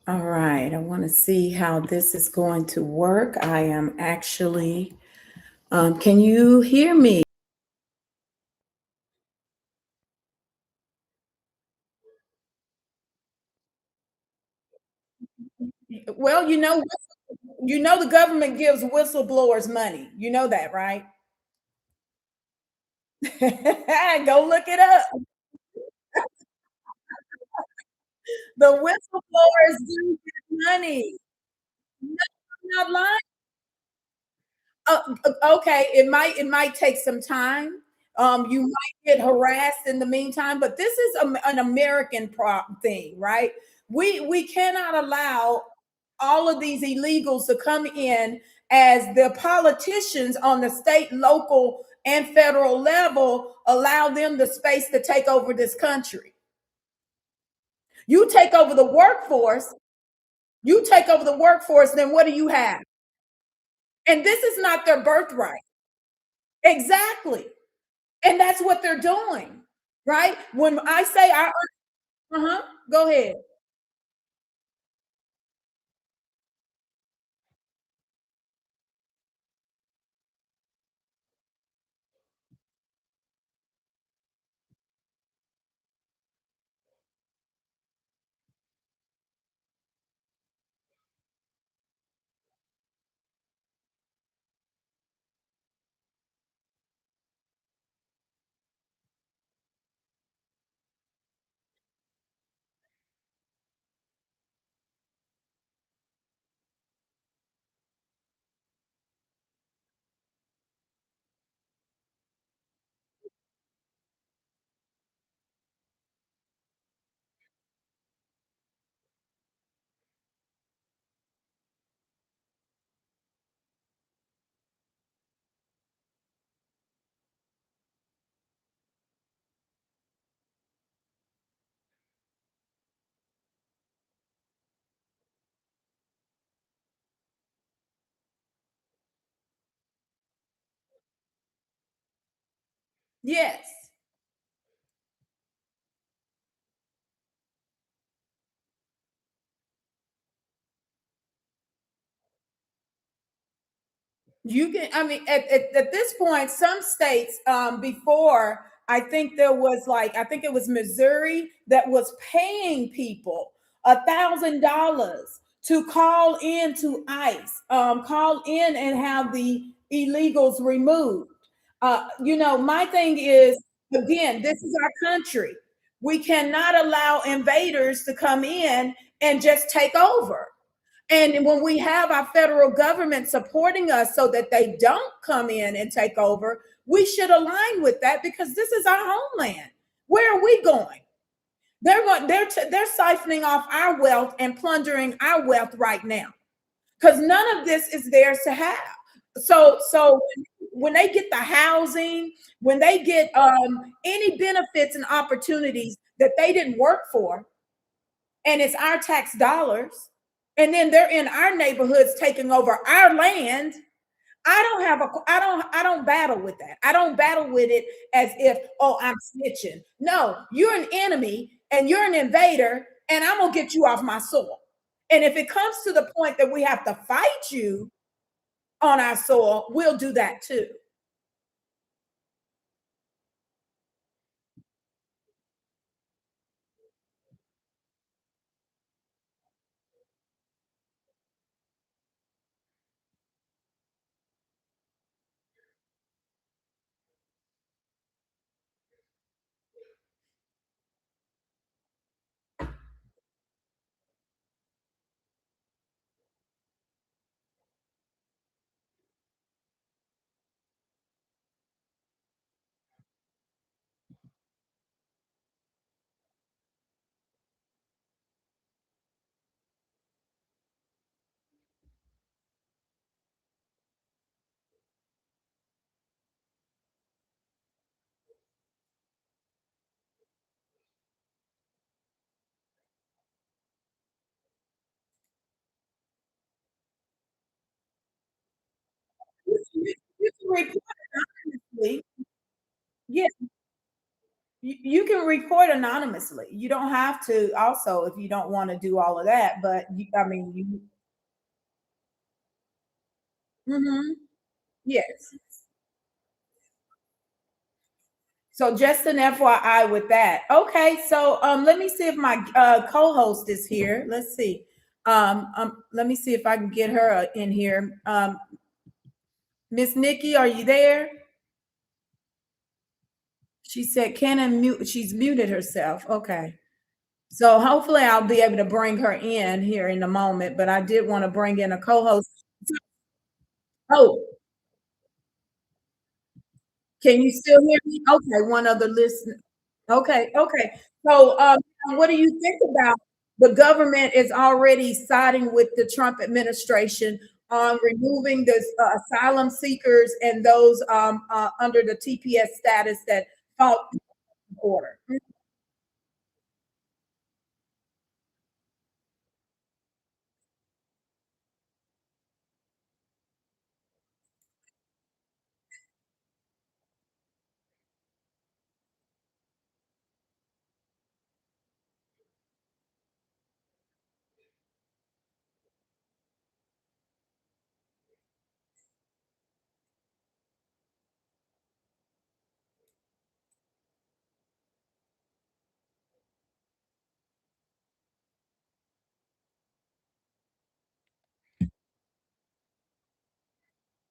All right, I want to see how this is going to work. I am actually, can you hear me? Well, the government gives whistleblowers money. You know that, right? Go look it up. The whistleblowers do get money. No, I'm not lying. Okay, it might take some time. You might get harassed in the meantime, but this is an American thing, right? We cannot allow all of these illegals to come in as the politicians on the state, local, and federal level allow them the space to take over this country. You take over the workforce, then what do you have? And this is not their birthright. Exactly. And that's what they're doing, right? When I say uh-huh, go ahead. Yes. You can, I mean, at this point, some states, before, I think it was Missouri that was paying people $1,000 to call in to ICE, call in and have the illegals removed. My thing is, again, this is our country. We cannot allow invaders to come in and just take over. And when we have our federal government supporting us so that they don't come in and take over, we should align with that because this is our homeland. Where are we going? They're siphoning off our wealth and plundering our wealth right now because none of this is theirs to have. So when they get the housing, when they get any benefits and opportunities that they didn't work for, and it's our tax dollars, and then they're in our neighborhoods taking over our land. I don't battle with that. I don't battle with it as if, oh, I'm snitching. No, you're an enemy and you're an invader, and I'm gonna get you off my soil. And if it comes to the point that we have to fight you on our soil, we'll do that too. You can report it anonymously. Yeah, you can report anonymously. You don't have to also if you don't want to do all of that. But I mean, you. Mhm. Yes. So just an FYI with that. Okay, so let me see if my co-host is here. Let's see. Let me see if I can get her in here. Miss Nikki, are you there? She said, "Can I mute?" She's muted herself. Okay. So hopefully I'll be able to bring her in here in a moment. But I did want to bring in a co-host. Oh, can you still hear me? Okay, one other listener. Okay, okay. So, what do you think about the government is already siding with the Trump administration on removing the asylum seekers and those under the TPS status that fought the order?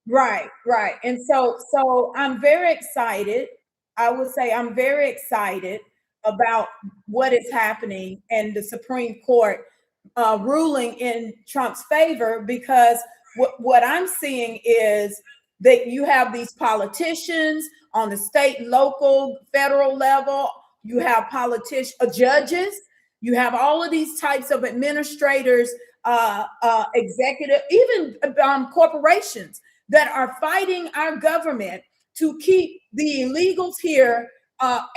Right, right. And so I'm very excited. I would say I'm very excited about what is happening and the Supreme Court ruling in Trump's favor because what I'm seeing is that you have these politicians on the state, local, federal level, you have judges, you have all of these types of administrators, executive, even corporations that are fighting our government to keep the illegals here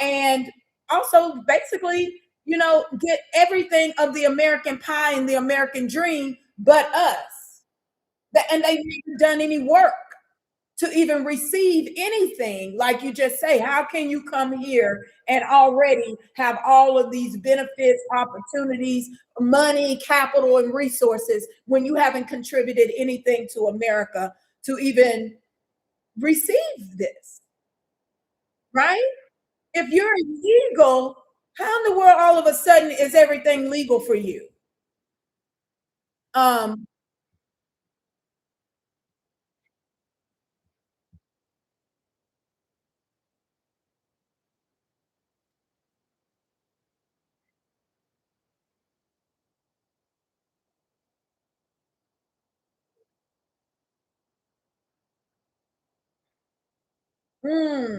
and also basically, get everything of the American pie and the American dream but us. And they've never done any work to even receive anything. Like you just say, how can you come here and already have all of these benefits, opportunities, money, capital, and resources when you haven't contributed anything to America to even receive this, right? If you're illegal, how in the world all of a sudden is everything legal for you? Um, mm,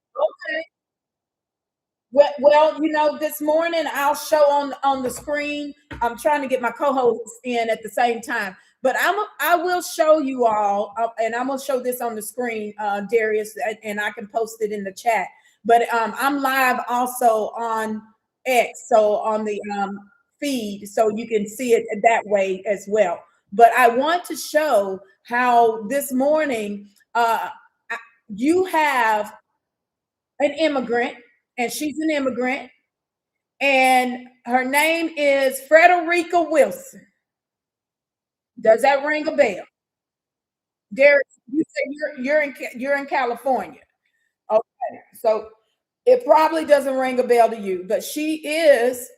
okay. Well, this morning I'll show on the screen. I'm trying to get my co-hosts in at the same time, but I will show you all, and I'm gonna show this on the screen, Darius, and I can post it in the chat. But I'm live also on X, so on the feed, so you can see it that way as well. But I want to show how this morning you have an immigrant, and she's an immigrant, and her name is Frederica Wilson. Does that ring a bell? Derek, you said you're in California. Okay, so it probably doesn't ring a bell to you, but she is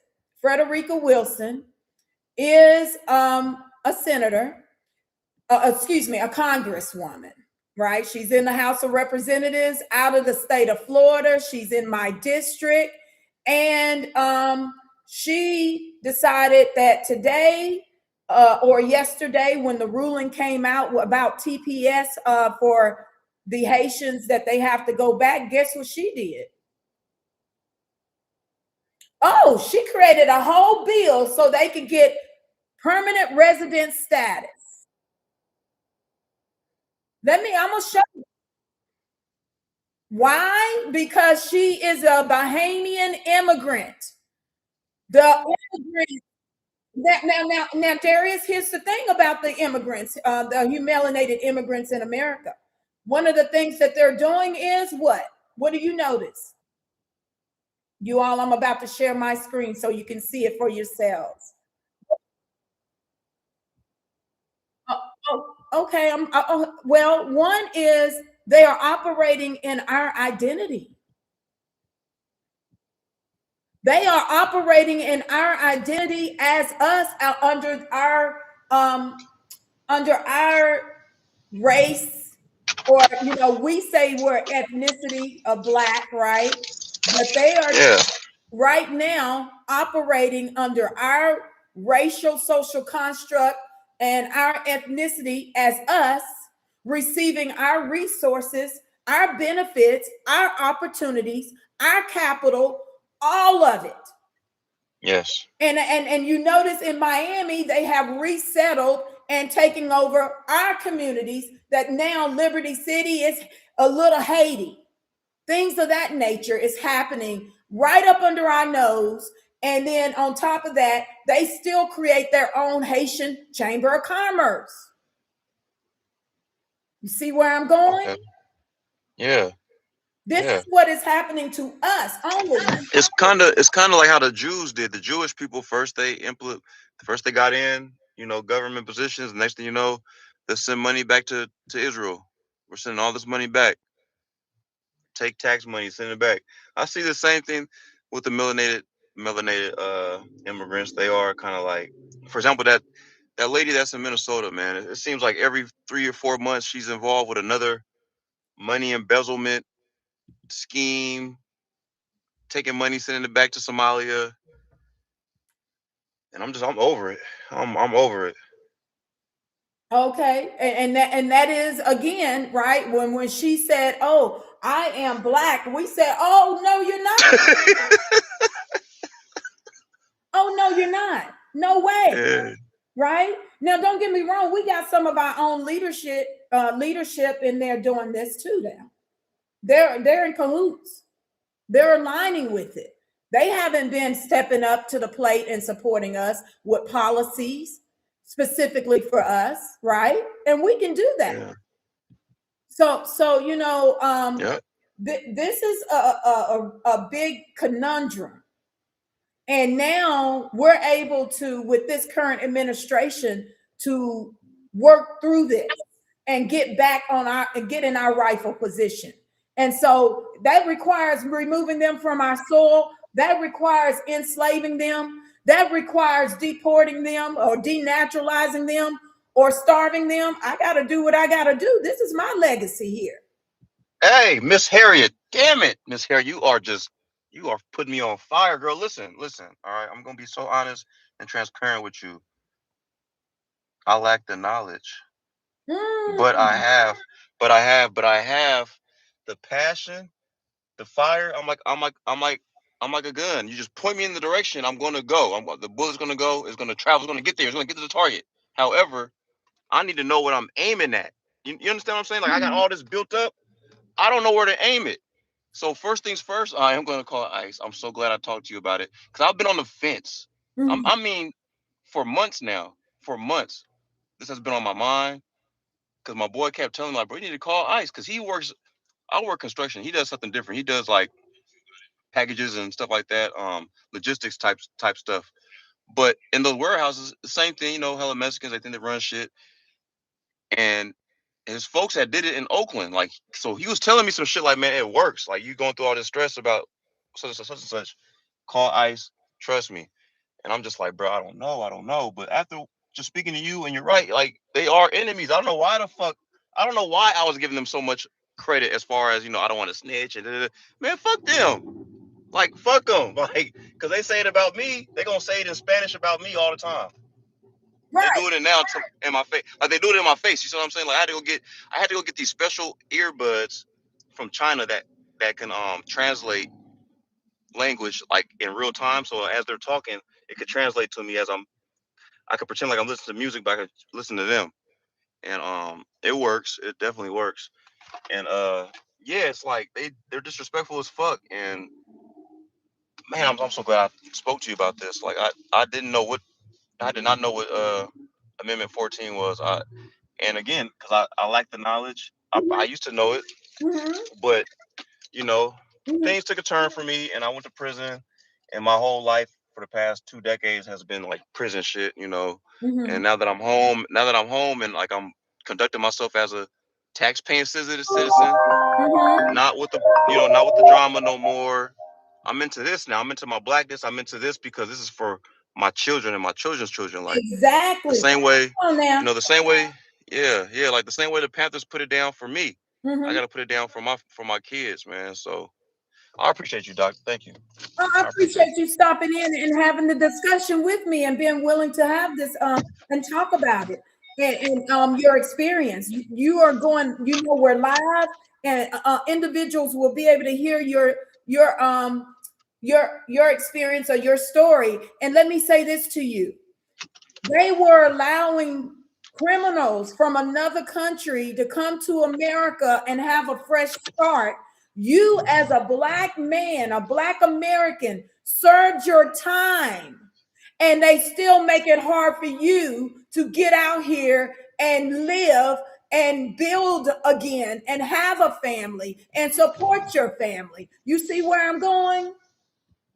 Frederica Wilson is a senator, excuse me, a congresswoman, right? She's in the House of Representatives out of the state of Florida. She's in my district. And she decided that today or yesterday, when the ruling came out about TPS for the Haitians that they have to go back, guess what she did? Oh, she created a whole bill so they could get permanent resident status. I'm gonna show you why. Because she is a Bahamian immigrant. The immigrant now, Darius, here's the thing about the immigrants, the humiliated immigrants in America. One of the things that they're doing is what? What do you notice? You all, I'm about to share my screen so you can see it for yourselves. Oh, okay. Well, one is they are operating in our identity. They are operating in our identity as us um, under our race, or we say we're ethnicity of black, right? But they are Yeah. right now operating under our racial social construct and our ethnicity as us, receiving our resources, our benefits, our opportunities, our capital, all of it. Yes. And you notice in Miami they have resettled and taking over our communities, that now Liberty City is a little Haiti. Things of that nature is happening right up under our nose. And then on top of that, they still create their own Haitian Chamber of Commerce. You see where I'm going? Okay. Yeah. This Yeah. is what is happening to us only. It's kind of like how the Jews did. The Jewish people first they got in, government positions. Next thing you know, they send money back to Israel. We're sending all this money back. Take tax money, send it back. I see the same thing with the melanated immigrants. They are kind of like, for example, that lady that's in Minnesota, man. It seems like every 3 or 4 months she's involved with another money embezzlement scheme, taking money, sending it back to Somalia, and I'm over it. I'm over it. Okay. And that is again, right? When she said, "Oh, I am black," we said, "Oh, no, you're not. Oh, no, you're not. No way." Yeah. Right? Now, don't get me wrong, we got some of our own leadership in there doing this too now. They're in cahoots. They're aligning with it. They haven't been stepping up to the plate and supporting us with policies specifically for us, right? And we can do that. Yeah. So Yeah. this is a big conundrum. And now we're able to, with this current administration, to work through this and get back on our and get in our rightful position. And so that requires removing them from our soil. That requires enslaving them. That requires deporting them or denaturalizing them or starving them. I got to do what I got to do. This is my legacy here. Hey, Miss Harriet. Damn it, Miss Harriet. You are putting me on fire, girl. Listen, listen. All right, I'm gonna be so honest and transparent with you. I lack the knowledge, but I Mm, have, but I have the passion, the fire. I'm like a gun. You just point me in the direction. I'm gonna go. The bullet's gonna go. It's gonna travel. It's gonna get there. It's gonna get to the target. However, I need to know what I'm aiming at. You understand what I'm saying? Like I got mhm, all this built up. I don't know where to aim it. So first things first, I am going to call ICE. I'm so glad I talked to you about it because I've been on the fence. mhm, I mean, for months now. For months, this has been on my mind because my boy kept telling me, like, bro, you need to call ICE because he works. I work construction. He does something different. He does like packages and stuff like that, logistics type stuff. But in those warehouses, the same thing. Hella Mexicans. They think they run shit, and his folks had did it in Oakland. Like, so he was telling me some shit like, man, it works. Like, you going through all this stress about such and such and such. Call ICE, trust me. And I'm just like, bro, I don't know. But after just speaking to you, and you're right, like they are enemies. I don't know why the fuck. I don't know why I was giving them so much credit as far as I don't want to snitch and man, fuck them. Like fuck them. Like, cause they say it about me, they gonna say it in Spanish about me all the time. They right. do it now in my face. Like they do it in my face. You see what I'm saying? Like I had to go get these special earbuds from China that can translate language like in real time. So as they're talking, it could translate to me as I could pretend like I'm listening to music, but I could listen to them. And it works. It definitely works. And yeah, it's like they're disrespectful as fuck. And man, I'm so glad I spoke to you about this. Like I did not know what Amendment 14 was. And again, because I lack the knowledge. I Mhm, used to know it, mhm. but you know, things took a turn for me, and I went to prison. And my whole life for the past 2 decades has been like prison shit, you know. Mm-hmm. And now that I'm home, and like I'm conducting myself as a tax-paying citizen, Mm-hmm. not with the not with the drama no more. I'm into this now. I'm into my blackness. I'm into this because this is for my children and my children's children. Like the Exactly. same way, Come on now. the same way, yeah, like the same way the Panthers put it down for me. I Mm-hmm. gotta put it down for my kids, man. So I appreciate you, Doc. Thank you. I I appreciate appreciate you stopping in and having the discussion with me and being willing to have this and talk about it and your experience. You are going, we're live and individuals will be able to hear your your experience or your story. And let me say this to you. They were allowing criminals from another country to come to America and have a fresh start. You, as a black man, a black American, served your time, and they still make it hard for you to get out here and live and build again and have a family and support your family. You see where I'm going?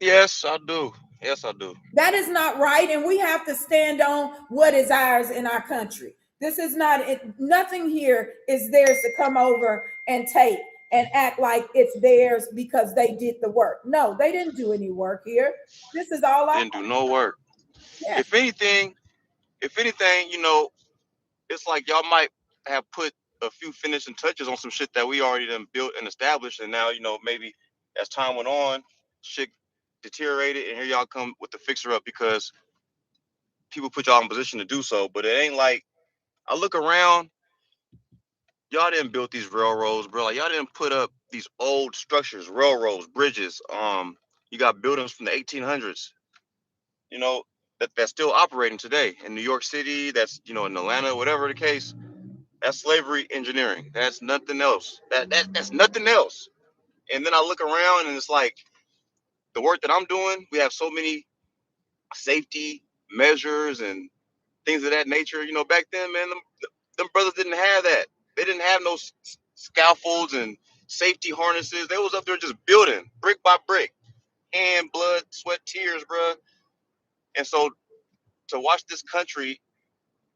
Yes, I do. Yes, I do. That is not right. And we have to stand on what is ours in our country. This is not it. Nothing here is theirs to come over and take and act like it's theirs because they did the work. No, they didn't do any work here. This is all I. Didn't do no work. Yeah. If anything, it's like y'all might have put a few finishing touches on some shit that we already done built and established, and now maybe as time went on, shit deteriorated, and here y'all come with the fixer up because people put y'all in position to do so. But it ain't like I look around, y'all didn't build these railroads, bro. Like y'all didn't put up these old structures, railroads, bridges. You got buildings from the 1800s, you know, that's still operating today in New York City. That's in Atlanta, whatever the case. That's slavery engineering. That's nothing else. That's nothing else. And then I look around and it's like the work that I'm doing. We have so many safety measures and things of that nature. Back then, man, them brothers didn't have that. They didn't have no scaffolds and safety harnesses. They was up there just building brick by brick, hand, blood, sweat, tears, bro. And so to watch this country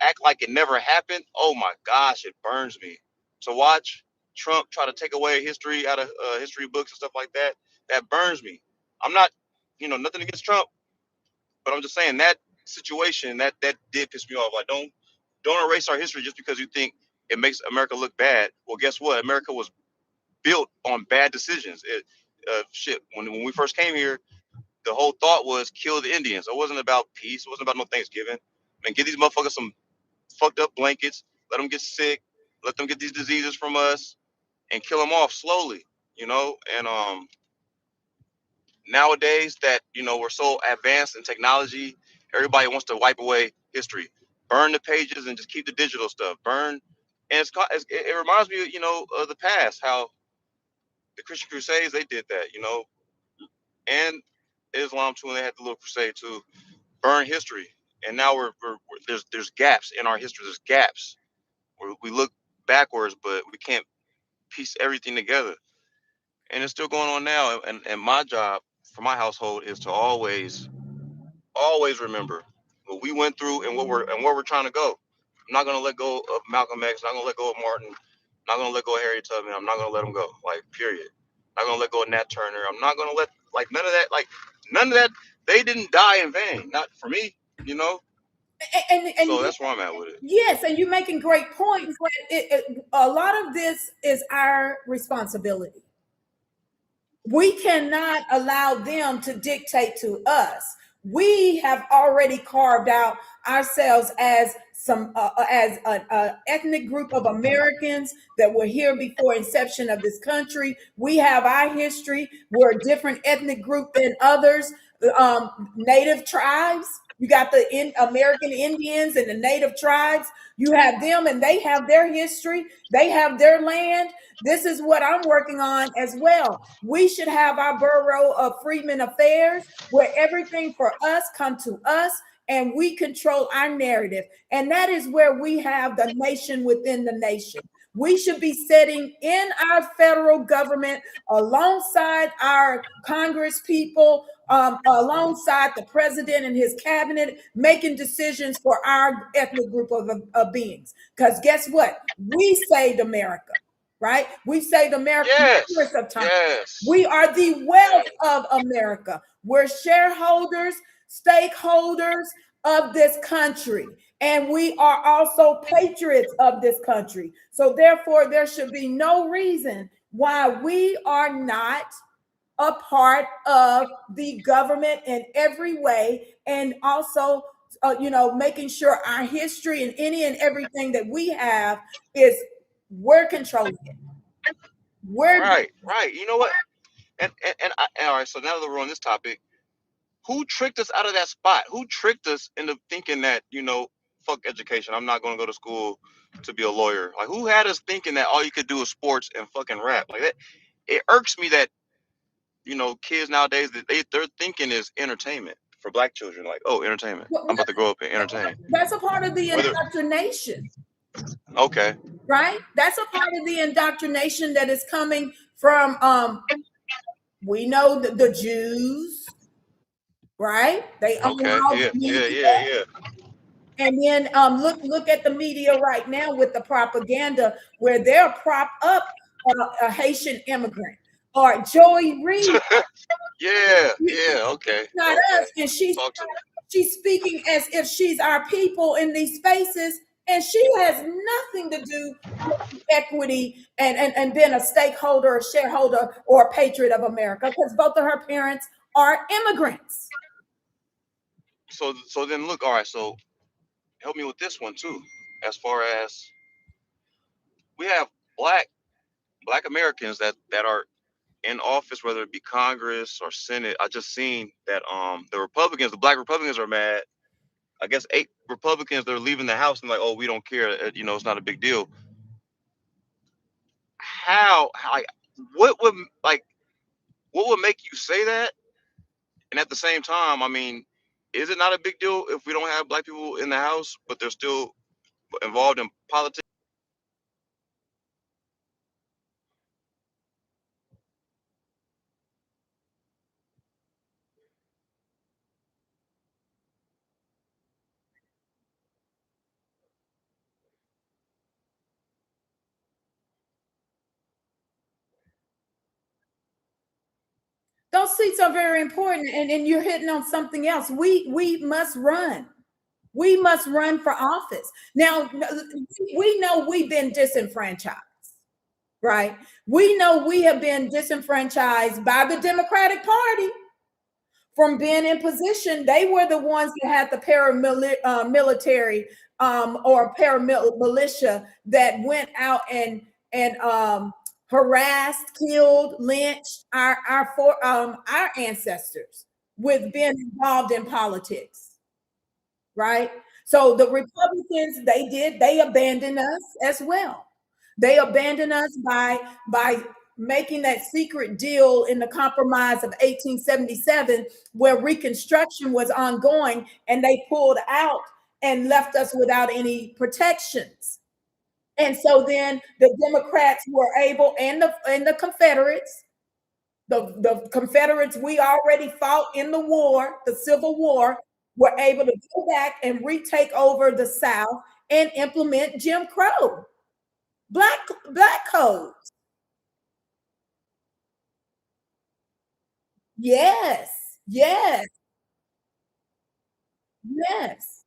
act like it never happened, oh my gosh, it burns me. To watch Trump try to take away history out of history books and stuff like that, that burns me. I'm not, nothing against Trump, but I'm just saying that situation that did piss me off. Like, don't erase our history just because you think it makes America look bad. Well, guess what? America was built on bad decisions. Shit. When we first came here, the whole thought was kill the Indians. It wasn't about peace. It wasn't about no Thanksgiving. Man, give these motherfuckers some fucked up blankets. Let them get sick. Let them get these diseases from us, and kill them off slowly. And nowadays that we're so advanced in technology, everybody wants to wipe away history, burn the pages, and just keep the digital stuff. Burn, and it reminds me, of the past, how the Christian Crusades they did that, and Islam too, and they had the little crusade to burn history. And now there's gaps in our history. There's gaps where we look backwards, but we can't piece everything together. And it's still going on now. And my job for my household is to always remember what we went through and where we're trying to go. I'm not gonna let go of Malcolm X. Not gonna let go of Martin. Not gonna let go of Harriet Tubman. I'm not gonna let them go. Like period. Not gonna let go of Nat Turner. I'm not gonna let none of that. None of that. They didn't die in vain. Not for me. You know. And So that's where I'm at with it. yes, and you're making great points. But a lot of this is our responsibility. We cannot allow them to dictate to us. We have already carved out ourselves as as an ethnic group of Americans that were here before inception of this country. We have our history. We're a different ethnic group than others. Native tribes. You got the American Indians and the native tribes. You have them, and they have their history. They have their land. This is what I'm working on as well. We should have our Bureau of Freedmen Affairs where everything for us come to us and we control our narrative. And that is where we have the nation within the nation. We should be sitting in our federal government alongside our Congress people, alongside the president and his cabinet, making decisions for our ethnic group of beings. Because guess what? We saved America, right? We saved America Yes. numerous of times. Yes. We are the wealth of America. We're shareholders, stakeholders of this country. And we are also patriots of this country. So, therefore, there should be no reason why we are not a part of the government in every way, and also, making sure our history and any and everything that we have is we're controlling it. We're Right. Right. You know what? And all right. So now that we're on this topic, who tricked us out of that spot? Who tricked us into thinking that, fuck education? I'm not going to go to school to be a lawyer. Like, who had us thinking that all you could do is sports and fucking rap? Like that, it irks me that kids nowadays that their thinking is entertainment for black children. Like, oh, entertainment. I'm about to grow up and entertain. that's a part of the Whether indoctrination, okay, right? That's a part of the indoctrination that is coming from we know the Jews, right? They own okay, all the yeah, yeah, media. yeah, yeah. And then look at the media right now with the propaganda where they're prop up a Haitian immigrant or Joy Reid, Yeah, yeah, okay, not okay. us, and she's Talk to me. she's speaking as if she's our people in these spaces, and she has nothing to do with equity and being a stakeholder, a shareholder, or a patriot of America, because both of her parents are immigrants. So then look, all right. So help me with this one too. As far as we have black Americans that are in office, whether it be Congress or Senate. I just seen that the black Republicans are mad. I guess 8 Republicans they're leaving the House and like, oh, we don't care. It's not a big deal. Like, what would like what would make you say that? And at the same time, I mean, is it not a big deal if we don't have black people in the House, but they're still involved in politics? Those seats are very important, and you're hitting on something else. We must run. We must run for office. Now, we know we've been disenfranchised, right? We know we have been disenfranchised by the Democratic Party from being in position. They were the ones that had the paramilitary or paramilitia that went out and harassed, killed, lynched our ancestors with being involved in politics, right? So the Republicans, they abandoned us as well. They abandoned us by making that secret deal in the compromise of 1877 where reconstruction was ongoing, and they pulled out and left us without any protections. And so then the Democrats were able, and the Confederates, the Confederates we already fought in the war, the Civil War, were able to go back and retake over the South and implement Jim Crow, black black code. Yes, yes, yes.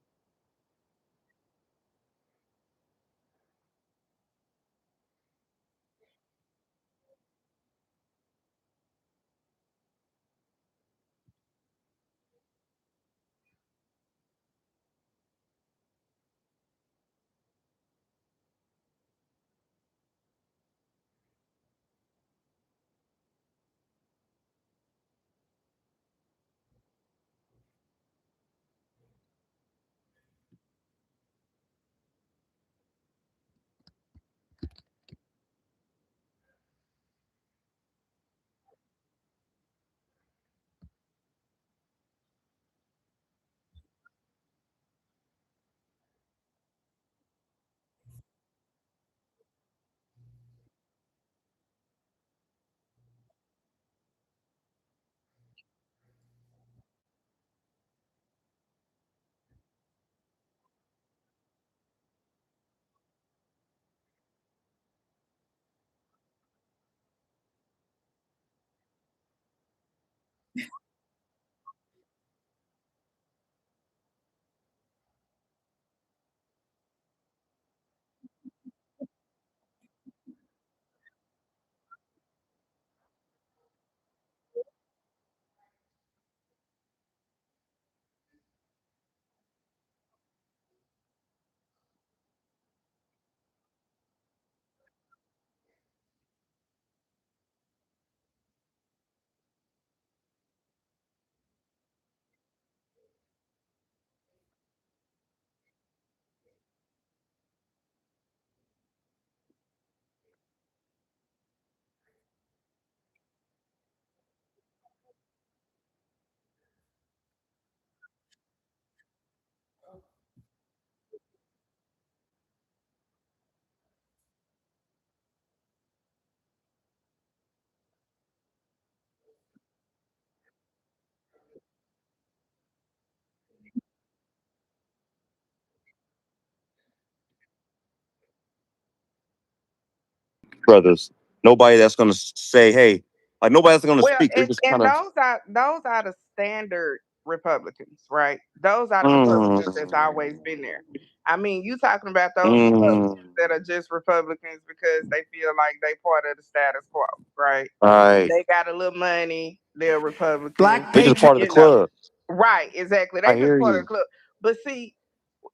brothers. Nobody that's gonna say, "Hey," like nobody that's gonna Well, speak. They're just and kind of. those are the standard Republicans, right? Those are the Republicans that's always been there. I mean, you talking about those Republicans that are just Republicans because they feel like they part of the status quo, right? Right. They got a little money, they're Republican. Black They just part of the club. Right, exactly. I They just hear part of you. the club. But see,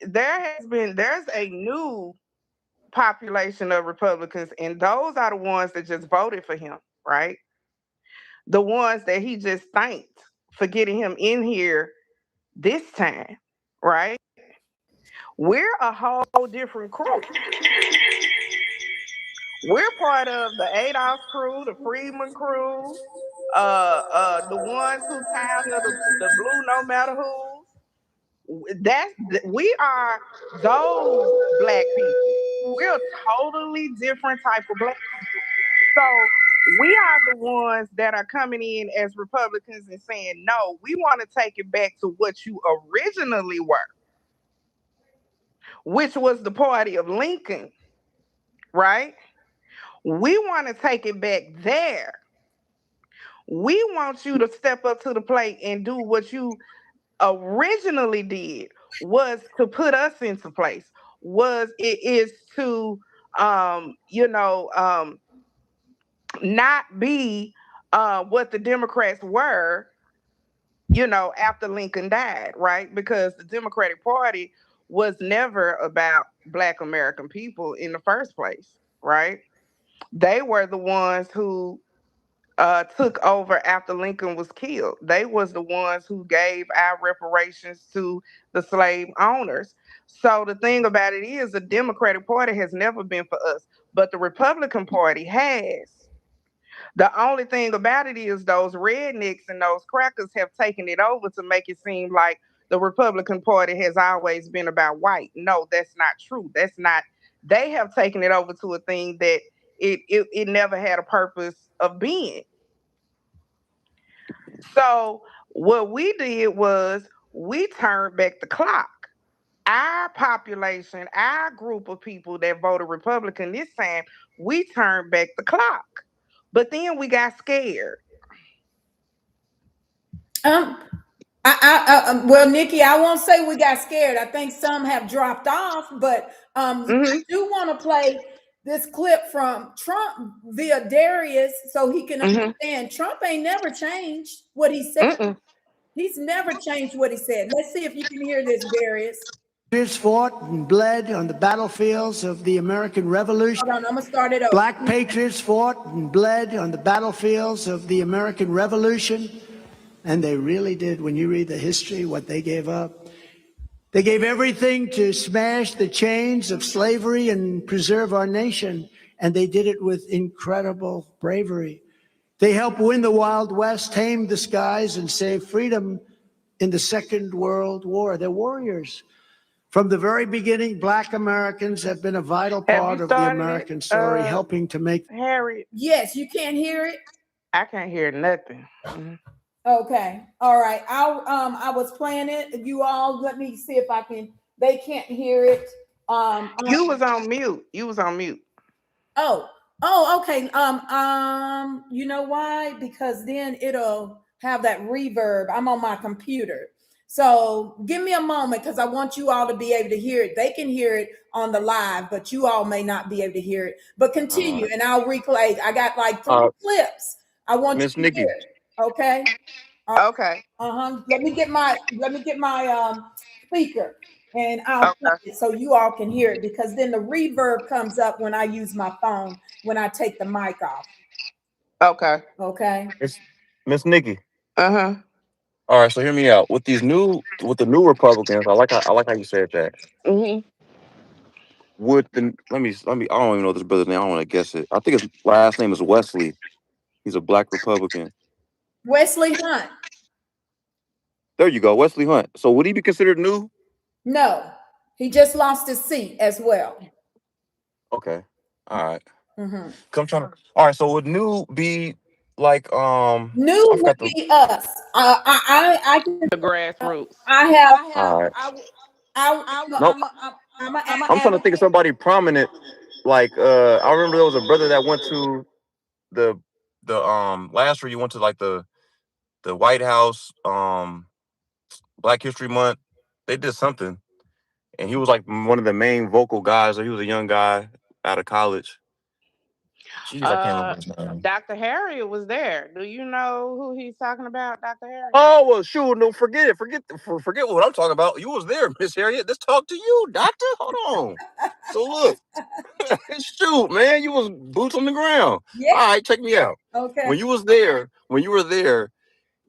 there's a new population of Republicans, and those are the ones that just voted for him, right? The ones that he just thanked for getting him in here this time, right? We're a whole different crew. We're part of the Adolf crew, the Freedmen crew, the ones who tired of the blue no matter who. We are those black people. We're a totally different type of black people. So we are the ones that are coming in as Republicans and saying, no, we want to take it back to what you originally were, which was the party of Lincoln, right? We want to take it back there. We want you to step up to the plate and do what you originally did, was to put us into place, it is to not be what the Democrats were, after Lincoln died, right? Because the Democratic Party was never about Black American people in the first place, right? They were the ones who took over after Lincoln was killed. They was the ones who gave our reparations to the slave owners. So the thing about it is the Democratic Party has never been for us, but the Republican Party has. The only thing about it is those rednecks and those crackers have taken it over to make it seem like the Republican Party has always been about white. No, that's not true. That's not. They have taken it over to a thing that it never had a purpose of being. So what we did was we turned back the clock. Our population, our group of people that voted Republican this time, we turned back the clock. But then we got scared. Um, well, Nikki, I won't say we got scared. I think some have dropped off, but I do want to play this clip from Trump via Darius so he can understand. Trump ain't never changed what he said. He's never changed what he said. Let's see if you can hear this, Darius. Patriots fought and bled on the battlefields of the American Revolution. Hold on, I'm gonna start it over. Black patriots fought and bled on the battlefields of the American Revolution. And they really did. When you read the history, what they gave up, they gave everything to smash the chains of slavery and preserve our nation. And they did it with incredible bravery. They helped win the Wild West, tame the skies, and save freedom in the Second World War. They're warriors. From the very beginning, Black Americans have been a vital part of the American story, helping to make Harriet. Yes, you can't hear it. I can't hear nothing. Okay, all right. I was playing it. You all, let me see if I can. They can't hear it. You was on mute. Oh, okay. You know why? Because then it'll have that reverb. I'm on my computer. So give me a moment because I want you all to be able to hear it. They can hear it on the live, but you all may not be able to hear it. But continue and I'll replay. I got like 3 clips. I want Miss you to hear it. Okay. Okay. Let me get my speaker and I'll play it so you all can hear it because then the reverb comes up when I use my phone when I take the mic off. Okay. Okay. Miss Nikki. Uh-huh. All right, so hear me out. With the new Republicans, I like how you said that. Would the let me I don't even know this brother's name. I don't want to guess it. I think his last name is Wesley. He's a Black Republican. Wesley Hunt. There you go, Wesley Hunt. So would he be considered new? No, he just lost his seat as well. Okay, all right. Come trying to. All right, so would new be like new would be us. I can the grassroots. I have all right. I'm Nope. I'm trying to think of somebody prominent like I remember there was a brother that went to the last year. You went to like the White House Black History Month. They did something, and he was like one of the main vocal guys. He was a young guy out of college. Jeez, I can't remember his name. Dr. Harriet was there. Do you know who he's talking about, Dr. Harriet? Oh well, shoot, no, forget it. Forget what I'm talking about. You was there, Miss Harriet. Let's talk to you, doctor. Hold on. So look, shoot, man, you was boots on the ground. Yeah. All right, check me out. Okay. When you were there,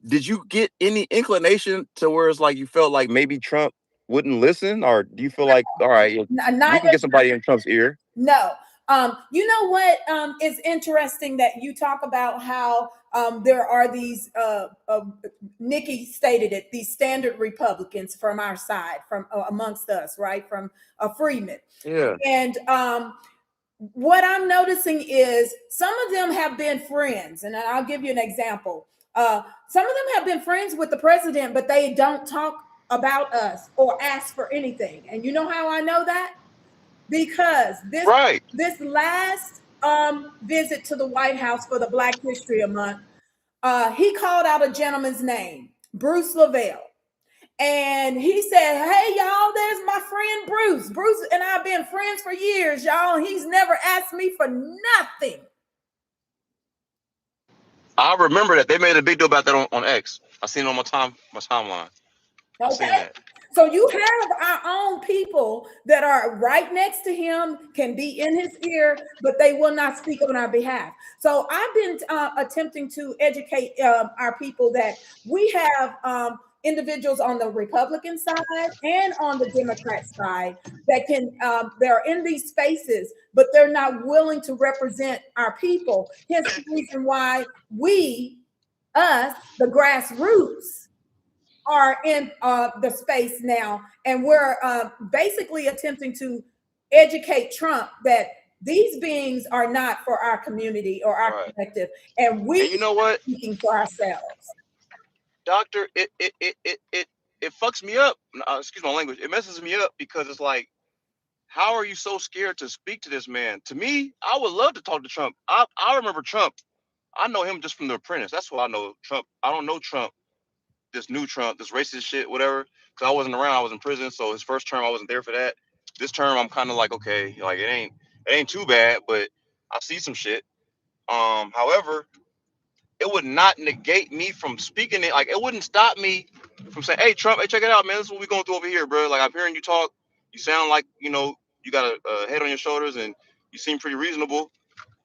did you get any inclination to where it's like you felt like maybe Trump wouldn't listen, or do you feel like, all right, you can get somebody in Trump's ear? No. You know what is interesting that you talk about how there are these, Nikki stated it, these standard Republicans from our side, from amongst us, right? From Freedmen. Yeah. And what I'm noticing is some of them have been friends. And I'll give you an example. Some of them have been friends with the president, but they don't talk about us or ask for anything. And you know how I know that? Because this last visit to the White House for the Black History Month, he called out a gentleman's name, Bruce Lavelle. And he said, hey, y'all, there's my friend Bruce. Bruce and I have been friends for years, y'all. He's never asked me for nothing. I remember that. They made a big deal about that on X. I seen it on my timeline. I seen that. So you have our own people that are right next to him, can be in his ear, but they will not speak on our behalf. So I've been attempting to educate our people that we have individuals on the Republican side and on the Democrat side that can, they're in these spaces, but they're not willing to represent our people. Hence the reason why us, the grassroots, are in the space now, and we're basically attempting to educate Trump that these beings are not for our community or our collective, and you know what, speaking for ourselves. Doctor, it fucks me up. Excuse my language. It messes me up because it's like, how are you so scared to speak to this man? To me, I would love to talk to Trump. I remember Trump. I know him just from The Apprentice. That's why I know Trump. I don't know Trump, this new Trump, this racist shit, whatever, because I wasn't around. I was in prison, so his first term I wasn't there for that. This term I'm kind of like, okay, like it ain't too bad, but I see some shit. However, it would not negate me from speaking it. Like, it wouldn't stop me from saying, hey, Trump, hey, check it out, man. This is what we're going through over here, bro. Like, I'm hearing you talk. You sound like, you got a head on your shoulders and you seem pretty reasonable.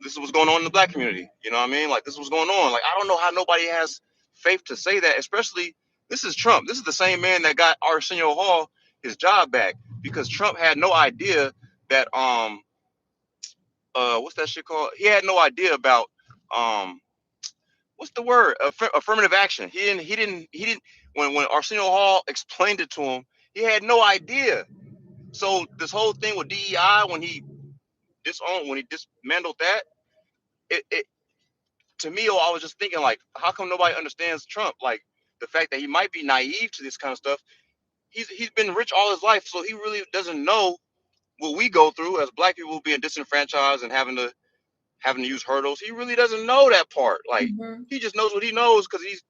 This is what's going on in the Black community. You know what I mean? Like, this is what's going on. Like, I don't know how nobody has faith to say that, especially this is Trump. This is the same man that got Arsenio Hall his job back, because Trump had no idea that, what's that shit called? He had no idea about, what's the word? Affirmative action. He didn't. When Arsenio Hall explained it to him, he had no idea. So this whole thing with DEI, when he dismantled that, it to me, I was just thinking, like, how come nobody understands Trump? Like, the fact that he might be naive to this kind of stuff. He's been rich all his life, so he really doesn't know what we go through as Black people, being disenfranchised and having to use hurdles. He really doesn't know that part. Like, he just knows what he knows because he's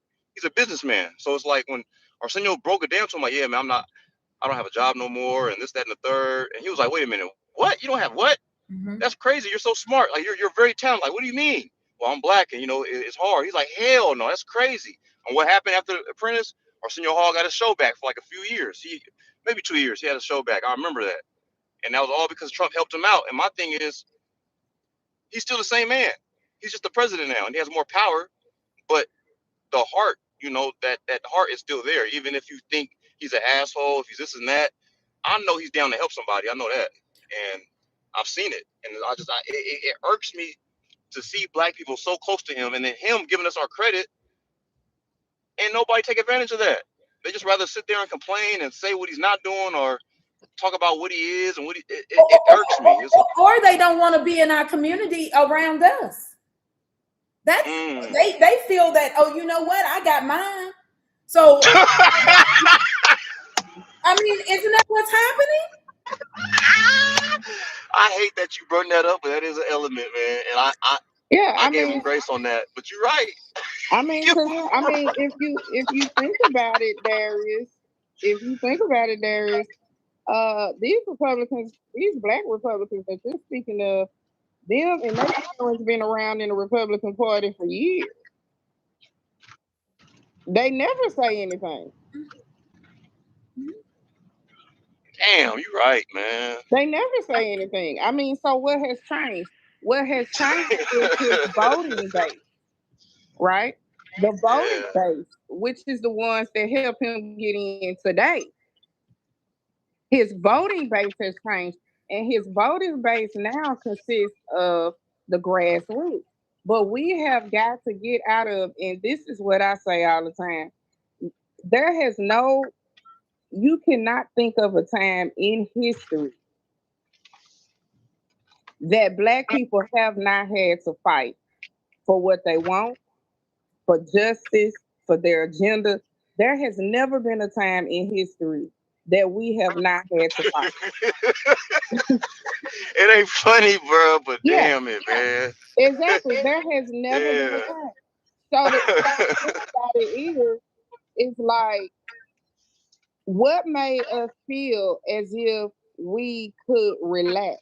a businessman. So it's like when Arsenio broke it down to him, like, yeah, man, I don't have a job no more, and this, that, and the third. And he was like, wait a minute, what? You don't have what? That's crazy. You're so smart. Like, you're very talented. Like, what do you mean? Well, I'm Black, and it's hard. He's like, hell no, that's crazy. And what happened after The Apprentice? Arsenio Hall got his show back for like a few years. Maybe 2 years. He had a show back. I remember that. And that was all because Trump helped him out. And my thing is, he's still the same man. He's just the president now, and he has more power. But the heart, that heart is still there. Even if you think he's an asshole, if he's this and that, I know he's down to help somebody. I know that, and I've seen it. And it irks me to see Black people so close to him, and then him giving us our credit, and nobody take advantage of that. They just rather sit there and complain and say what he's not doing, or talk about what he is, and it irks me. Or they don't want to be in our community around us. That's they feel that, oh, you know what, I got mine. So I mean, isn't that what's happening? I hate that you brought that up, but that is an element, man. And Yeah, I gave him grace on that. But you're right. If you think about it, Darius, these Republicans, these black Republicans that you're speaking of, them and their parents been around in the Republican Party for years. They never say anything. Damn, you're right, man. They never say anything. I mean, so what has changed? What has changed is his voting base, right? The voting Yeah. base, which is the ones that help him get in today. His voting base has changed, and his voting base now consists of the grassroots. But we have got to get out of, and this is what I say all the time. There has no, you cannot think of a time in history that black people have not had to fight for what they want, for justice, for their agenda. There has never been a time in history that we have not had to fight. It ain't funny, bro, but Yeah, damn it, man. exactly. There has never been a Yeah. time. So the thing about it is like, what made us feel as if we could relax?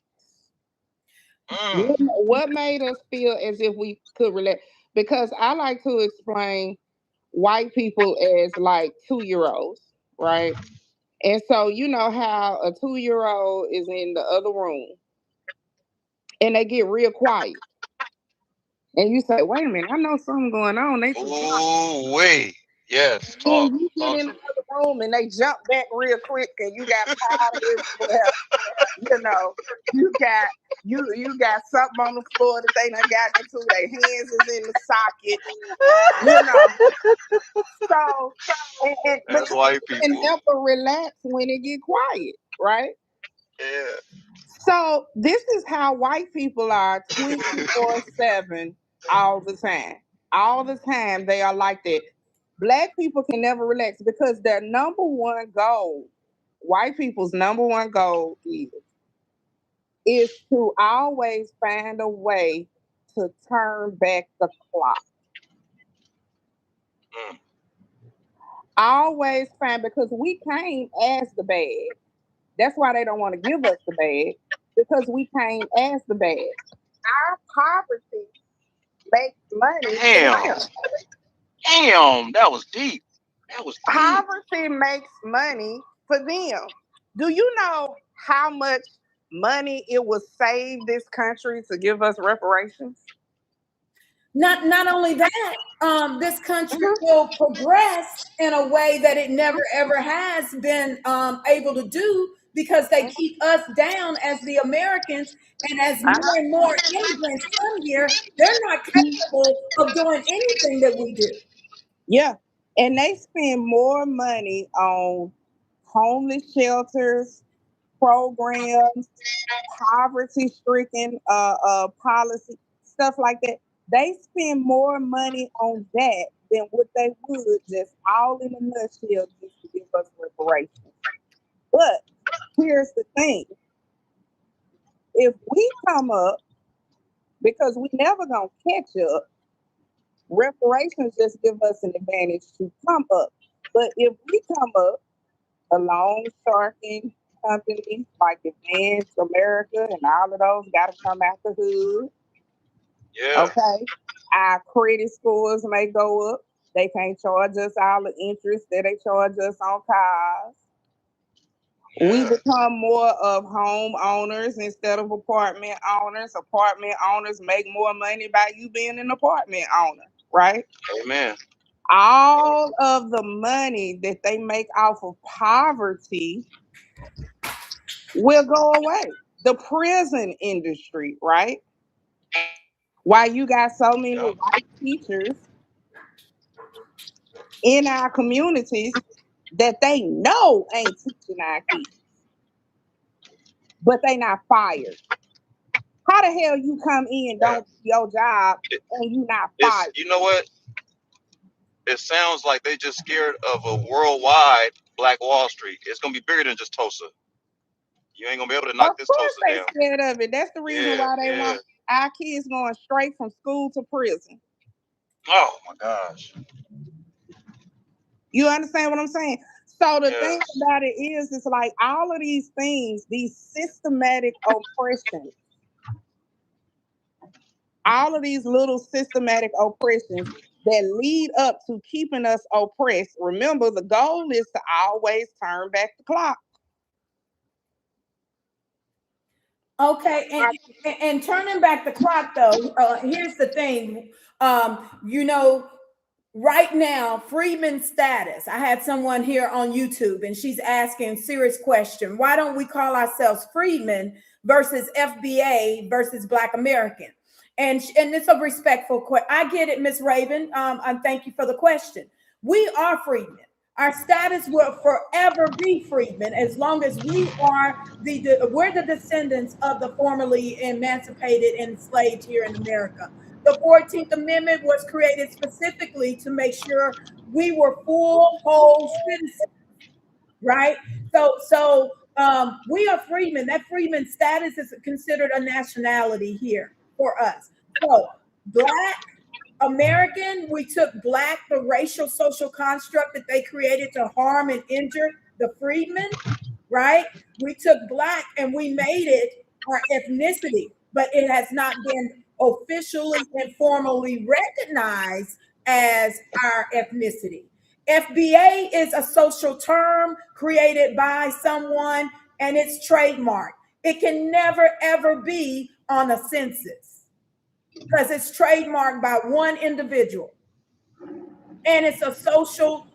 Mm. What made us feel as if we could relax? Because I like to explain white people as like 2-year-olds, right? And so you know how a 2-year-old is in the other room and they get real quiet. And you say, wait a minute, I know something going on. They too quiet. Ooh, wait. Yes. Then Talk. you get Talk in to the me. other room and they jump back real quick and you got powder everywhere. You know, you got you got something on the floor that they done got into. Their hands is in the socket. You know, so but That's you white can people. never relax when it get quiet, right? Yeah. So this is how white people are 24/7 all the time. All the time they are like that. Black people can never relax because their number one goal, white people's number one goal is to always find a way to turn back the clock. Mm. Always find, because we came as the bad. That's why they don't want to give us the bad, because we came as the bad. Our poverty makes money for Damn. them. Damn. That was deep. That was deep. Poverty makes money for them. Do you know how much money it will save this country to give us reparations? Not only that, this country Mhm. will progress in a way that it never ever has been able to do, because they keep us down as the Americans, and as more and more immigrants come here, they're not capable of doing anything that we do. Yeah. And they spend more money on homeless shelters, programs, poverty stricken policy, stuff like that. They spend more money on that than what they would just all in a nutshell just to give us reparations. But here's the thing. If we come up, because we never gonna catch up, reparations just give us an advantage to come up. But if we come up, a loan sharking company like Advance America and all of those got to come out the hood. Yeah. Okay. Our credit scores may go up. They can't charge us all the interest that they charge us on cars. We Yeah. become more of homeowners instead of apartment owners. Apartment owners make more money by you being an apartment owner, right? Amen. All of the money that they make off of poverty will go away. The prison industry, right? Why you got so many Yeah. white teachers in our communities that they know ain't teaching our kids, but they not fired. How the hell you come in, Yeah. don't do your job, It, and you not it's fired? you know what? It sounds like they just scared of a worldwide Black Wall Street. It's gonna be bigger than just Tulsa. You ain't gonna be able to knock Of this course toaster they down. scared of it. That's the reason why they want our kids going straight from school to prison. Oh my gosh. You understand what I'm saying? So the thing Yes. about it is, it's like all of these things, these systematic oppressions, all of these little systematic oppressions that lead up to keeping us oppressed. Remember, the goal is to always turn back the clock. Okay, and turning back the clock though, here's the thing. You know, right now, Freedmen status. I had someone here on YouTube and she's asking a serious question. Why don't we call ourselves Freedmen versus FBA versus Black American? And it's a respectful question. I get it, Miss Raven. And thank you for the question. We are Freedmen. Our status will forever be Freedmen as long as we are we're the descendants of the formerly emancipated and enslaved here in America. The 14th Amendment was created specifically to make sure we were full, whole citizens, right? So we are freedmen. That freedman status is considered a nationality here for us. So Black American, we took Black, the racial social construct that they created to harm and injure the freedmen, right? We took Black and we made it our ethnicity, but it has not been officially and formally recognized as our ethnicity. FBA is a social term created by someone and it's trademarked. It can never ever be on a census because it's trademarked by one individual and it's a social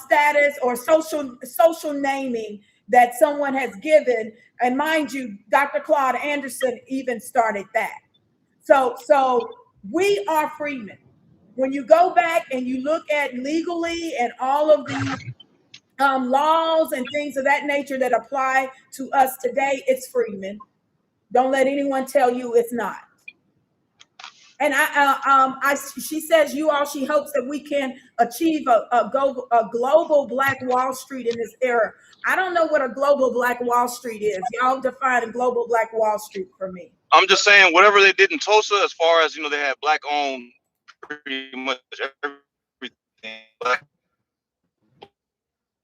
status or social naming that someone has given. And mind you, Dr. Claude Anderson even started that. So we are freedmen. When you go back and you look at legally and all of the laws and things of that nature that apply to us today, it's freedmen. Don't let anyone tell you it's not. And she says she hopes that we can achieve a global Black Wall Street in this era. I don't know what a global Black Wall Street is. Y'all define a global Black Wall Street for me. I'm just saying, whatever they did in Tulsa, as far as they had Black owned pretty much everything.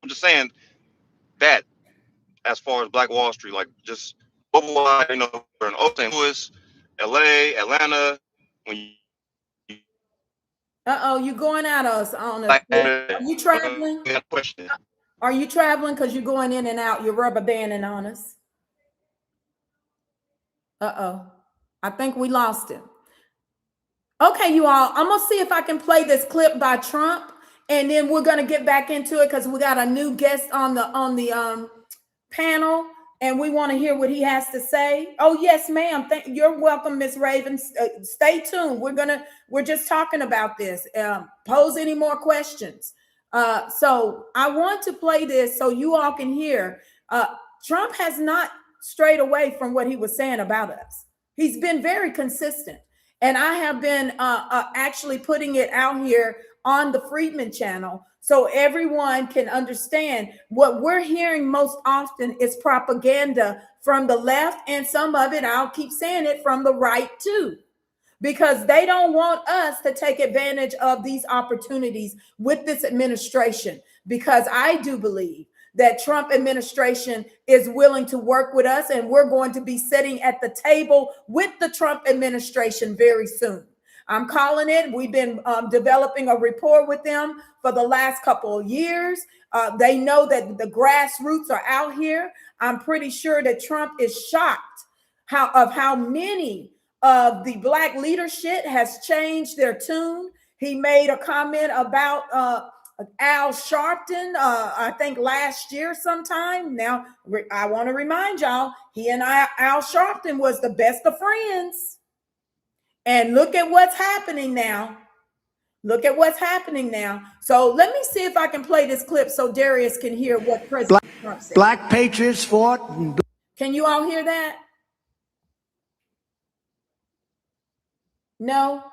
I'm just saying that as far as Black Wall Street, like just worldwide, in St. Louis, LA, Atlanta, when you You going out on us. Are you traveling? Are you traveling? Because you're going in and out. You're rubber banding on us. I think we lost him. Okay, you all. I'm gonna see if I can play this clip by Trump, and then we're gonna get back into it because we got a new guest on the panel, and we want to hear what he has to say. Oh yes, ma'am. You're welcome, Miss Raven. Stay tuned. We're just talking about this. Pose any more questions. So I want to play this so you all can hear. Trump has not strayed away from what he was saying about us. He's been very consistent. And I have been actually putting it out here on the Freedmen channel so everyone can understand. What we're hearing most often is propaganda from the left, and some of it, I'll keep saying it, from the right too, because they don't want us to take advantage of these opportunities with this administration, because I do believe that Trump administration is willing to work with us, and we're going to be sitting at the table with the Trump administration very soon. I'm calling it. We've been developing a rapport with them for the last couple of years. They know that the grassroots are out here. I'm pretty sure that Trump is shocked how many of the Black leadership has changed their tune. He made a comment about Al Sharpton, I think last year sometime. Now, I want to remind y'all, he and Al Sharpton was the best of friends. And look at what's happening now. Look at what's happening now. So let me see if I can play this clip so Darius can hear what President Trump said. Black patriots fought. Can you all hear that? No?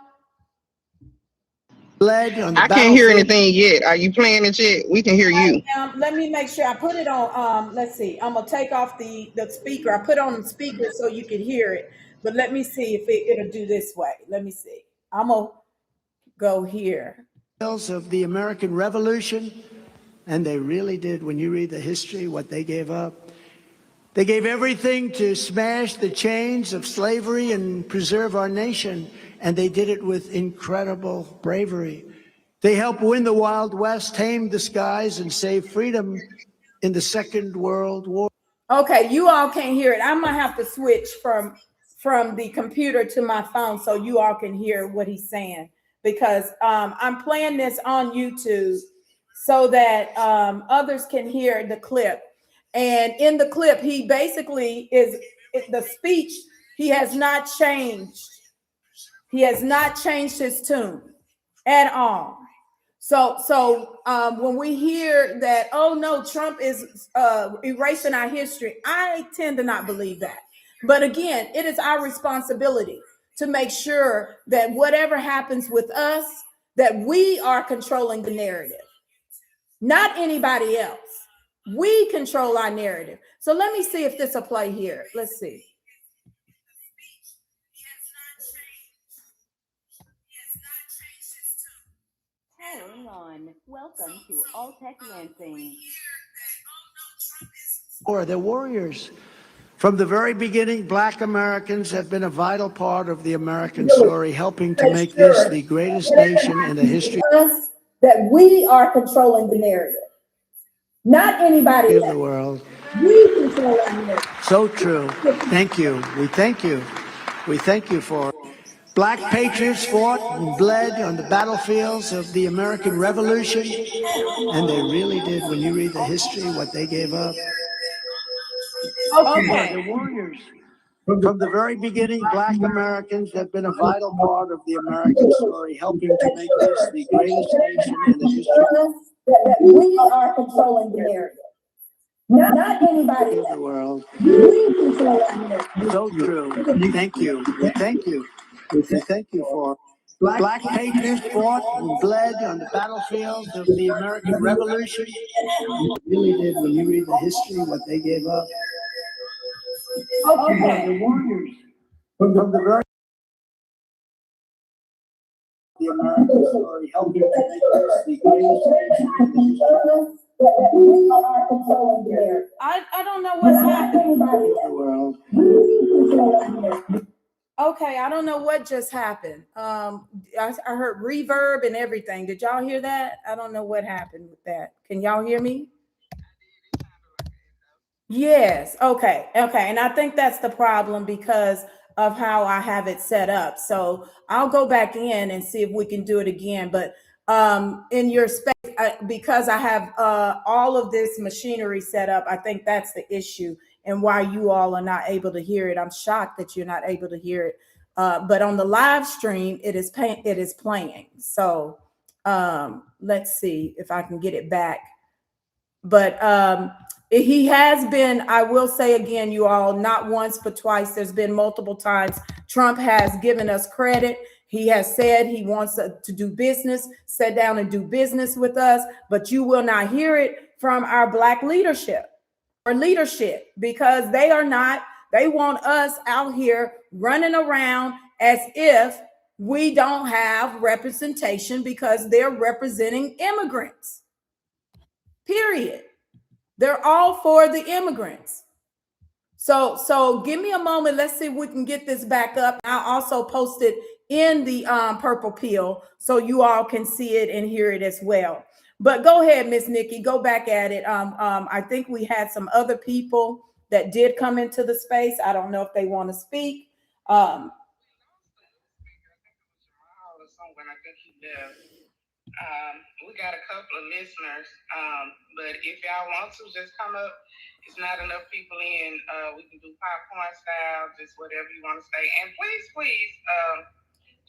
Bled on the I can't hear battlefield. anything yet. Are you playing it yet? We can hear you. Let me make sure I put it on. Let's see. I'm gonna take off the speaker. I put on the speaker so you can hear it. But let me see if it'll do this way. Let me see. I'm gonna go here. Of the American Revolution, and they really did. When you read the history, what they gave up, they gave everything to smash the chains of slavery and preserve our nation, and they did it with incredible bravery. They helped win the Wild West, tamed the skies, and saved freedom in the Second World War. Okay, you all can't hear it. I'm gonna have to switch from the computer to my phone so you all can hear what he's saying, because I'm playing this on YouTube so that others can hear the clip. And in the clip, he basically the speech. He has not changed. He has not changed his tune at all. So when we hear that, oh no, Trump is erasing our history, I tend to not believe that. But again, it is our responsibility to make sure that whatever happens with us, that we are controlling the narrative, not anybody else. We control our narrative. So let me see if this will play here. Let's see. Hang on. Welcome to All Tech Lansing. Or they're warriors. From the very beginning, Black Americans have been a vital part of the American story, helping to make this the greatest nation in the history that we are controlling the narrative, not anybody of else. the world. We control our narrative. So true. Thank you. We thank you. We thank you for it. Black patriots fought and bled on the battlefields of the American Revolution, and they really did. When you read the history, what they gave up. Okay. The warriors. From the very beginning, Black Americans have been a vital part of the American story, helping to make this the greatest nation in the history that we are controlling the narrative, not anybody of else. the world. We control our narrative. So true. Thank you. We thank you. We thank you for it. Black patriots fought and bled on the battlefields of the American Revolution. Really did. When you read the history, what they gave up. Okay. The warriors. From the very the American story, helping to make this the greatest nation in the history That we are controlling the narrative. I don't know what's happening. of the world. Okay, I don't know what just happened. I heard reverb and everything. Did y'all hear that? I don't know what happened with that. Can y'all hear me? Yes. Okay. And I think that's the problem because of how I have it set up. So I'll go back in and see if we can do it again. But in your space, because I have all of this machinery set up, I think that's the issue and why you all are not able to hear it. I'm shocked that you're not able to hear it. But on the live stream, it is playing. So let's see if I can get it back. But he has been, I will say again, you all, not once but twice, there's been multiple times Trump has given us credit. He has said he wants to do business, sit down and do business with us, but you will not hear it from our Black leadership because they want us out here running around as if we don't have representation because they're representing immigrants. Period. They're all for the immigrants. So give me a moment. Let's see if we can get this back up. I'll also post it in the purple pill so you all can see it and hear it as well. But go ahead, Miss Nikki, go back at it. I think we had some other people that did come into the space. I don't know if they want to speak. We got a couple of listeners, but if y'all want to just come up, it's not enough people in. We can do popcorn style, just whatever you want to say. And please,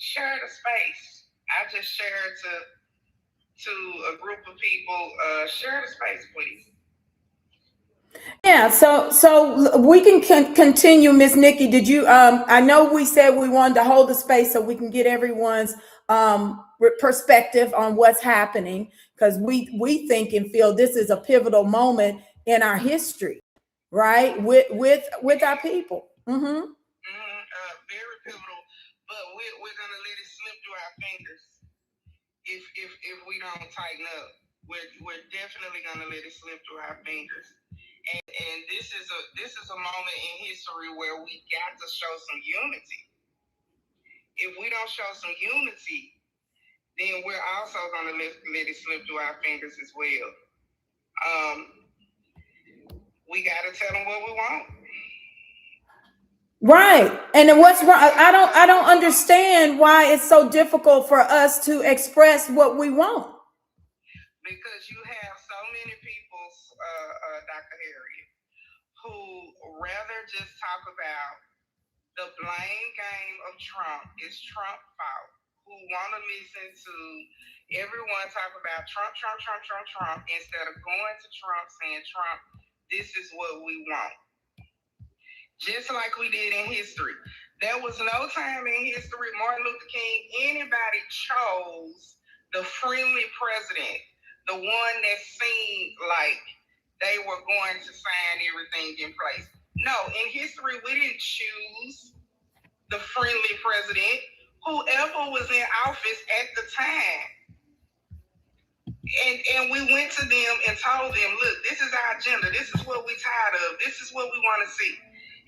share the space. I just shared to a group of people. Share the space, please. Yeah, so we can continue, Miss Nikki. Did you I know we said we wanted to hold the space so we can get everyone's perspective on what's happening, because we think and feel this is a pivotal moment in our history, right? With our people. Very pivotal, but we're gonna let it slip through our fingers if we don't tighten up. We're definitely gonna let it slip through our fingers. And this is a moment in history where we got to show some unity. If we don't show some unity, then we're also gonna let it slip through our fingers as well. We gotta tell them what we want. Right. And then what's wrong? I don't understand why it's so difficult for us to express what we want. Because you have so many people, Dr. Harriet, who rather just talk about the blame game of Trump is Trump's fault, who want to listen to everyone talk about Trump, instead of going to Trump saying, Trump, this is what we want. Just like we did in history. There was no time in history, Martin Luther King, anybody chose the friendly president, the one that seemed like they were going to sign everything in place. No, in history, we didn't choose the friendly president. Whoever was in office at the time. And we went to them and told them, look, this is our agenda. This is what we're tired of. This is what we want to see.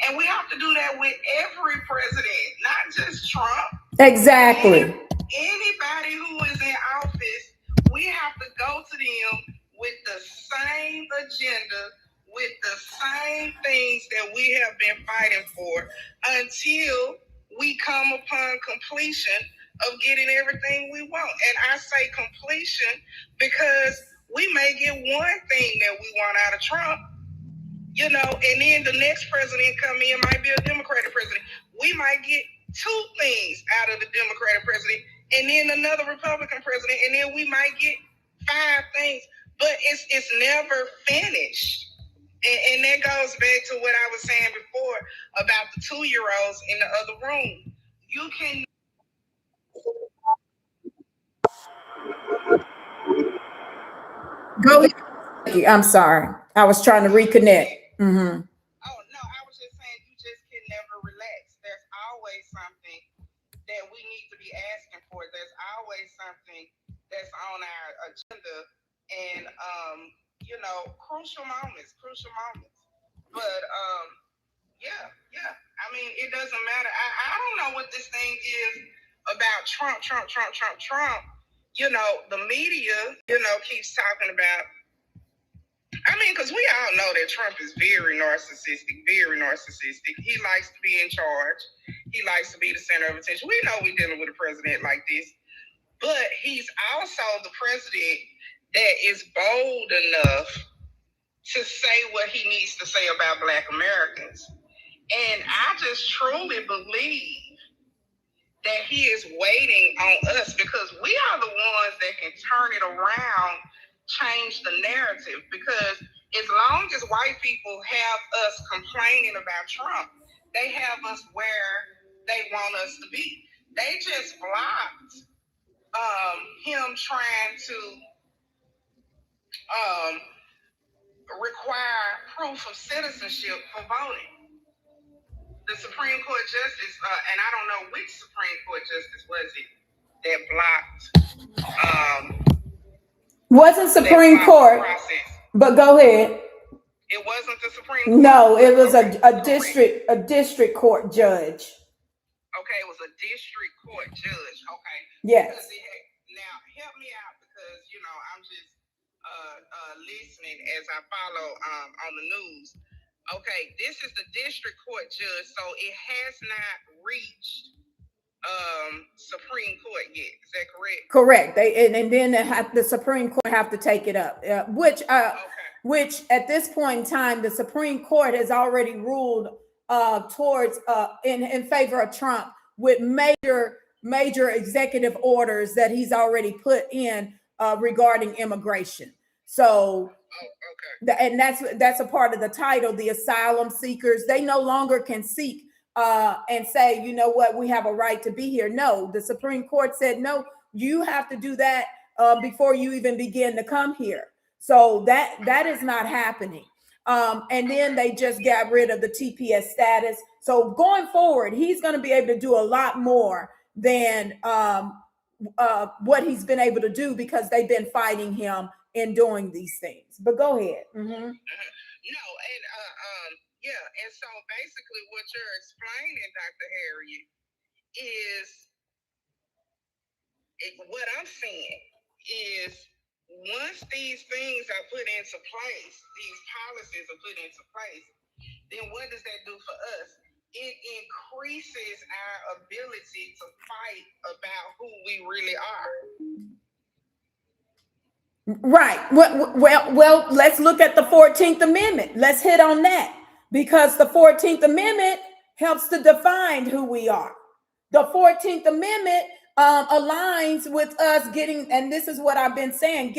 And we have to do that with every president, not just Trump. Exactly. Anybody who is in office, we have to go to them with the same agenda, with the same things that we have been fighting for until we come upon completion of getting everything we want. And I say completion because we may get one thing that we want out of Trump, you know, and then the next president come in might be a Democratic president. We might get two things out of the Democratic president and then another Republican president, and then we might get five things, but it's never finished. And that goes back to what I was saying before about the 2-year-olds in the other room. You can Go ahead. I'm sorry. I was trying to reconnect. Mm-hmm. Oh, no, I was just saying you just can never relax. There's always something that we need to be asking for. There's always something that's on our agenda and, you know, crucial moments. But, yeah. I mean, it doesn't matter. I don't know what this thing is about Trump. You know, the media, you know, keeps talking about, I mean, because we all know that Trump is very narcissistic. He likes to be in charge. He likes to be the center of attention. We know we're dealing with a president like this, but he's also the president that is bold enough to say what he needs to say about Black Americans. And I just truly believe that he is waiting on us because we are the ones that can turn it around, change the narrative. Because as long as white people have us complaining about Trump, they have us where they want us to be. They just blocked him trying to require proof of citizenship for voting. The Supreme Court Justice, and I don't know which Supreme Court Justice was it that blocked. Wasn't Supreme Court, but go ahead. It wasn't the Supreme Court. No, it was a district court judge. Okay, it was a district court judge. Okay. Yes. Now help me out because you know I'm just listening as I follow on the news. Okay, this is the district court judge, so it has not reached Supreme Court yet. Is that correct? Correct. And then the Supreme Court have to take it up, which at this point in time, the Supreme Court has already ruled towards in favor of Trump with major executive orders that he's already put in regarding immigration. So. And that's a part of the title. The asylum seekers, they no longer can seek and say, you know what, we have a right to be here. No, the Supreme Court said, no, you have to do that before you even begin to come here. So that is not happening. And then they just got rid of the TPS status. So going forward, he's going to be able to do a lot more than what he's been able to do because they've been fighting him in doing these things. But go ahead. No, and yeah, and so basically what you're explaining, Dr. Harriet, is what I'm saying is once these things are put into place, these policies are put into place, then what does that do for us? It increases our ability to fight about who we really are. Right. Well, let's look at the 14th Amendment. Let's hit on that because the 14th Amendment helps to define who we are. The 14th Amendment aligns with us getting, and this is what I've been saying,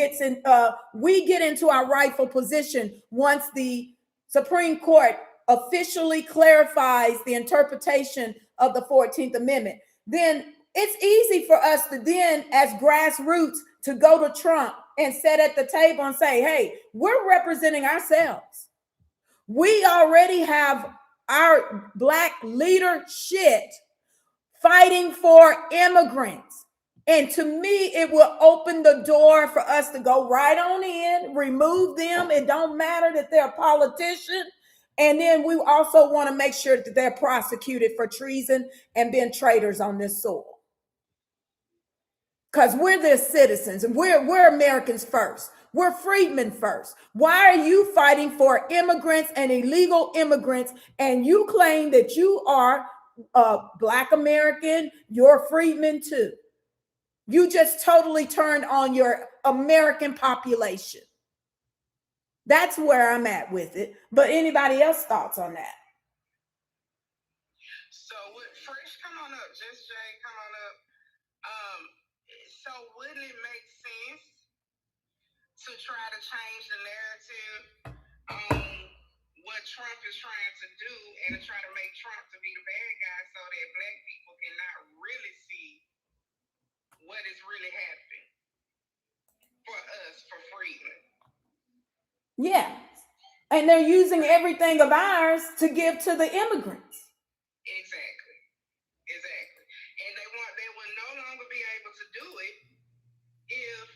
we get into our rightful position once the Supreme Court officially clarifies the interpretation of the 14th Amendment. Then it's easy for us to then, as grassroots, to go to Trump and sit at the table and say, hey, we're representing ourselves. We already have our Black leadership fighting for immigrants. And to me, it will open the door for us to go right on in, remove them. It don't matter that they're a politician. And then we also want to make sure that they're prosecuted for treason and being traitors on this soil. Because we're their citizens and we're Americans first. We're freedmen first. Why are you fighting for immigrants and illegal immigrants? And you claim that you are Black American, you're freedmen too. You just totally turned on your American population. That's where I'm at with it. But anybody else thoughts on that? So Fresh, come on up. Just Jay, come on up. So wouldn't it make sense to try to change the narrative on what Trump is trying to do and to try to make Trump to be the bad guy so that Black people cannot really see what is really happening for us, for freedom? Yeah. And they're using everything of ours to give to the immigrants. Exactly. And they will no longer be able to do it if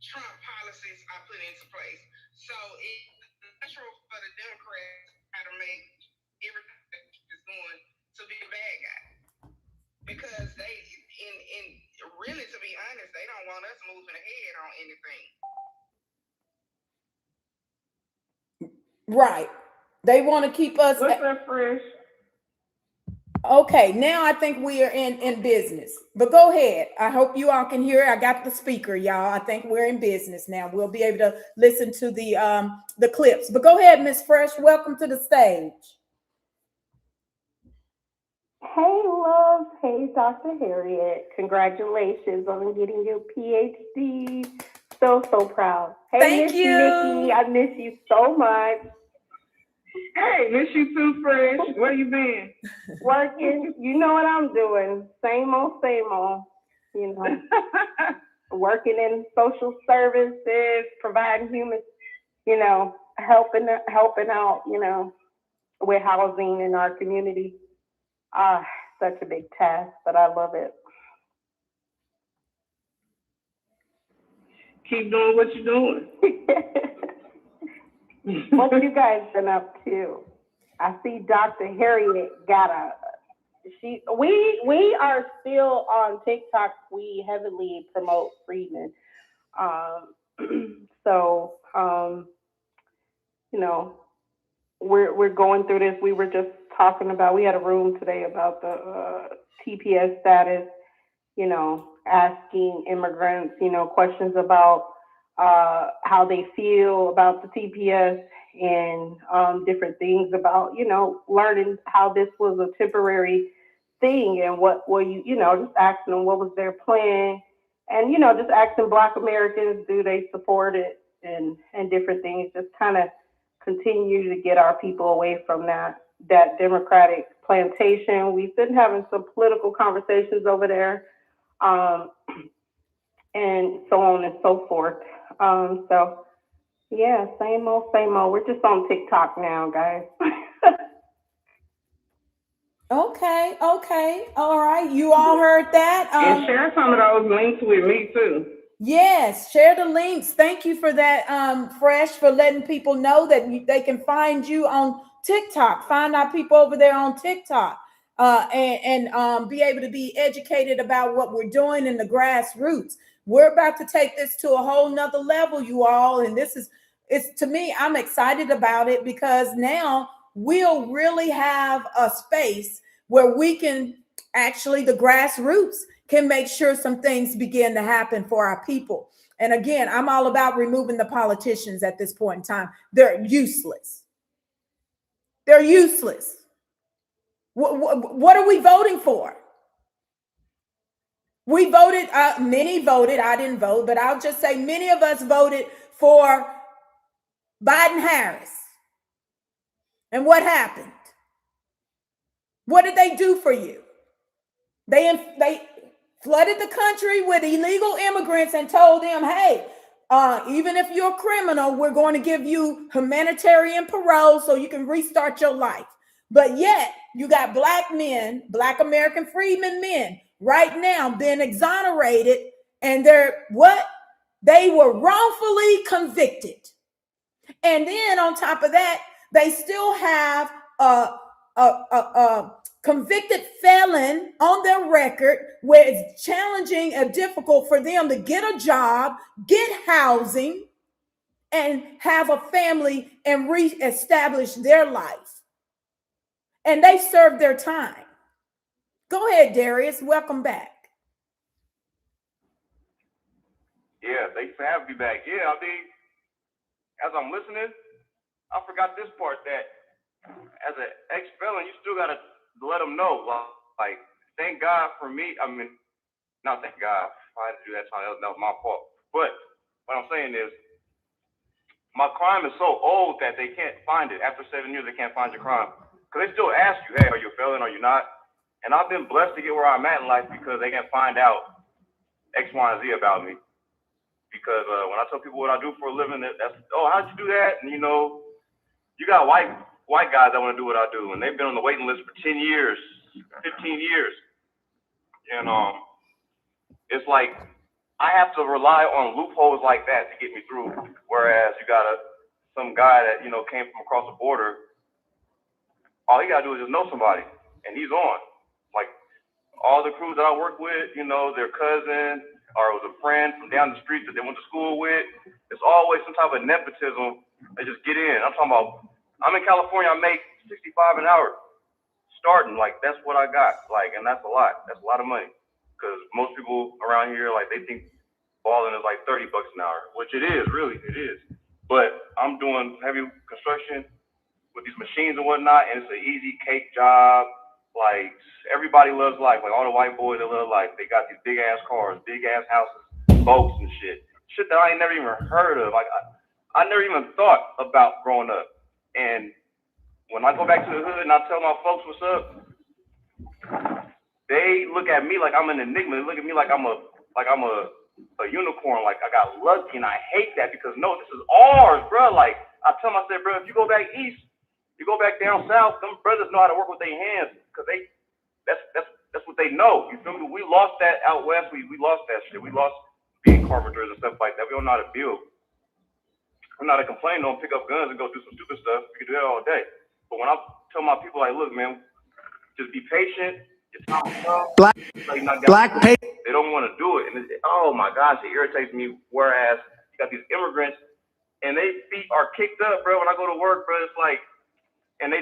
Trump policies are put into place. So it's natural for the Democrats to make everything that's going to be a bad guy. Because they, in really, to be honest, they don't want us moving ahead on anything. Right. They want to keep us. What's up, Fresh? Okay, now I think we are in business. But go ahead. I hope you all can hear. I got the speaker, y'all. I think we're in business now. We'll be able to listen to the clips. But go ahead, Miss Fresh. Welcome to the stage. Hey, love. Hey, Dr. Harriet. Congratulations on getting your PhD. So proud. Hey, Thank Miss you. Nikki. I miss you so much. Hey, miss you too, Fresh. Where you been? Working. You know what I'm doing. Same old, you know. Working in social services, providing human, you know, helping out, you know, with housing in our community. Such a big task, but I love it. Keep doing what you're doing. What have you guys been up to? I see Dr. Harriet got we are still on TikTok. We heavily promote Freedmen. You know, we're going through this. We were just talking about, we had a room today about the TPS status, you know, asking immigrants, you know, questions about how they feel about the TPS and different things about, you know, learning how this was a temporary thing and what were you know, just asking them what was their plan and, you know, just asking Black Americans, do they support it and different things, just kind of continue to get our people away from that Democratic plantation. We've been having some political conversations over there, and so on and so forth. So yeah, same old, same old. We're just on TikTok now, guys. Okay, all right. You all heard that? And share some of those links with me too. Yes, share the links. Thank you for that, Fresh, for letting people know that they can find you on TikTok. Find our people over there on TikTok, and be able to be educated about what we're doing in the grassroots. We're about to take this to a whole nother level, you all, and it's to me. I'm excited about it because now we'll really have a space where we can actually, the grassroots can make sure some things begin to happen for our people. And again, I'm all about removing the politicians at this point in time. They're useless. They're useless. What are we voting for? We voted, many voted, I didn't vote, but I'll just say many of us voted for Biden-Harris. And what happened? What did they do for you? They flooded the country with illegal immigrants and told them, hey, even if you're a criminal, we're going to give you humanitarian parole so you can restart your life. But yet you got black men, black American freedmen men right now being exonerated, and they were wrongfully convicted. And then on top of that, they still have a convicted felon on their record where it's challenging and difficult for them to get a job, get housing, and have a family and reestablish their life. And they served their time. Go ahead, Darius. Welcome back. Yeah, thanks for having me back. Yeah, I mean, as I'm listening, I forgot this part that as an ex-felon, you still got to let them know. Like, thank God for me. I mean, not thank God. If I had to do that time, that was my fault. But what I'm saying is, my crime is so old that they can't find it. After 7 years, they can't find your crime. Because they still ask you, hey, are you a felon? Are you not? And I've been blessed to get where I'm at in life because they can find out X, Y, and Z about me. Because when I tell people what I do for a living, that's, oh, how'd you do that? And, you know, you got white guys that want to do what I do, and they've been on the waiting list for 10 years, 15 years. And it's like I have to rely on loopholes like that to get me through. Whereas you got some guy that, you know, came from across the border, all he got to do is just know somebody, and he's on. Like all the crews that I work with, you know, their cousin or it was a friend from down the street that they went to school with. It's always some type of nepotism. They just get in. I'm talking about, I'm in California, I make $65 an hour starting. Like, that's what I got. Like, and that's a lot. That's a lot of money. Because most people around here, like, they think balling is like $30 an hour, which it is, really, it is. But I'm doing heavy construction with these machines and whatnot, and it's an easy cake job. Like, everybody loves life. Like, all the white boys, they love life. They got these big-ass cars, big-ass houses, boats and shit. Shit that I ain't never even heard of. Like, I never even thought about growing up. And when I go back to the hood and I tell my folks what's up, they look at me like I'm an enigma. They look at me like I'm a unicorn. Like, I got lucky, and I hate that because, no, this is ours, bro. Like, I tell them, I said, bro, if you go back east, you go back down south, them brothers know how to work with their hands because that's what they know. You feel me? We lost that out west. We lost that shit. We lost being carpenters and stuff like that. We don't know how to build. We know how to complain, don't pick up guns and go do some stupid stuff. We can do that all day. But when I tell my people, like, look, man, just be patient. They don't want to do it. And oh my gosh, it irritates me. Whereas you got these immigrants and their feet are kicked up, bro. When I go to work, bro, it's like, and I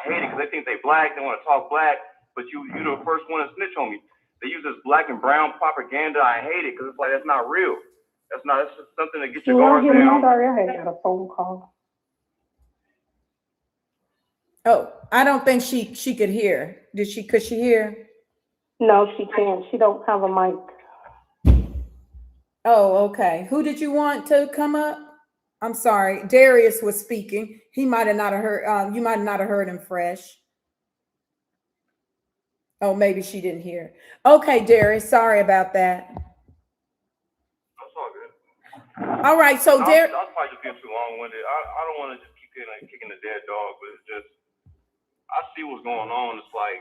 hate it because they think they black. They want to talk black, but you're the first one to snitch on me. They use this black and brown propaganda. I hate it because it's like, that's not real. That's just something to get your guard down. Sorry, I had a phone call. Oh, I don't think she could hear. Could she hear? No, she can't. She don't have a mic. Oh, okay. Who did you want to come up? I'm sorry. Darius was speaking. He might have not have heard. You might not have heard him, Fresh. Oh, maybe she didn't hear. Okay, Darius, sorry about that. That's all good. All right, so Darius, I'll probably just get too long-winded. I don't want to just keep kicking the dead dog, but it's just I see what's going on. It's like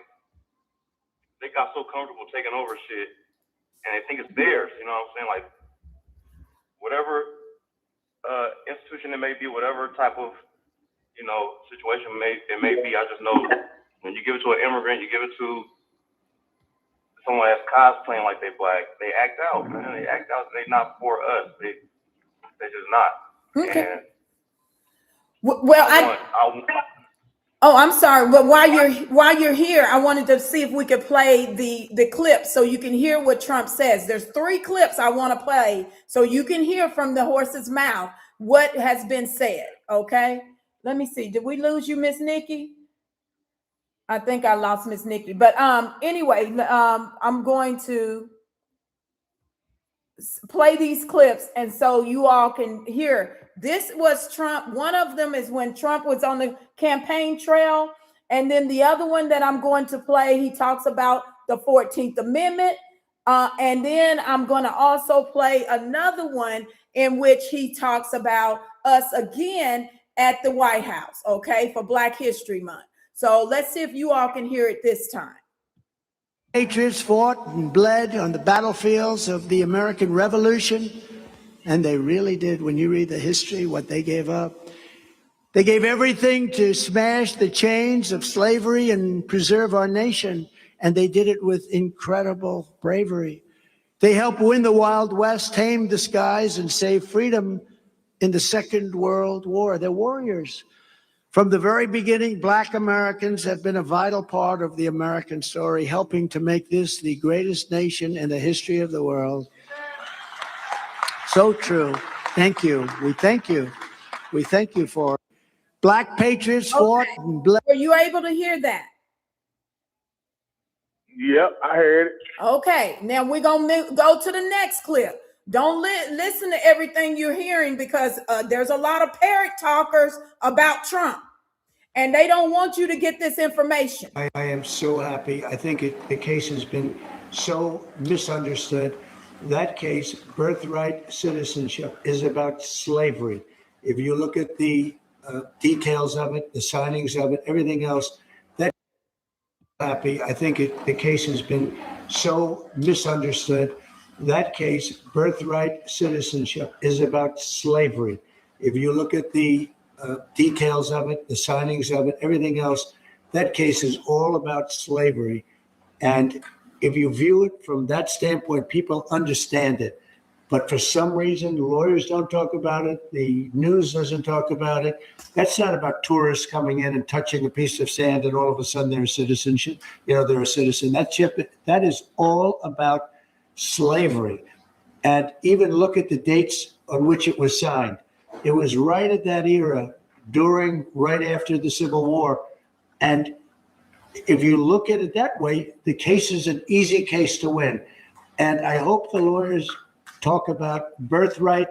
they got so comfortable taking over shit, and they think it's theirs. You know what I'm saying? Like whatever institution it may be, whatever type of situation it may be. I just know when you give it to an immigrant, you give it to someone that's cosplaying like they black, they act out, man. They act out. They not for us. They just not. okay. And Well, oh, I'm sorry. But while you're here, I wanted to see if we could play the clip so you can hear what Trump says. There's 3 clips I want to play so you can hear from the horse's mouth what has been said. Okay. Let me see. Did we lose you, Miss Nikki? I think I lost Miss Nikki. But anyway, I'm going to play these clips and so you all can hear. This was Trump. One of them is when Trump was on the campaign trail, and then the other one that I'm going to play, he talks about the 14th Amendment, and then I'm going to also play another one in which he talks about us again at the White House, okay, for Black History Month. So let's see if you all can hear it this time. Patriots fought and bled on the battlefields of the American Revolution, and they really did. When you read the history, what they gave up, they gave everything to smash the chains of slavery and preserve our nation, and they did it with incredible bravery. They helped win the Wild West, tamed the skies, and save freedom in the Second World War. They're warriors. From the very beginning, Black Americans have been a vital part of the American story, helping to make this the greatest nation in the history of the world. So true. Thank you. We thank you. We thank you for it. Black patriots fought and bled. Were you able to hear that? Yep, I heard it. Okay, now we're going to go to the next clip. Don't listen to everything you're hearing because there's a lot of parrot talkers about Trump, and they don't want you to get this information. I am so happy. I think the case has been so misunderstood. That case, birthright citizenship, is about slavery. If you look at the details of it, the signings of it, everything else, that happy. I think the case has been so misunderstood. That case, birthright citizenship, is about slavery. If you look at the details of it, the signings of it, everything else, that case is all about slavery. And if you view it from that standpoint, people understand it. But for some reason, lawyers don't talk about it. The news doesn't talk about it. That's not about tourists coming in and touching a piece of sand and all of a sudden they're a citizen. They're a citizen. That is all about slavery. And even look at the dates on which it was signed. It was right at that era, right after the Civil War. And if you look at it that way, the case is an easy case to win. And I hope the lawyers talk about birthright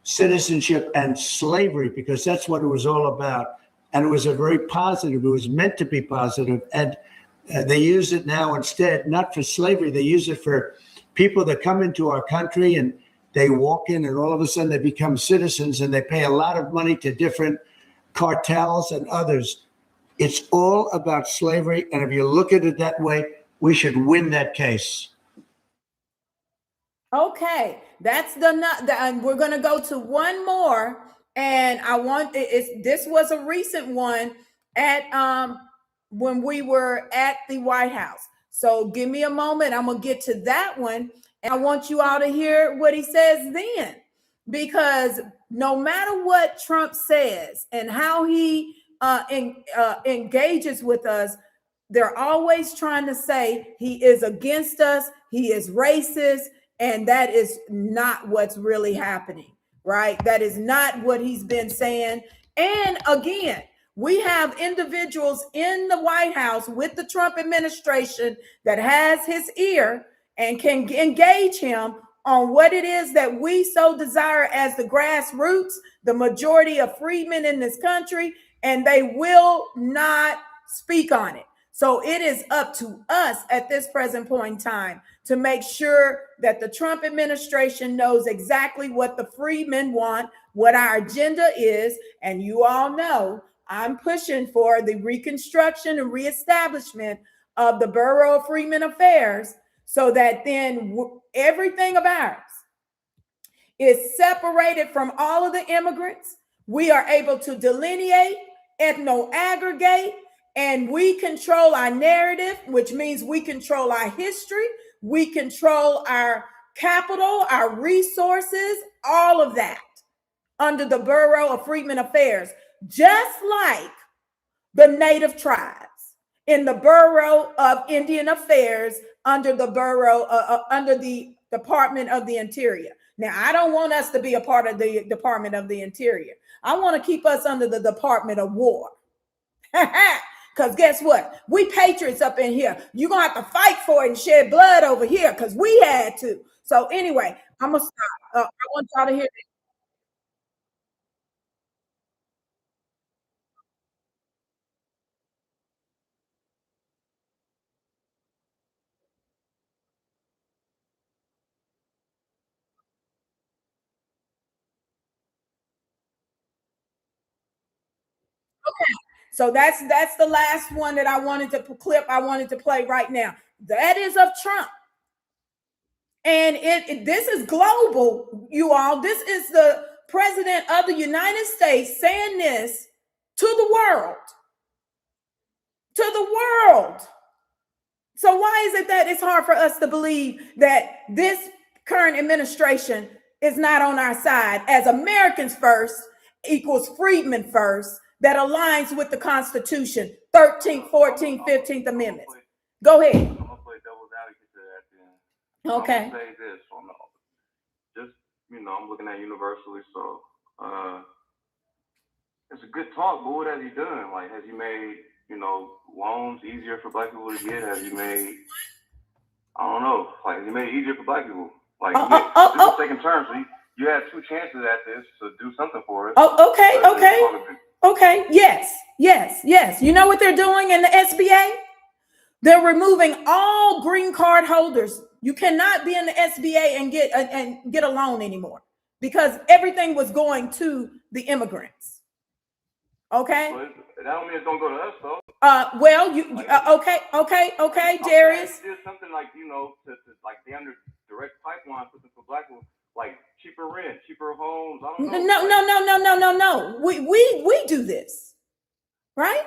citizenship and slavery, because that's what it was all about. And it was it was meant to be positive. And they use it now instead, not for slavery. They use it for people that come into our country and they walk in and all of a sudden they become citizens and they pay a lot of money to different cartels and others. It's all about slavery. And if you look at it that way, we should win that case. Okay, that's and we're going to go to one more. And this was a recent one at when we were at the White House. So give me a moment. I'm going to get to that one. And I want you all to hear what he says then, because no matter what Trump says and how he engages with us, they're always trying to say he is against us, he is racist, and that is not what's really happening, right? That is not what he's been saying. And again, we have individuals in the White House with the Trump administration that has his ear and can engage him on what it is that we so desire as the grassroots, the majority of freedmen in this country, and they will not speak on it. So it is up to us at this present point in time to make sure that the Trump administration knows exactly what the freedmen want, what our agenda is. And you all know I'm pushing for the reconstruction and reestablishment of the Bureau of Freedmen Affairs, so that then everything of ours is separated from all of the immigrants. We are able to delineate, ethno-aggregate, and we control our narrative, which means we control our history, we control our capital, our resources, all of that under the Bureau of Freedmen Affairs, just like the Native tribes in the Bureau of Indian Affairs under the under the Department of the Interior. Now, I don't want us to be a part of the Department of the Interior. I want to keep us under the Department of War. Because guess what? We patriots up in here. You're going to have to fight for it and shed blood over here because we had to. So anyway, I'm going to stop. I want y'all to hear this. So that's the last one that I wanted to clip. I wanted to play right now. That is of Trump. And this is global, you all. This is the president of the United States saying this to the world. To the world. So why is it that it's hard for us to believe that this current administration is not on our side, as Americans first equals freedmen first, that aligns with the Constitution, 13th, 14th, 15th Amendments? Go ahead. I'm gonna play devil's advocate to that then. Okay. I'm gonna say this just I'm looking at universally, so it's a good talk, but what has he done? Like, has he made, loans easier for black people to get? Has he made, I don't know, like, has he made it easier for black people? Like, this is second term, so you had two chances at this to do something for us. Okay. Yes. You know what they're doing in the SBA? They're removing all green card holders. You cannot be in the SBA and get a loan anymore because everything was going to the immigrants. Okay. But that don't mean it's gonna go to us though. Okay, Darius. There's something like to like they under direct pipeline system for black people, like cheaper rent, cheaper homes. I don't know. No. We do this, right?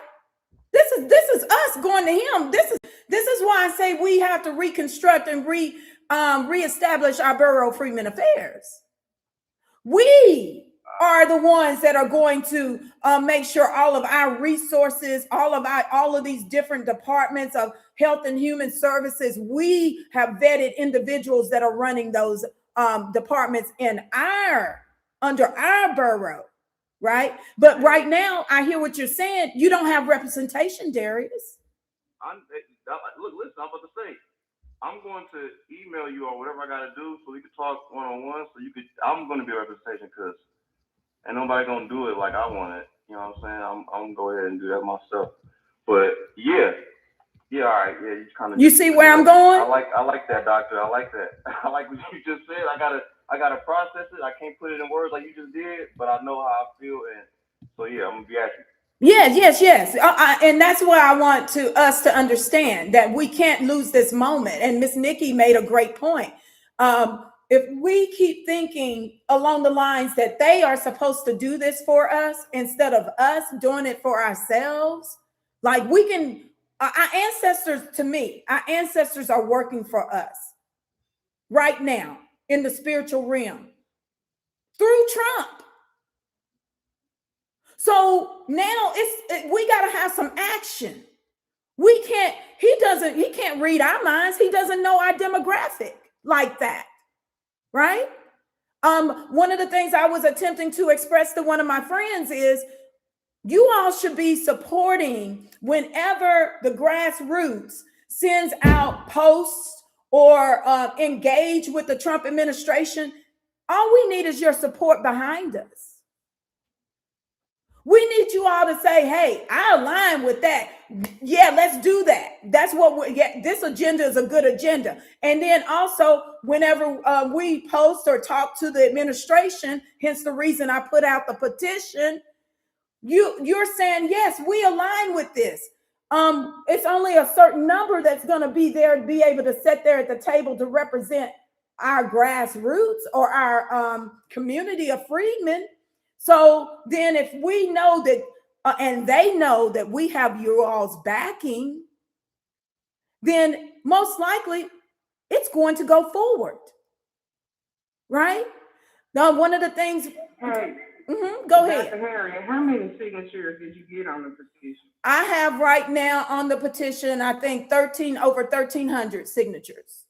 This is us going to him. This is why I say we have to reconstruct and reestablish our Bureau of Freedmen Affairs. We are the ones that are going to make sure all of our resources, all of these different departments of health and human services, we have vetted individuals that are running those departments under our borough, right? But right now, I hear what you're saying. You don't have representation, Darius. Look, listen, I'm about to say, I'm going to email you or whatever I got to do so we can talk one-on-one. I'm going to be a representation because ain't nobody going to do it like I want it. You know what I'm saying? I'm going to go ahead and do that myself. But yeah, all right. Yeah, you kind of. You see where I'm going? I like that, doctor. I like that. I like what you just said. I gotta process it. I can't put it in words like you just did, but I know how I feel, and so yeah, I'm gonna be asking. Yes. And that's why I want us to understand that we can't lose this moment. And Miss Nikki made a great point. If we keep thinking along the lines that they are supposed to do this for us instead of us doing it for ourselves, like we can. Our ancestors are working for us right now in the spiritual realm through Trump. So now we got to have some action. He can't read our minds. He doesn't know our demographic like that, right? One of the things I was attempting to express to one of my friends is, you all should be supporting whenever the grassroots sends out posts or engage with the Trump administration. All we need is your support behind us. We need you all to say, hey, I align with that. Yeah, let's do that. That's what we're, yeah, this agenda is a good agenda. And then also, whenever we post or talk to the administration, hence the reason I put out the petition, you're saying, yes, we align with this. It's only a certain number that's going to be there to be able to sit there at the table to represent our grassroots or our community of freedmen. So then if we know that, and they know that we have your all's backing, then most likely it's going to go forward. Right? Now, one of the things. Hey, go ahead. Dr. Harry, how many signatures did you get on the petition? I have right now on the petition, I think over 1,300 signatures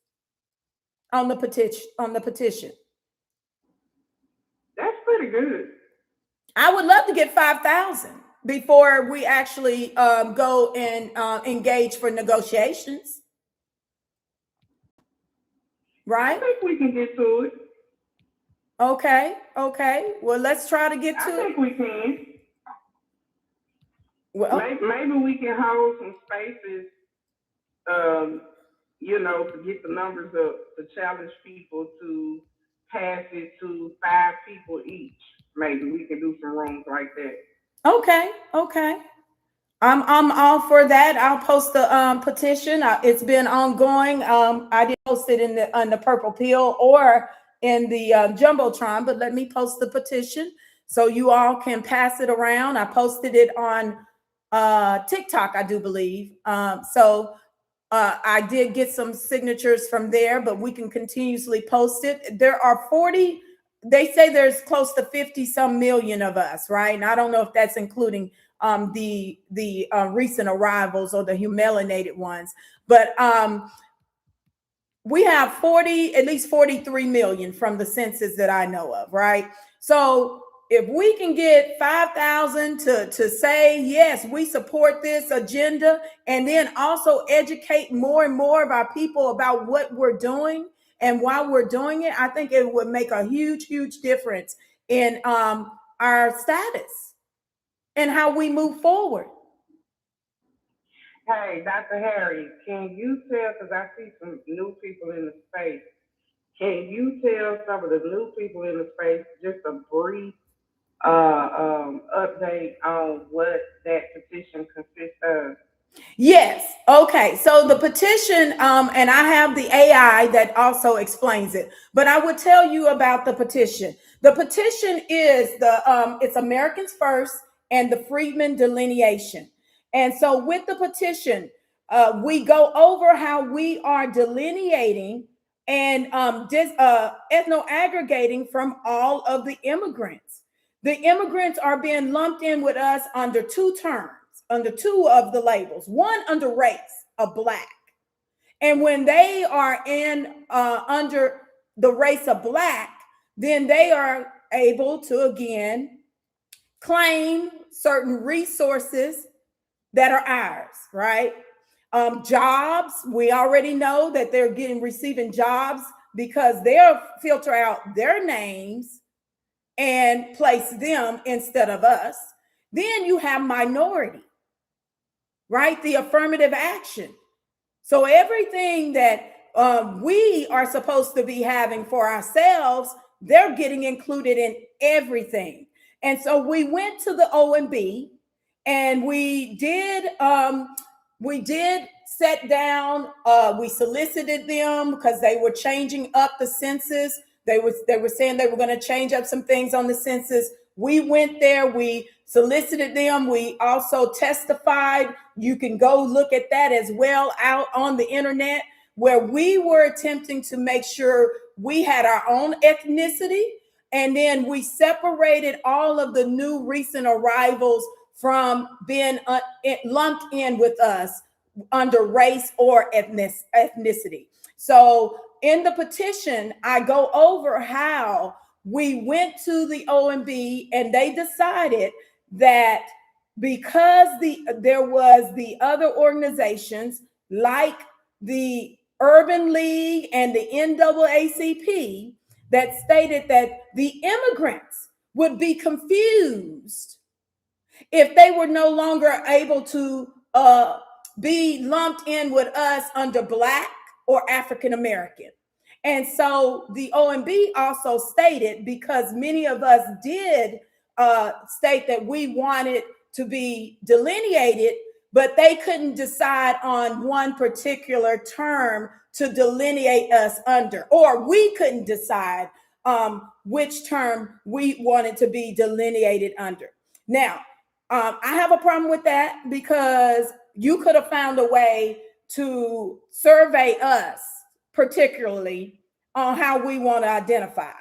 on the petition. That's pretty good. I would love to get 5,000 before we actually go and engage for negotiations. Right? I think we can get to it. Okay. Well, let's try to get to it. I think we can. Well, maybe we can hold some spaces, to get the numbers up, to challenge people to pass it to 5 people each. Maybe we can do some rooms like that. Okay. I'm all for that. I'll post the petition. It's been ongoing. I didn't post it on the Purple Pill or in the Jumbotron, but let me post the petition so you all can pass it around. I posted it on TikTok, I do believe. So I did get some signatures from there, but we can continuously post it. There are 40, they say there's close to 50 some million of us, right? And I don't know if that's including the recent arrivals or the humiliated ones, but we have at least 43 million from the census that I know of, right? So if we can get 5,000 to say, yes, we support this agenda, and then also educate more and more of our people about what we're doing and why we're doing it, I think it would make a huge, huge difference in our status and how we move forward. Hey, Dr. Harry, can you tell, because I see some new people in the space, can you tell some of the new people in the space just a brief update on what that petition consists of? Yes. Okay. So the petition, and I have the AI that also explains it, but I would tell you about the petition. The petition is it's Americans First and the Freedmen delineation. And so with the petition, we go over how we are delineating and ethno-aggregating from all of the immigrants. The immigrants are being lumped in with us under 2 terms, under 2 of the labels, one under race of Black. And when they are under the race of Black, then they are able to again claim certain resources that are ours, right? Jobs, we already know that they're receiving jobs because they'll filter out their names and place them instead of us. Then you have minority, right? The affirmative action. So everything that we are supposed to be having for ourselves, they're getting included in everything. And so we went to the OMB and we did sit down, we solicited them because they were changing up the census. They were saying they were going to change up some things on the census. We went there, we solicited them. We also testified. You can go look at that as well out on the internet, where we were attempting to make sure we had our own ethnicity. And then we separated all of the new recent arrivals from being lumped in with us under race or ethnicity. So in the petition, I go over how we went to the OMB and they decided that because there was the other organizations like the Urban League and the NAACP that stated that the immigrants would be confused if they were no longer able to be lumped in with us under Black or African American. And so the OMB also stated, because many of us did state that we wanted to be delineated, but they couldn't decide on one particular term to delineate us under, or we couldn't decide which term we wanted to be delineated under. Now, I have a problem with that, because you could have found a way to survey us, particularly on how we want to identify.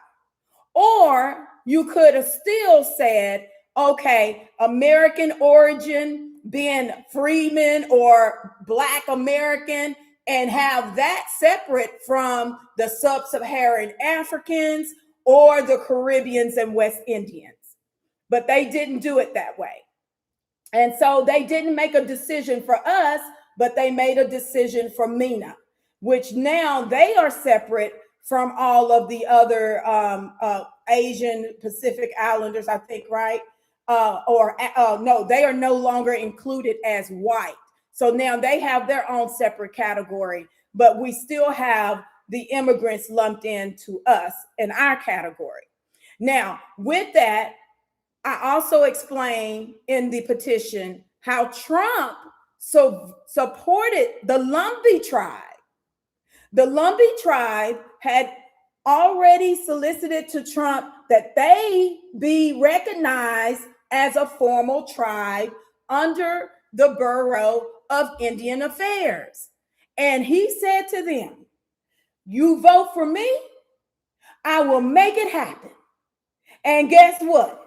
Or you could have still said, okay, American origin, being freedmen or Black American, and have that separate from the sub-Saharan Africans or the Caribbeans and West Indians. But they didn't do it that way. And so they didn't make a decision for us, but they made a decision for MENA, which now they are separate from all of the other Asian Pacific Islanders, I think, right? No, they are no longer included as white. So now they have their own separate category, but we still have the immigrants lumped into us in our category. Now, with that, I also explained in the petition how Trump supported the Lumbee tribe. The Lumbee tribe had already solicited to Trump that they be recognized as a formal tribe under the Bureau of Indian Affairs. And he said to them, you vote for me, I will make it happen. And guess what?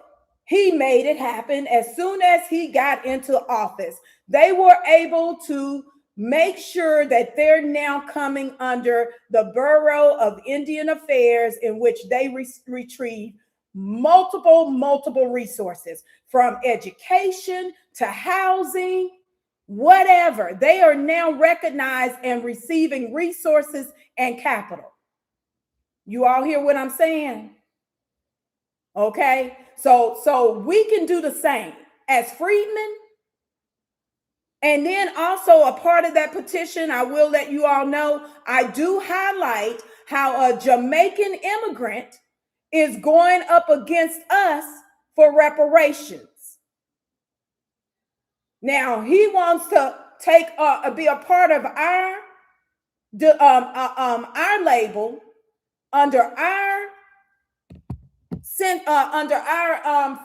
He made it happen. As soon as he got into office, they were able to make sure that they're now coming under the Bureau of Indian Affairs, in which they retrieve multiple resources, from education to housing, whatever. They are now recognized and receiving resources and capital. You all hear what I'm saying? Okay, so we can do the same as freedmen. And then also a part of that petition, I will let you all know, I do highlight how a Jamaican immigrant is going up against us for reparations. Now, he wants to be a part of our label under our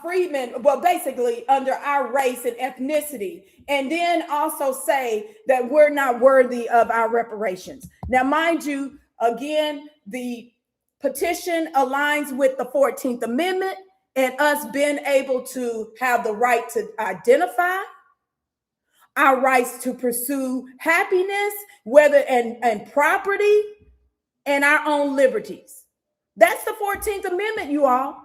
freedmen, well, basically under our race and ethnicity, and then also say that we're not worthy of our reparations. Now, mind you, again, the petition aligns with the 14th Amendment and us being able to have the right to identify, our rights to pursue happiness, and property, and our own liberties. That's the 14th Amendment, you all.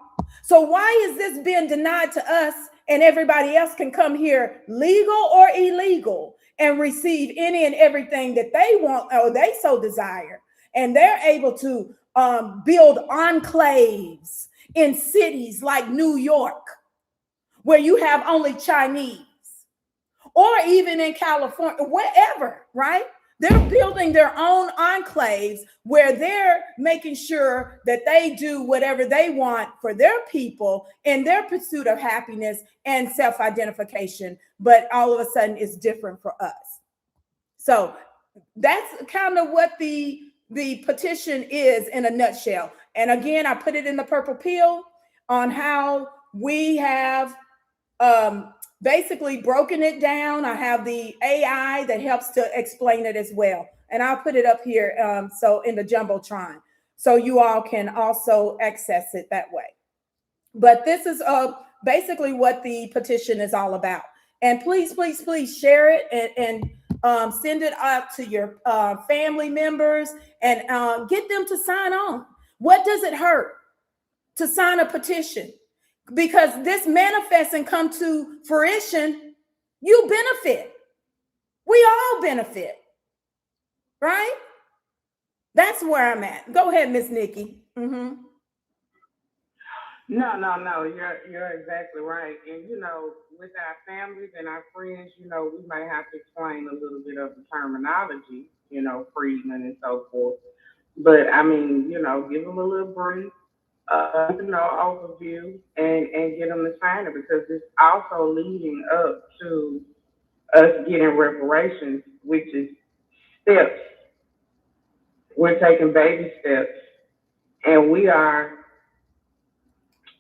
So why is this being denied to us, and everybody else can come here, legal or illegal, and receive any and everything that they want or they so desire? And they're able to build enclaves in cities like New York, where you have only Chinese, or even in California, wherever, right? They're building their own enclaves where they're making sure that they do whatever they want for their people in their pursuit of happiness and self-identification. But all of a sudden, it's different for us. So that's kind of what the petition is in a nutshell. And again, I put it in the purple pill on how we have basically broken it down. I have the AI that helps to explain it as well. And I'll put it up here so in the Jumbotron, so you all can also access it that way. But this is basically what the petition is all about. And please share it and send it out to your family members and get them to sign on. What does it hurt to sign a petition? Because this manifests and come to fruition, you benefit. We all benefit, right? That's where I'm at. Go ahead, Miss Nikki. Mm-hmm. No. You're exactly right. And with our families and our friends, we might have to explain a little bit of the terminology, freedmen and so forth. But I mean, give them a little brief, overview, and get them to sign it because it's also leading up to us getting reparations, which is steps. We're taking baby steps, and we are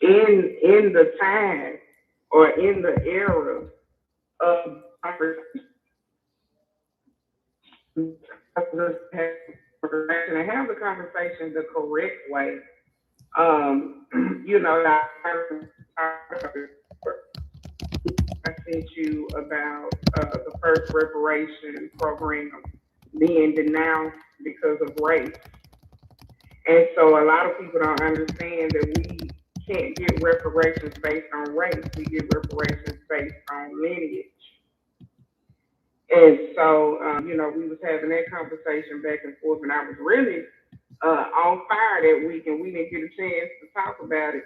in the time or in the era of and have the conversation the correct way. I sent you about the first reparation program being denounced because of race. And so a lot of people don't understand that we can't get reparations based on race. We get reparations based on lineage. And so, we was having that conversation back and forth, and I was really on fire that week, and we didn't get a chance to talk about it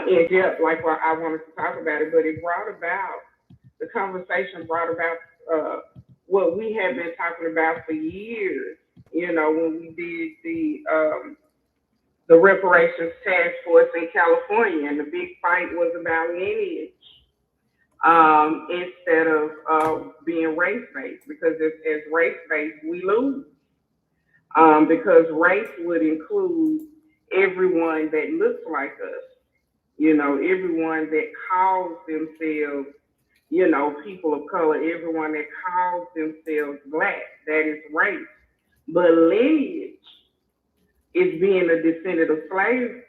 in depth like what I wanted to talk about it. But the conversation brought about what we have been talking about for years. When we did the reparations task force in California, and the big fight was about lineage. Instead of being race-based, because as race-based, we lose. Because race would include everyone that looks like us, everyone that calls themselves, people of color, everyone that calls themselves Black, that is race. But lineage is being a descendant of slaves,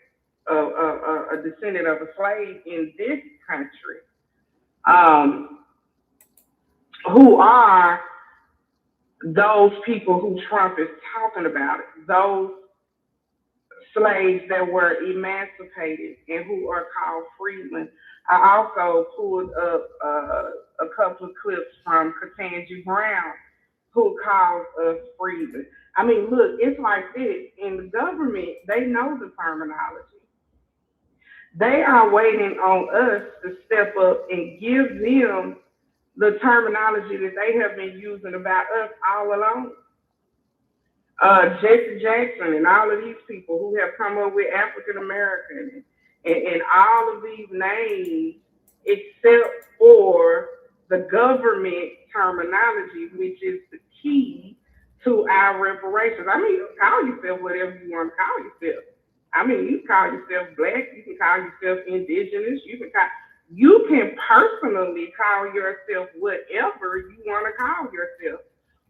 a descendant of a slave in this country. Who are those people who Trump is talking about? Those slaves that were emancipated and who are called freedmen. I also pulled up a couple of clips from Ketanji Brown, who calls us freedmen. I mean, look, it's like this. In the government, they know the terminology. They are waiting on us to step up and give them the terminology that they have been using about us all along. Jesse Jackson and all of these people who have come up with African American and all of these names, except for the government terminology, which is the key to our reparations. I mean, you can call yourself whatever you want to call yourself. I mean, you can call yourself Black, you can call yourself indigenous, you can personally call yourself whatever you want to call yourself.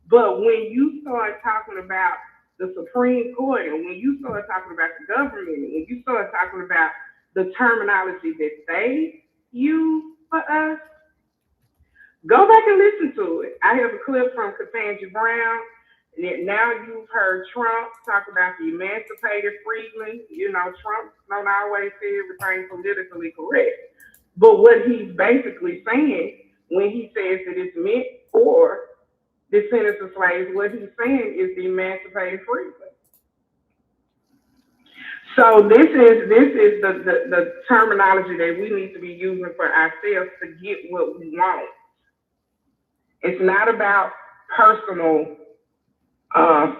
But when you start talking about the Supreme Court, and when you start talking about the government, and when you start talking about the terminology that they use for us, go back and listen to it. I have a clip from Ketanji Brown. Now you've heard Trump talk about the emancipated freedmen. Trump don't always say everything politically correct. But what he's basically saying when he says that it's meant for descendants of slaves, what he's saying is the emancipated freedmen. So this is the terminology that we need to be using for ourselves to get what we want. It's not about personal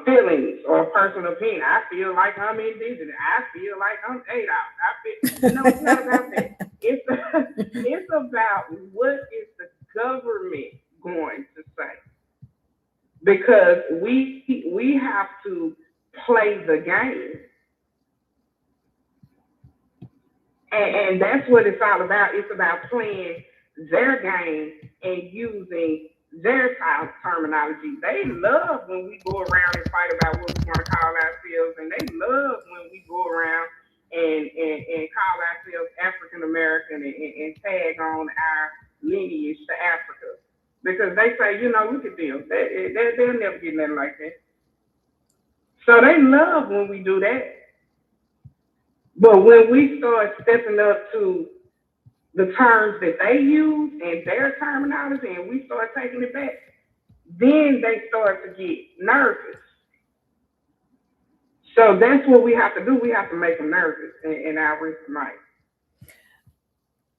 feelings or personal opinion. I feel like I'm indigenous. I feel like I'm ADOS. No, it's not about that. It's about what is the government going to say. Because we have to play the game. And that's what it's all about. It's about playing their game and using their terminology. They love when we go around and fight about what we want to call ourselves, and they love when we go around and call ourselves African American and tag on our lineage to Africa. Because they say, look at them. They'll never get nothing like that. So they love when we do that. But when we start stepping up to the terms that they use and their terminology, and we start taking it back, then they start to get nervous. So that's what we have to do. We have to make them nervous in our risk tonight.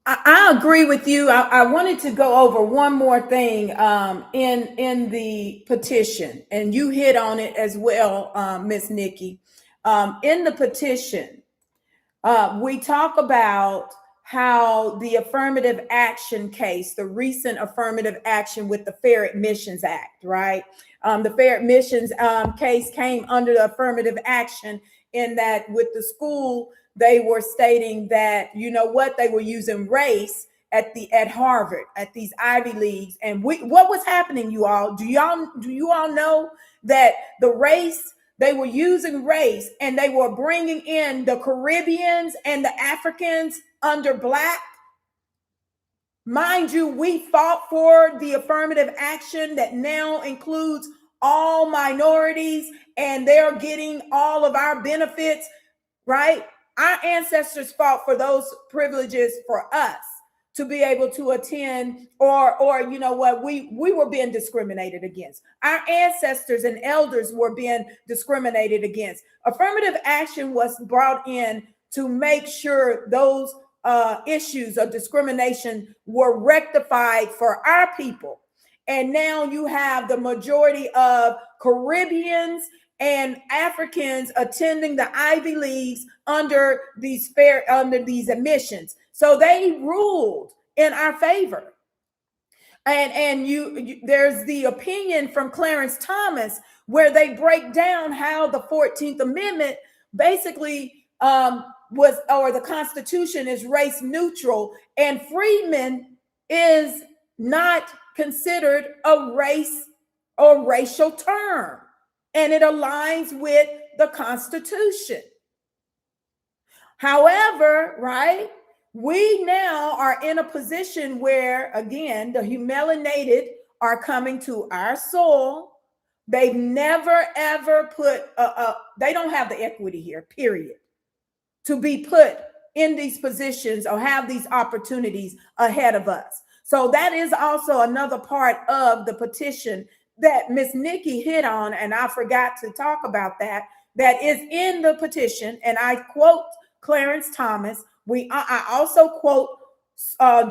I agree with you. I wanted to go over one more thing in the petition, and you hit on it as well, Miss Nikki. In the petition, we talk about how the affirmative action case, the recent affirmative action with the Fair Admissions Act, right? The Fair Admissions case came under the affirmative action in that with the school, they were stating that, you know what, they were using race at Harvard, at these Ivy Leagues. And what was happening, you all? Do you all know that the race, they were using race and they were bringing in the Caribbeans and the Africans under Black? Mind you, we fought for the affirmative action that now includes all minorities and they're getting all of our benefits, right? Our ancestors fought for those privileges for us to be able to attend, or you know what, we were being discriminated against. Our ancestors and elders were being discriminated against. Affirmative action was brought in to make sure those issues of discrimination were rectified for our people. And now you have the majority of Caribbeans and Africans attending the Ivy Leagues under these admissions. So they ruled in our favor. And there's the opinion from Clarence Thomas where they break down how the 14th Amendment basically the Constitution is race neutral, and Freedmen is not considered a race or racial term, and it aligns with the Constitution. However, right, we now are in a position where, again, the melanated are coming to our soil. They've never, ever put, they don't have the equity here, period, to be put in these positions or have these opportunities ahead of us. So that is also another part of the petition that Miss Nikki hit on, and I forgot to talk about that is in the petition. And I quote Clarence Thomas. I also quote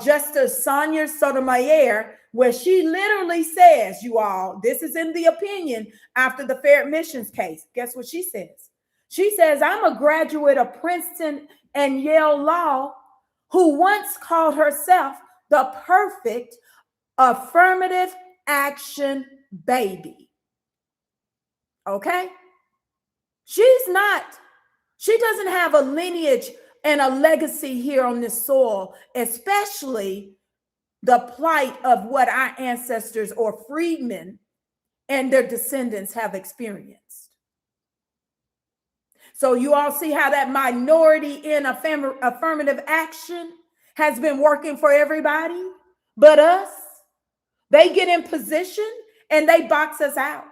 Justice Sonia Sotomayor, where she literally says, you all, this is in the opinion after the Fair Admissions case. Guess what she says? She says, I'm a graduate of Princeton and Yale Law who once called herself the perfect affirmative action baby. Okay? She doesn't have a lineage and a legacy here on this soil, especially the plight of what our ancestors or freedmen and their descendants have experienced. So you all see how that minority in affirmative action has been working for everybody but us. They get in position and they box us out.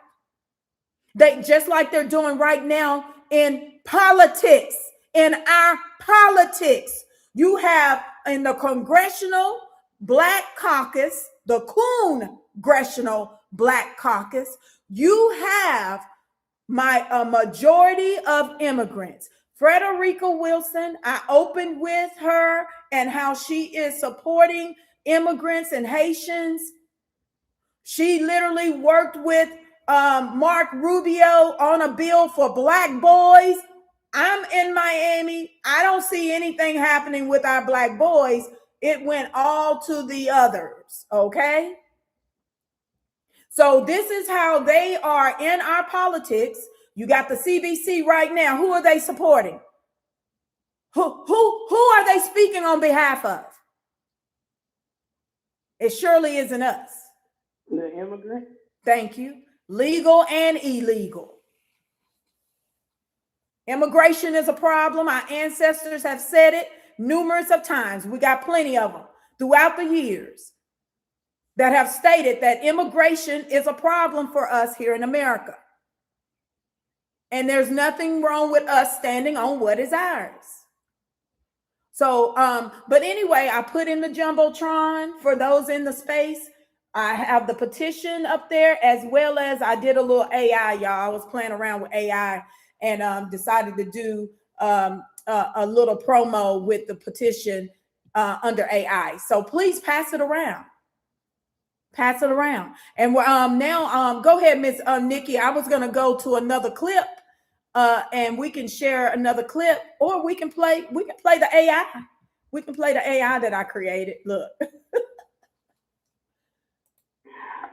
They just like they're doing right now in politics. In our politics, you have in the Congressional Black Caucus, the Congressional Black Caucus, you have a majority of immigrants. Frederica Wilson, I opened with her and how she is supporting immigrants and Haitians. She literally worked with Mark Rubio on a bill for Black boys. I'm in Miami. I don't see anything happening with our Black boys. It went all to the others, okay? So this is how they are in our politics. You got the CBC right now. Who are they supporting? Who are they speaking on behalf of? It surely isn't us. The immigrant. Thank you. Legal and illegal. Immigration is a problem. Our ancestors have said it numerous of times. We got plenty of them throughout the years that have stated that immigration is a problem for us here in America. And there's nothing wrong with us standing on what is ours. So, but anyway, I put in the Jumbotron for those in the space. I have the petition up there, as well as I did a little AI, y'all. I was playing around with AI. and decided to do a little promo with the petition under AI. So please pass it around. Pass it around. And we're now go ahead, Miss Nikki. I was gonna go to another clip, and we can share another clip, or we can play the AI. We can play the AI that I created. Look.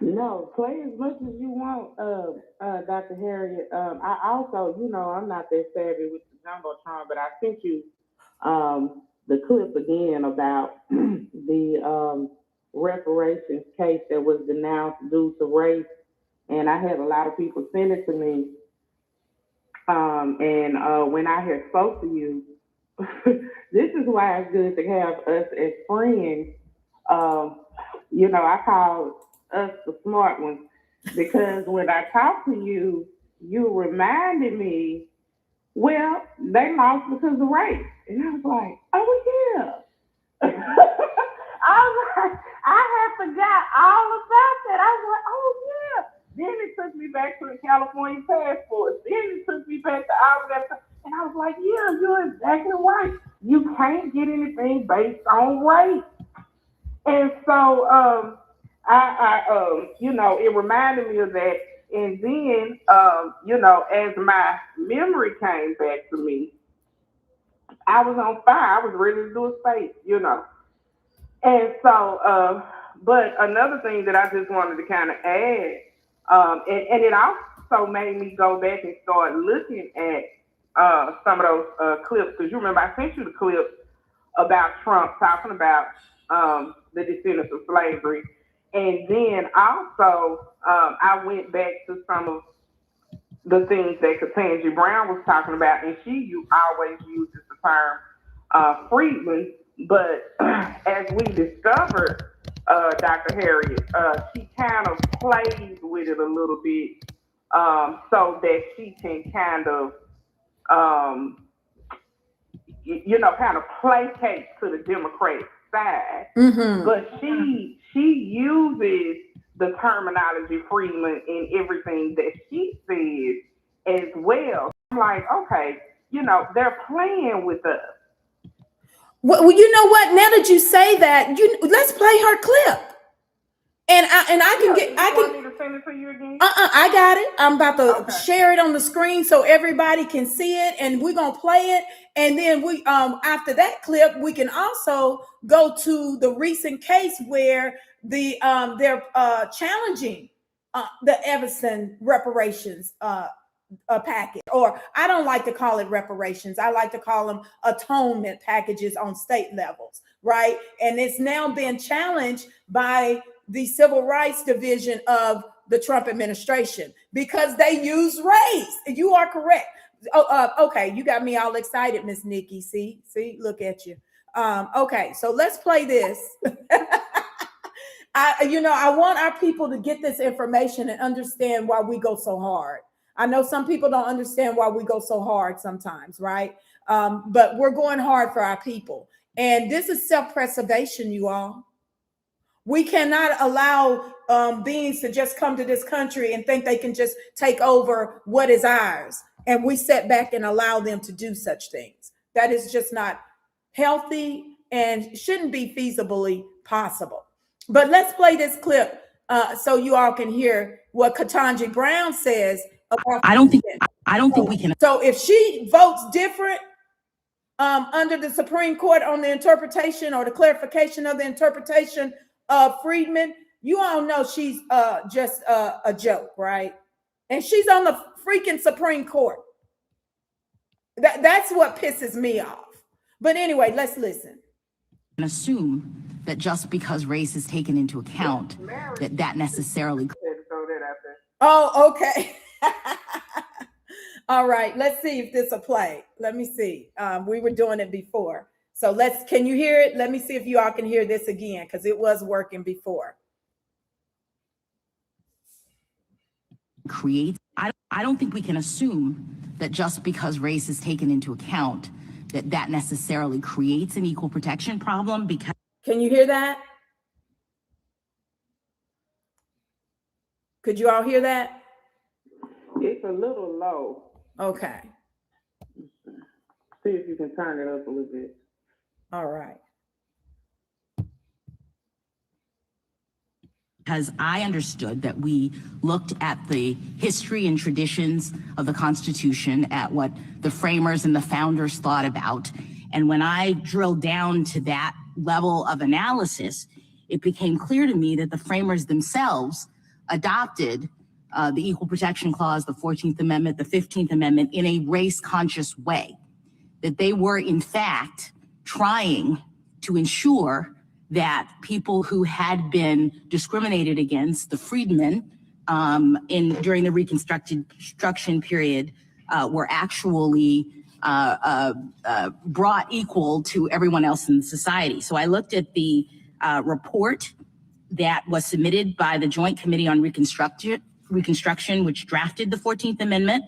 No, play as much as you want, Dr. Harriet. I also, I'm not that savvy with the Jumbotron, but I sent you the clip again about the reparations case that was denounced due to race. And I had a lot of people send it to me. And when I had spoke to you, this is why it's good to have us as friends. I call us the smart ones, because when I talked to you, you reminded me, well, they lost because of race. And I was like, oh yeah. I had forgot all about that. I was like, oh yeah. Then it took me back to the California passport. Then it took me back to all of that stuff. And I was like, yeah, you're exactly right. You can't get anything based on race. And so it reminded me of that. And then as my memory came back to me, I was on fire. I was ready to do a space, And so, but another thing that I just wanted to kind of add, and it also made me go back and start looking at some of those clips, because you remember I sent you the clip about Trump talking about the descendants of slavery. And then also, I went back to some of the things that Ketanji Brown was talking about, and she always uses the term Freedmen, but as we discovered, Dr. Harriet, she kind of plays with it a little bit so that she can kind of, kind of placate to the Democratic side. Mm-hmm. But she uses the terminology Freedmen in everything that she says as well. I'm like, okay, they're playing with us. Well, you know what? Now that you say that, let's play her clip. And I can me to send it to you again? I got it. I'm about to share it on the screen so everybody can see it, and we're gonna play it. And then we after that clip, we can also go to the recent case where they're challenging the Everson reparations package, or I don't like to call it reparations. I like to call them atonement packages on state levels, right? And it's now been challenged by the Civil Rights Division of the Trump administration because they use race. You are correct. Okay, you got me all excited, Miss Nikki. See, look at you. Okay, so let's play this. I want our people to get this information and understand why we go so hard. I know some people don't understand why we go so hard sometimes, right? But we're going hard for our people. And this is self-preservation, you all. We cannot allow beings to just come to this country and think they can just take over what is ours. And we sit back and allow them to do such things. That is just not healthy and shouldn't be feasibly possible. But let's play this clip so you all can hear what Ketanji Brown says about I don't think we can. So if she votes different under the Supreme Court on the interpretation or the clarification of the interpretation of Freedmen, you all know she's just a joke, right? And she's on the freaking Supreme Court. That's what pisses me off. But anyway, let's listen. And assume that just because race is taken into account, that necessarily. Oh, okay. All right, let's see if this will play. Let me see. We were doing it before. So can you hear it? Let me see if you all can hear this again, because it was working before. I don't think we can assume that just because race is taken into account, that necessarily creates an equal protection problem. Because can you hear that? Could you all hear that? It's a little low. Okay. see if you can turn it up a little bit. All right. Because I understood that we looked at the history and traditions of the Constitution, at what the framers and the founders thought about. And when I drilled down to that level of analysis, it became clear to me that the framers themselves adopted the Equal Protection Clause, the 14th Amendment, the 15th Amendment in a race-conscious way. That they were, in fact, trying to ensure that people who had been discriminated against, the freedmen, during the Reconstruction period, were actually brought equal to everyone else in society. So I looked at the report that was submitted by the Joint Committee on Reconstruction, which drafted the 14th Amendment.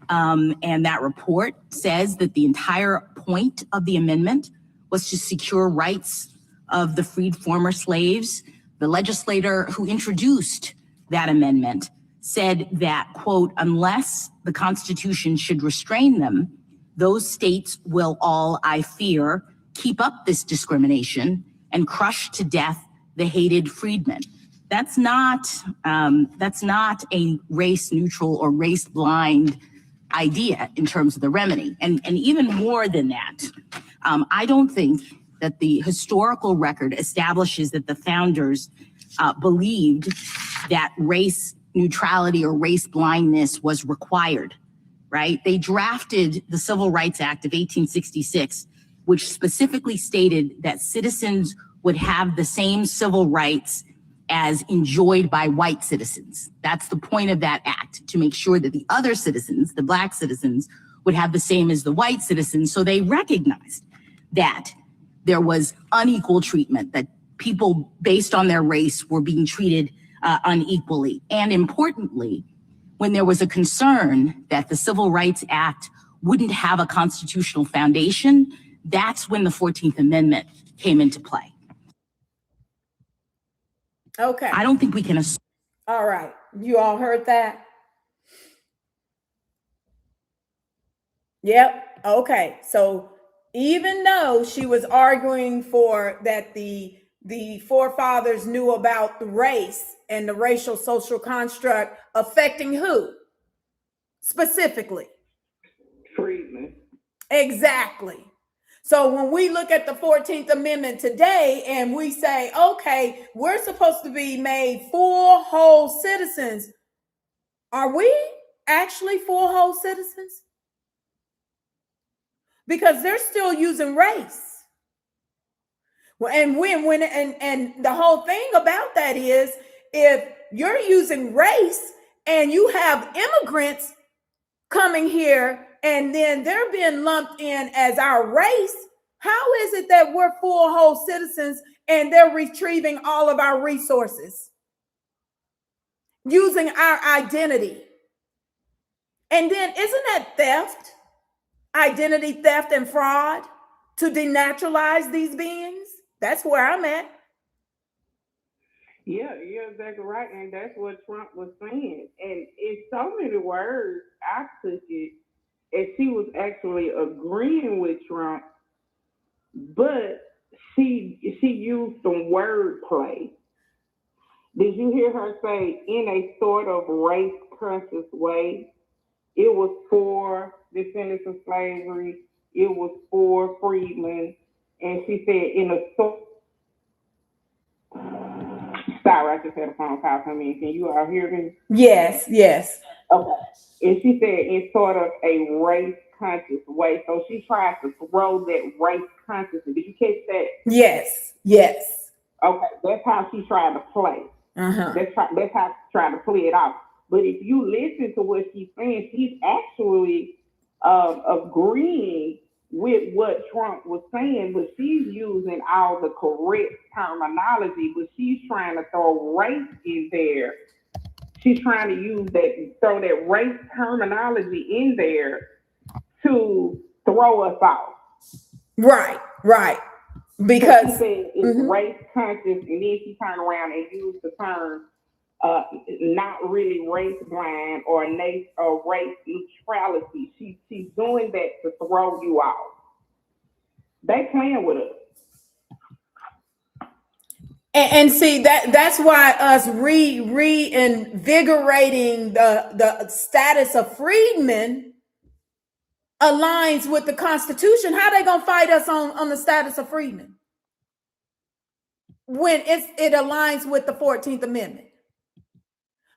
And that report says that the entire point of the amendment was to secure rights of the freed former slaves. The legislator who introduced that amendment said that, quote, unless the Constitution should restrain them, those states will all, I fear, keep up this discrimination and crush to death the hated freedmen. That's not a race neutral or race blind idea in terms of the remedy. And even more than that, I don't think that the historical record establishes that the founders believed that race neutrality or race blindness was required, right? They drafted the Civil Rights Act of 1866, which specifically stated that citizens would have the same civil rights as enjoyed by white citizens. That's the point of that act, to make sure that the other citizens, the Black citizens, would have the same as the white citizens. So they recognized that there was unequal treatment, that people based on their race were being treated unequally. And importantly, when there was a concern that the Civil Rights Act wouldn't have a constitutional foundation, that's when the 14th Amendment came into play. Okay. I don't think we can assume. All right. You all heard that? Yep. Okay. So even though she was arguing for that the forefathers knew about the race and the racial social construct affecting who? Specifically. Freedmen. Exactly. So when we look at the 14th Amendment today and we say, okay, we're supposed to be made full, whole citizens, are we actually full, whole citizens? Because they're still using race. Well, and and the whole thing about that is, if you're using race and you have immigrants coming here and then they're being lumped in as our race, how is it that we're full, whole citizens and they're retrieving all of our resources, using our identity? And then isn't that theft? Identity theft and fraud to denaturalize these beings? That's where I'm at. Yeah, you're exactly right. And that's what Trump was saying. And in so many words, I took it as she was actually agreeing with Trump, but she used some wordplay. Did you hear her say, in a sort of race-conscious way? It was for descendants of slavery. It was for freedmen. And she said, in a sort. Sorry, I just had a phone call come in. Can you all hear me? Yes, yes. Okay. And she said, in sort of a race-conscious way. So she tried to throw that race-consciousness. Did you catch that? Yes, yes. Okay, that's how she tried to play. That's how she tried to play it out. But if you listen to what she's saying, she's actually agreeing with what Trump was saying, but she's using all the correct terminology, but she's trying to throw race in there. She's trying to throw that race terminology in there to throw us off. Right, right. Because she said it's race conscious, and then she turned around and used the term not really race blind or race neutrality. She's doing that to throw you off. They playing with us. And see that's why us reinvigorating the status of freedmen aligns with the Constitution. How they gonna fight us on the status of freedmen when it aligns with the 14th Amendment?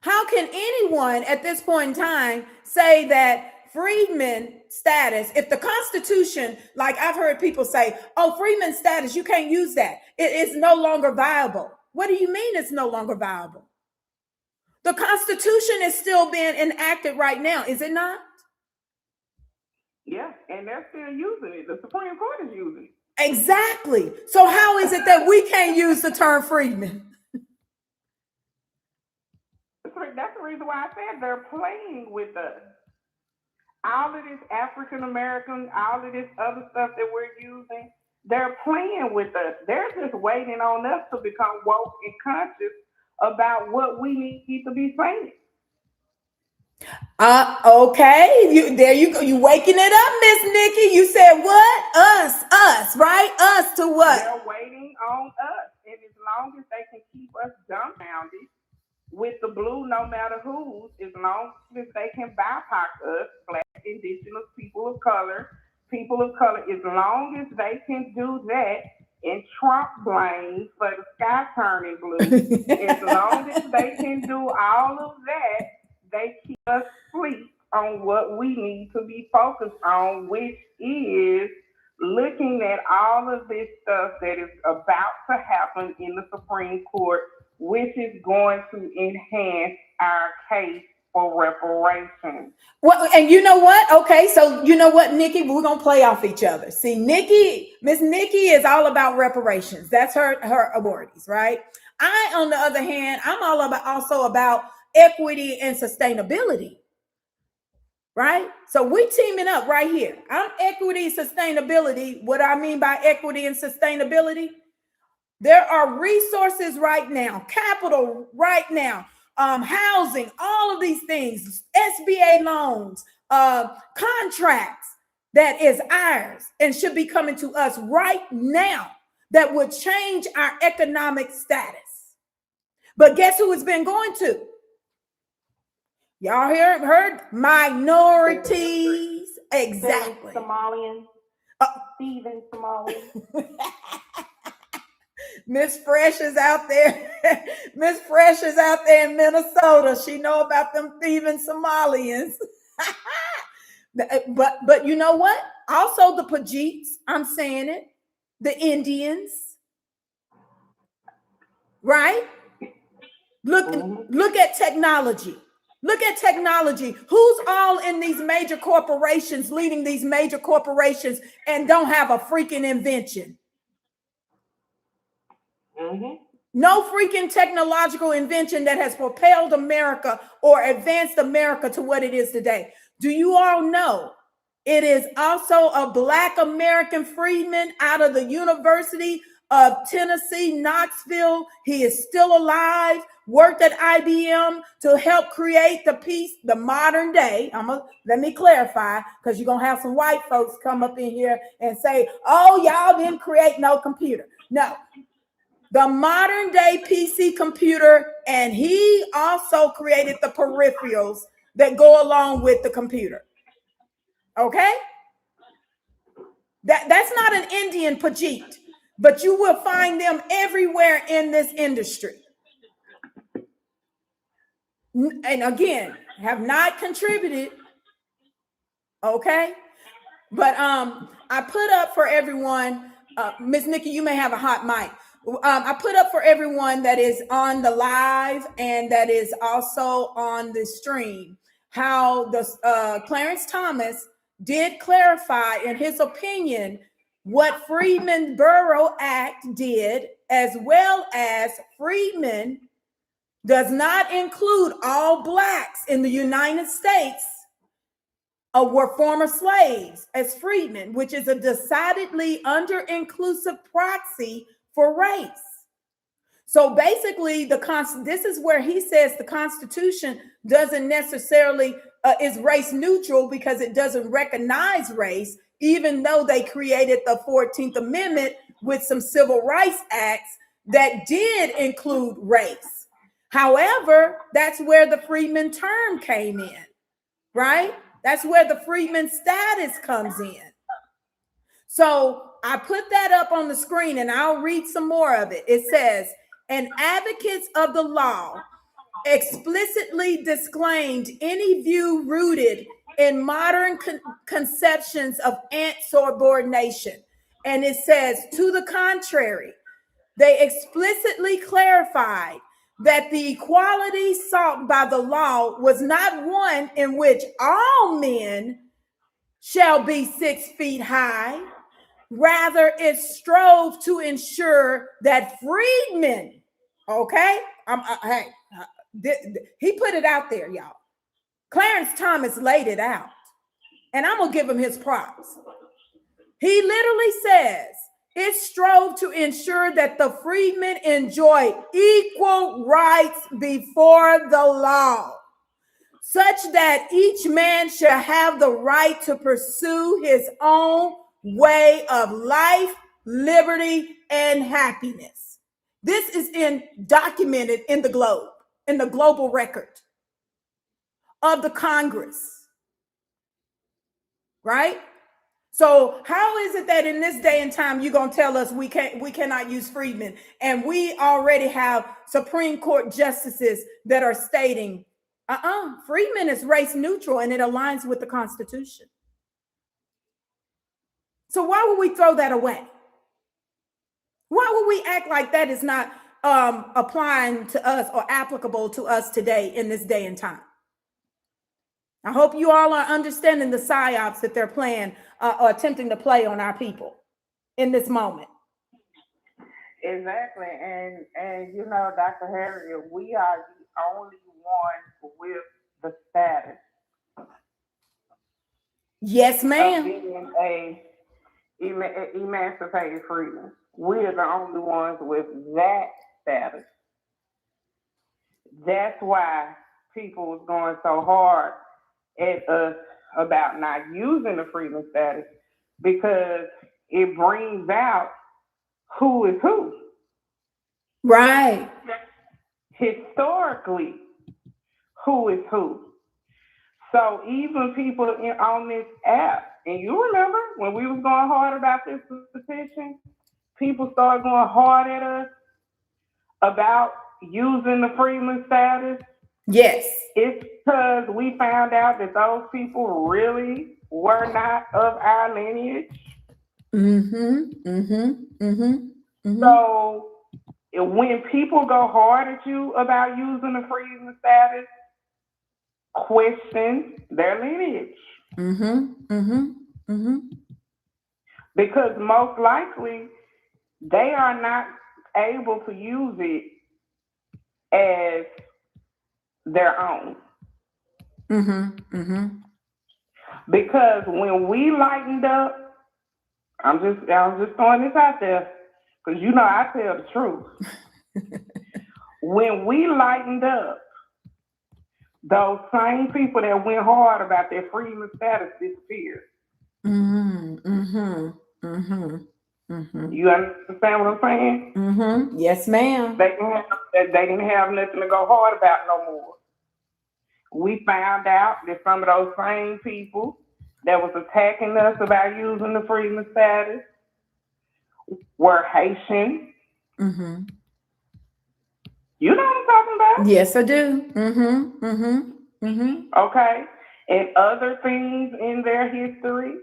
How can anyone at this point in time say that freedmen status, if the Constitution, like I've heard people say, oh, freedmen status, you can't use that. It is no longer viable. What do you mean it's no longer viable? The Constitution is still being enacted right now, is it not? Yeah, and they're still using it. The Supreme Court is using it. Exactly. So how is it that we can't use the term freedmen? That's the reason why I said they're playing with us. All of this African American, all of this other stuff that we're using, they're playing with us. They're just waiting on us to become woke and conscious about what we need to be saying. Okay. There you go. You waking it up, Miss Nikki. You said what? Us, right? Us to what? They're waiting on us. And as long as they can keep us dumbfounded with the blue, no matter who, as long as they can bypass us, Black, Indigenous, people of color, as long as they can do that, and Trump blames for the sky turning blue, as long as they can do all of that, they keep us asleep on what we need to be focused on, which is looking at all of this stuff that is about to happen in the Supreme Court, which is going to enhance our case for reparations. Well, and you know what? Okay, so you know what, Nikki, we're gonna play off each other. See, Miss Nikki is all about reparations. That's her authorities, right? I, on the other hand, I'm also about equity and sustainability. Right? So we teaming up right here. I'm equity, sustainability. What I mean by equity and sustainability, there are resources right now, capital right now, housing, all of these things, SBA loans, contracts that is ours and should be coming to us right now that would change our economic status. But guess who it's been going to? Y'all heard minorities. Exactly. Somalians. Steven Somalians. Miss Fresh is out there. Miss Fresh is out there in Minnesota. She know about them thieving Somalians. but you know what? Also the Pajeets, I'm saying it. The Indians. Right? Look at technology. Look at technology. Who's all in these major corporations, leading these major corporations, and don't have a freaking invention? No freaking technological invention that has propelled America or advanced America to what it is today. Do you all know it is also a Black American freedman out of the University of Tennessee, Knoxville? He is still alive, worked at IBM to help create the piece, the modern day. Let me clarify, because you're going to have some white folks come up in here and say, oh, y'all didn't create no computer. No, the modern day PC computer, and he also created the peripherals that go along with the computer. Okay? That's not an Indian Pajeet, but you will find them everywhere in this industry. And again, have not contributed. Okay? But I put up for everyone, Miss Nikki, you may have a hot mic. I put up for everyone that is on the live and that is also on the stream how the Clarence Thomas did clarify in his opinion what Freedmen Borough Act did, as well as Freedmen does not include all Blacks in the United States were former slaves as freedmen, which is a decidedly under-inclusive proxy for race. So basically, this is where he says the Constitution doesn't necessarily is race neutral because it doesn't recognize race. even though they created the 14th Amendment with some civil rights acts that did include race. However, that's where the freedman term came in, right? That's where the freedman status comes in. So I put that up on the screen and I'll read some more of it. It says, and advocates of the law explicitly disclaimed any view rooted in modern conceptions of ant subordination. And it says, to the contrary, they explicitly clarified that the equality sought by the law was not one in which all men shall be 6 feet high. Rather, it strove to ensure that freedmen, okay, he put it out there, y'all. Clarence Thomas laid it out, and I'm gonna give him his props. He literally says it strove to ensure that the freedmen enjoy equal rights before the law, such that each man shall have the right to pursue his own way of life, liberty, and happiness. This is documented in the globe, in the global record of the Congress, right? So how is it that in this day and time you're gonna tell us we cannot use freedmen, and we already have Supreme Court justices that are stating, freedmen is race neutral and it aligns with the Constitution. So why would we throw that away? Why would we act like that is not applying to us or applicable to us today in this day and time? I hope you all are understanding the psyops that they're playing or attempting to play on our people in this moment. Exactly. And you know, Dr. Harriet, we are the only ones with the status. Yes, ma'am. Of being a emancipated freedman. We're the only ones with that status. That's why people was going so hard at us about not using the freedom status, because it brings out who is who. Right. Historically, who is who. So even people on this app, and you remember when we was going hard about this petition, people started going hard at us about using the freedman status. Yes. It's because we found out that those people really were not of our lineage. So when people go hard at you about using the freedman status, question their lineage. Because most likely they are not able to use it as their own. Because when we lightened up, I'm just throwing this out there, because you know I tell the truth. When we lightened up, those same people that went hard about their freedom status disappeared. You understand what I'm saying? Yes, ma'am. They didn't have nothing to go hard about no more. We found out that some of those same people that was attacking us about using the freedom status were Haitian. You know what I'm talking about? Yes, I do. Okay. And other things in their history.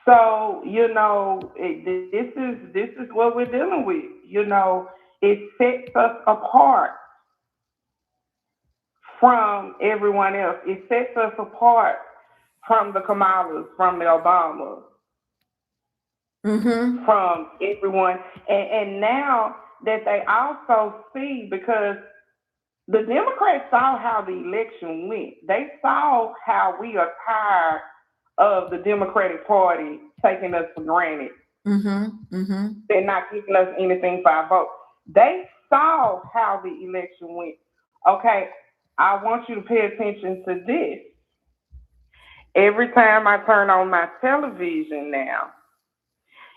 So, you know, this is what we're dealing with. You know, it sets us apart from everyone else. It sets us apart from the Kamalas, from the Obamas, from everyone. And now that they also see, because the Democrats saw how the election went. They saw how we are tired of the Democratic Party taking us for granted. They're not giving us anything for our vote. They saw how the election went. Okay, I want you to pay attention to this. Every time I turn on my television now,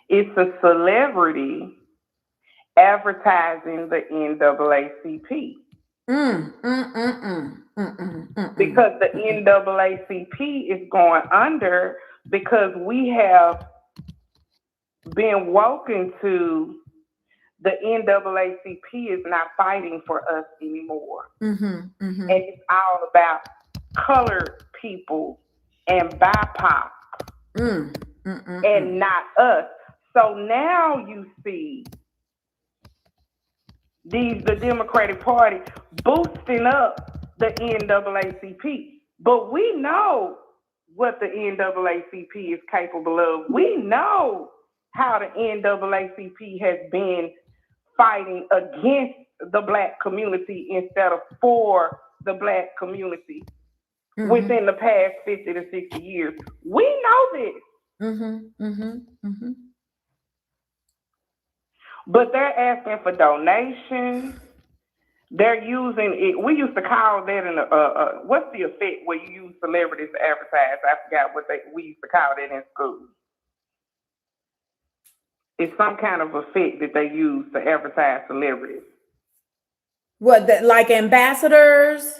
it's a celebrity advertising the NAACP. Because the NAACP is going under because we have been woken to the NAACP is not fighting for us anymore. And it's all about colored people and BIPOC and not us. So now you see the Democratic Party boosting up the NAACP. But we know what the NAACP is capable of. We know how the NAACP has been fighting against the Black community instead of for the Black community within the past 50 to 60 years. We know this. But they're asking for donations. They're using it. We used to call that in what's the effect where you use celebrities to advertise? I forgot what we used to call that in school. It's some kind of effect that they use to advertise celebrities. What, that, like ambassadors,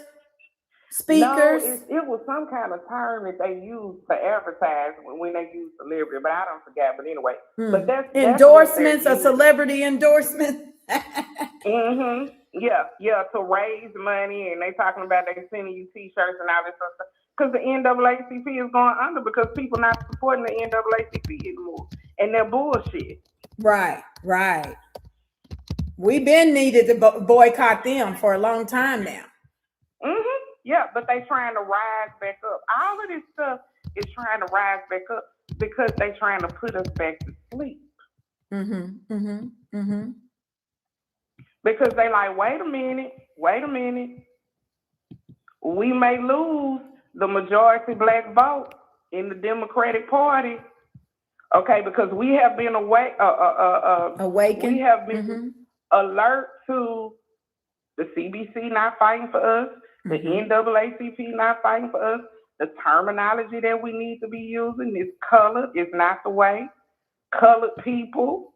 speakers? No, it was some kind of term that they used to advertise when they use celebrity, but I don't forget. But anyway, but that's endorsements, a celebrity endorsement. Yeah, to raise money, and they talking about they sending you T-shirts and all this stuff. Because the NAACP is going under because people not supporting the NAACP anymore, and they're bullshit. Right. We've been needed to boycott them for a long time now. Yeah, but they trying to rise back up. All of this stuff is trying to rise back up because they trying to put us back to sleep. Because they like, wait a minute. We may lose the majority Black vote in the Democratic Party. Okay, because we have been awakened. We have been alert to the CBC not fighting for us, the NAACP not fighting for us. The terminology that we need to be using is colored is not the way. Colored people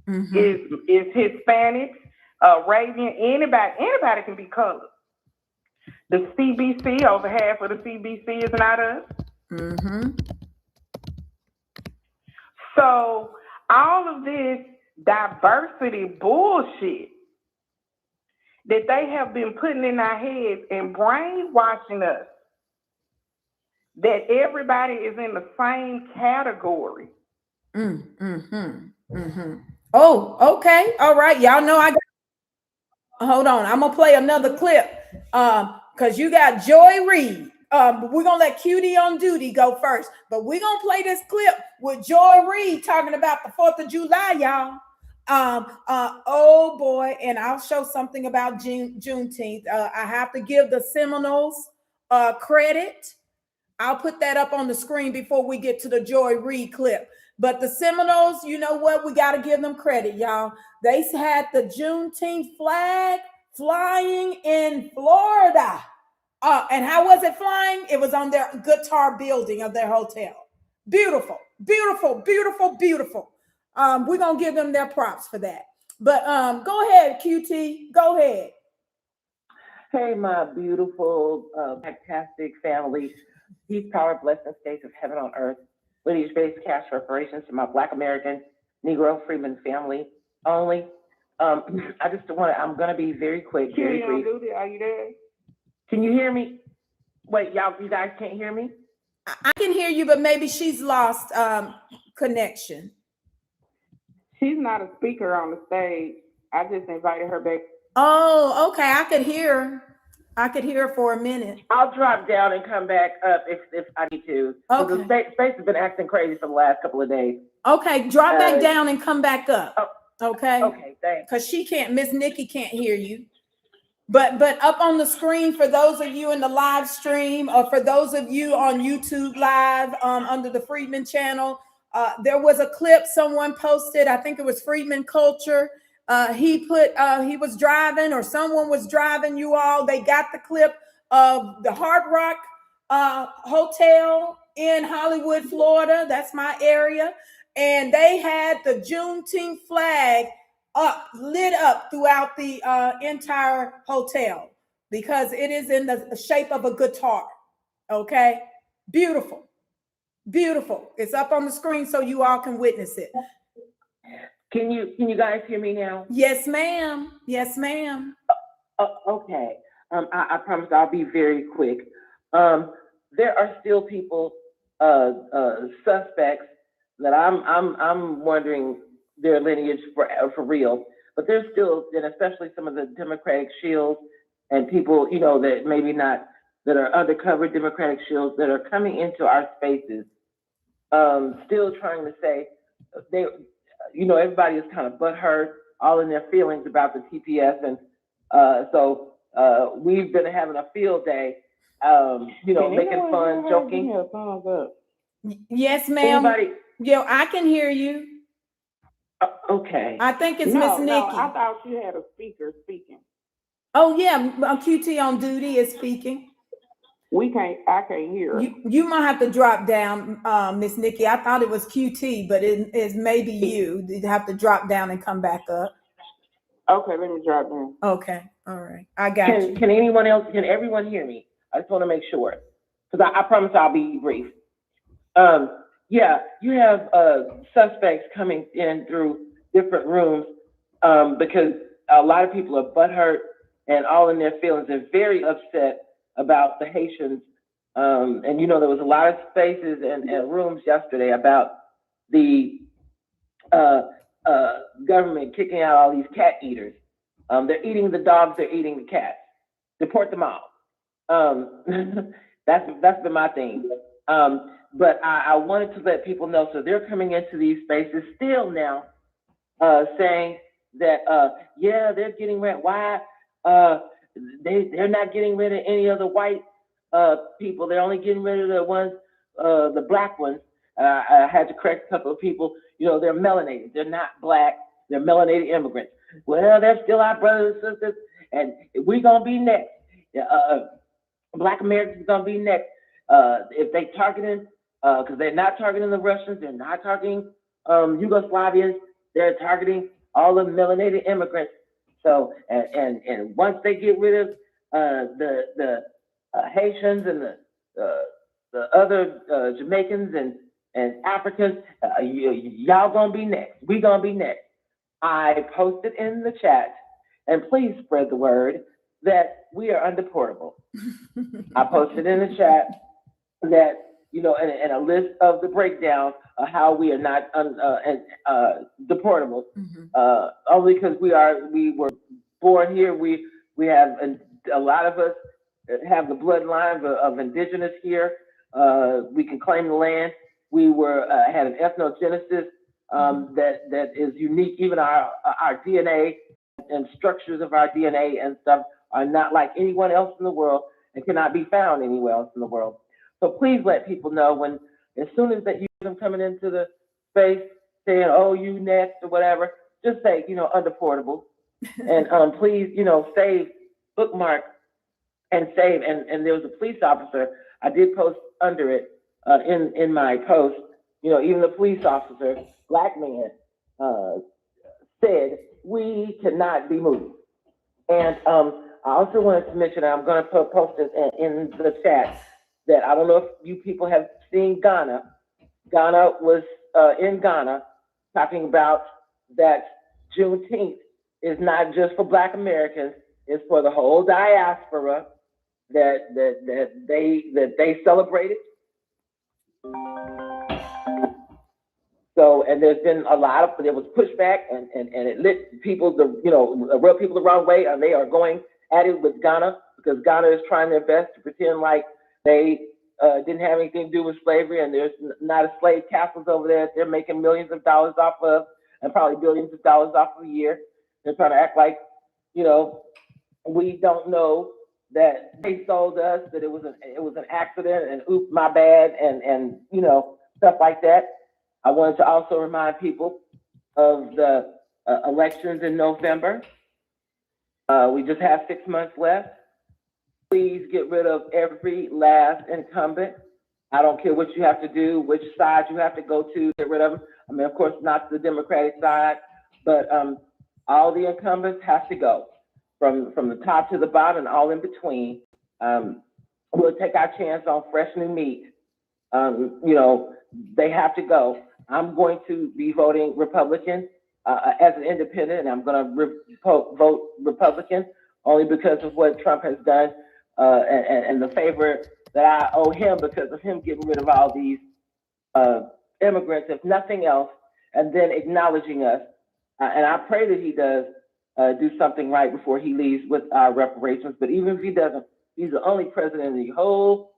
is Hispanics, Arabian, anybody can be colored. The CBC, over half of the CBC is not us. So all of this diversity bullshit that they have been putting in our heads and brainwashing us that everybody is in the same category. Oh, okay. All right. Y'all know hold on. I'm gonna play another clip. Because you got Joy Reid. We're gonna let QD on duty go first, but we're gonna play this clip with Joy Reid talking about the 4th of July, y'all. Oh boy, and I'll show something about Juneteenth. I have to give the Seminoles credit. I'll put that up on the screen before we get to the Joy Reid clip. But the Seminoles, you know what? We got to give them credit, y'all. They had the Juneteenth flag flying in Florida. And how was it flying? It was on their guitar building of their hotel. Beautiful. We're going to give them their props for that. But go ahead, QT. Go ahead. Hey, my beautiful, fantastic family. Peace, power, blessings, states of heaven on earth. Lineage-based cash reparations to my Black American Negro Freedmen family only. I just I'm going to be very quick, very brief. Are you there? Can you hear me? Wait, you guys can't hear me? I can hear you, but maybe she's lost connection. She's not a speaker on the stage. I just invited her back. Oh, okay. I could hear her for a minute. I'll drop down and come back up if I need to. Okay. The space has been acting crazy for the last couple of days. Okay, drop back down and come back up. Okay. Okay, thanks. Because Miss Nikki can't hear you. But up on the screen for those of you in the live stream, or for those of you on YouTube Live under the Freedmen channel, there was a clip someone posted. I think it was Freedmen Culture. He was driving, or someone was driving, you all. They got the clip of the Hard Rock hotel in Hollywood, Florida. That's my area. And they had the Juneteenth flag lit up throughout the entire hotel because it is in the shape of a guitar. Okay. Beautiful. Beautiful. It's up on the screen so you all can witness it. Can you guys hear me now? Yes, ma'am. Yes, ma'am. Okay. I promise I'll be very quick. There are still people, suspects that I'm wondering their lineage for real. But there's still, and especially some of the Democratic shields and people, you know, that maybe not, that are undercover Democratic shields that are coming into our spaces, still trying to say they, you know, everybody is kind of butthurt, all in their feelings about the TPS, and so we've been having a field day, you know, making fun, joking. Yes, ma'am. Anybody? Yeah, I can hear you. Okay. I think it's Miss Nikki. No, I thought you had a speaker speaking. Oh yeah, QT on duty is speaking. I can't hear. You might have to drop down, Miss Nikki. I thought it was QT, but it is maybe you. You have to drop down and come back up. Okay, let me drop down. Okay, all right. I got you. Can anyone else, can everyone hear me? I just want to make sure, because I promise I'll be brief. Yeah, you have suspects coming in through different rooms because a lot of people are butthurt and all in their feelings. They're very upset about the Haitians. And you know, there was a lot of spaces and rooms yesterday about the government kicking out all these cat eaters. They're eating the dogs, they're eating the cats. Deport them all. That's been my thing. But I wanted to let people know, so they're coming into these spaces still now, saying that, yeah, they're getting rid. Why? They're not getting rid of any of the white people. They're only getting rid of the ones, the black ones. I had to correct a couple of people. You know, they're melanated. They're not black. They're melanated immigrants. Well, they're still our brothers and sisters, and we're gonna be next. Black Americans gonna be next. If they targeting, because they're not targeting the Russians, they're not targeting Yugoslavians, they're targeting all the melanated immigrants. So, and once they get rid of the Haitians and the other Jamaicans and Africans, y'all gonna be next. We gonna be next. I posted in the chat, and please spread the word that we are undeportable. I posted in the chat that, you know, and a list of the breakdown of how we are not deportable. Only because we were born here. We have, a lot of us have the bloodline of indigenous here. We can claim the land. We had an ethnogenesis that is unique. Even our DNA and structures of our DNA and stuff are not like anyone else in the world and cannot be found anywhere else in the world. So please let people know when, as soon as that you see them coming into the space saying, oh, you next or whatever, just say, you know, undeportable. And please, you know, save, bookmark and save. And there was a police officer, I did post under it in my post, you know, even the police officer, black man, said, we cannot be moved. And I also wanted to mention, I'm going to post it in the chat, that I don't know if you people have seen Ghana. Ghana was in Ghana talking about that Juneteenth is not just for Black Americans, it's for the whole diaspora that they celebrated. So, and there's been a lot of, there was pushback and it lit people, rubbed people the wrong way, and they are going at it with Ghana because Ghana is trying their best to pretend like they didn't have anything to do with slavery, and there's not a slave castles over there they're making millions of dollars off of, and probably billions of dollars off of a year. They're trying to act like, you know, we don't know that they sold us, that it was an accident, and oops, my bad, and you know, stuff like that. I wanted to also remind people of the elections in November. We just have 6 months left. please get rid of every last incumbent. I don't care what you have to do, which side you have to go to get rid of them. I mean, of course, not the Democratic side, but all the incumbents have to go from the top to the bottom and all in between. We'll take our chance on fresh new meat. They have to go. I'm going to be voting Republican as an independent, and I'm going to vote Republican only because of what Trump has done and the favor that I owe him because of him getting rid of all these immigrants, if nothing else, and then acknowledging us. And I pray that he does do something right before he leaves with our reparations. But even if he doesn't, he's the only president in the whole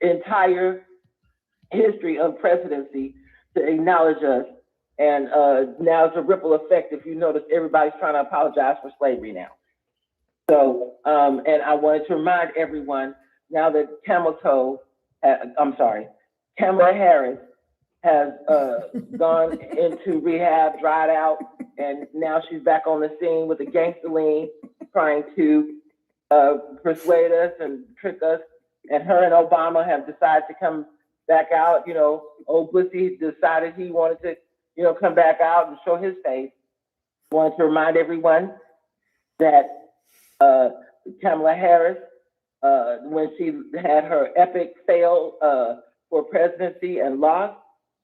entire history of presidency to acknowledge us. And now it's a ripple effect. If you notice, everybody's trying to apologize for slavery now. So, and I wanted to remind everyone now that Kamala Harris has gone into rehab, dried out, and now she's back on the scene with the gangster lean, trying to persuade us and trick us. And her and Obama have decided to come back out. Old Bussy decided he wanted to, come back out and show his face. Wanted to remind everyone that Kamala Harris, when she had her epic fail for presidency and lost,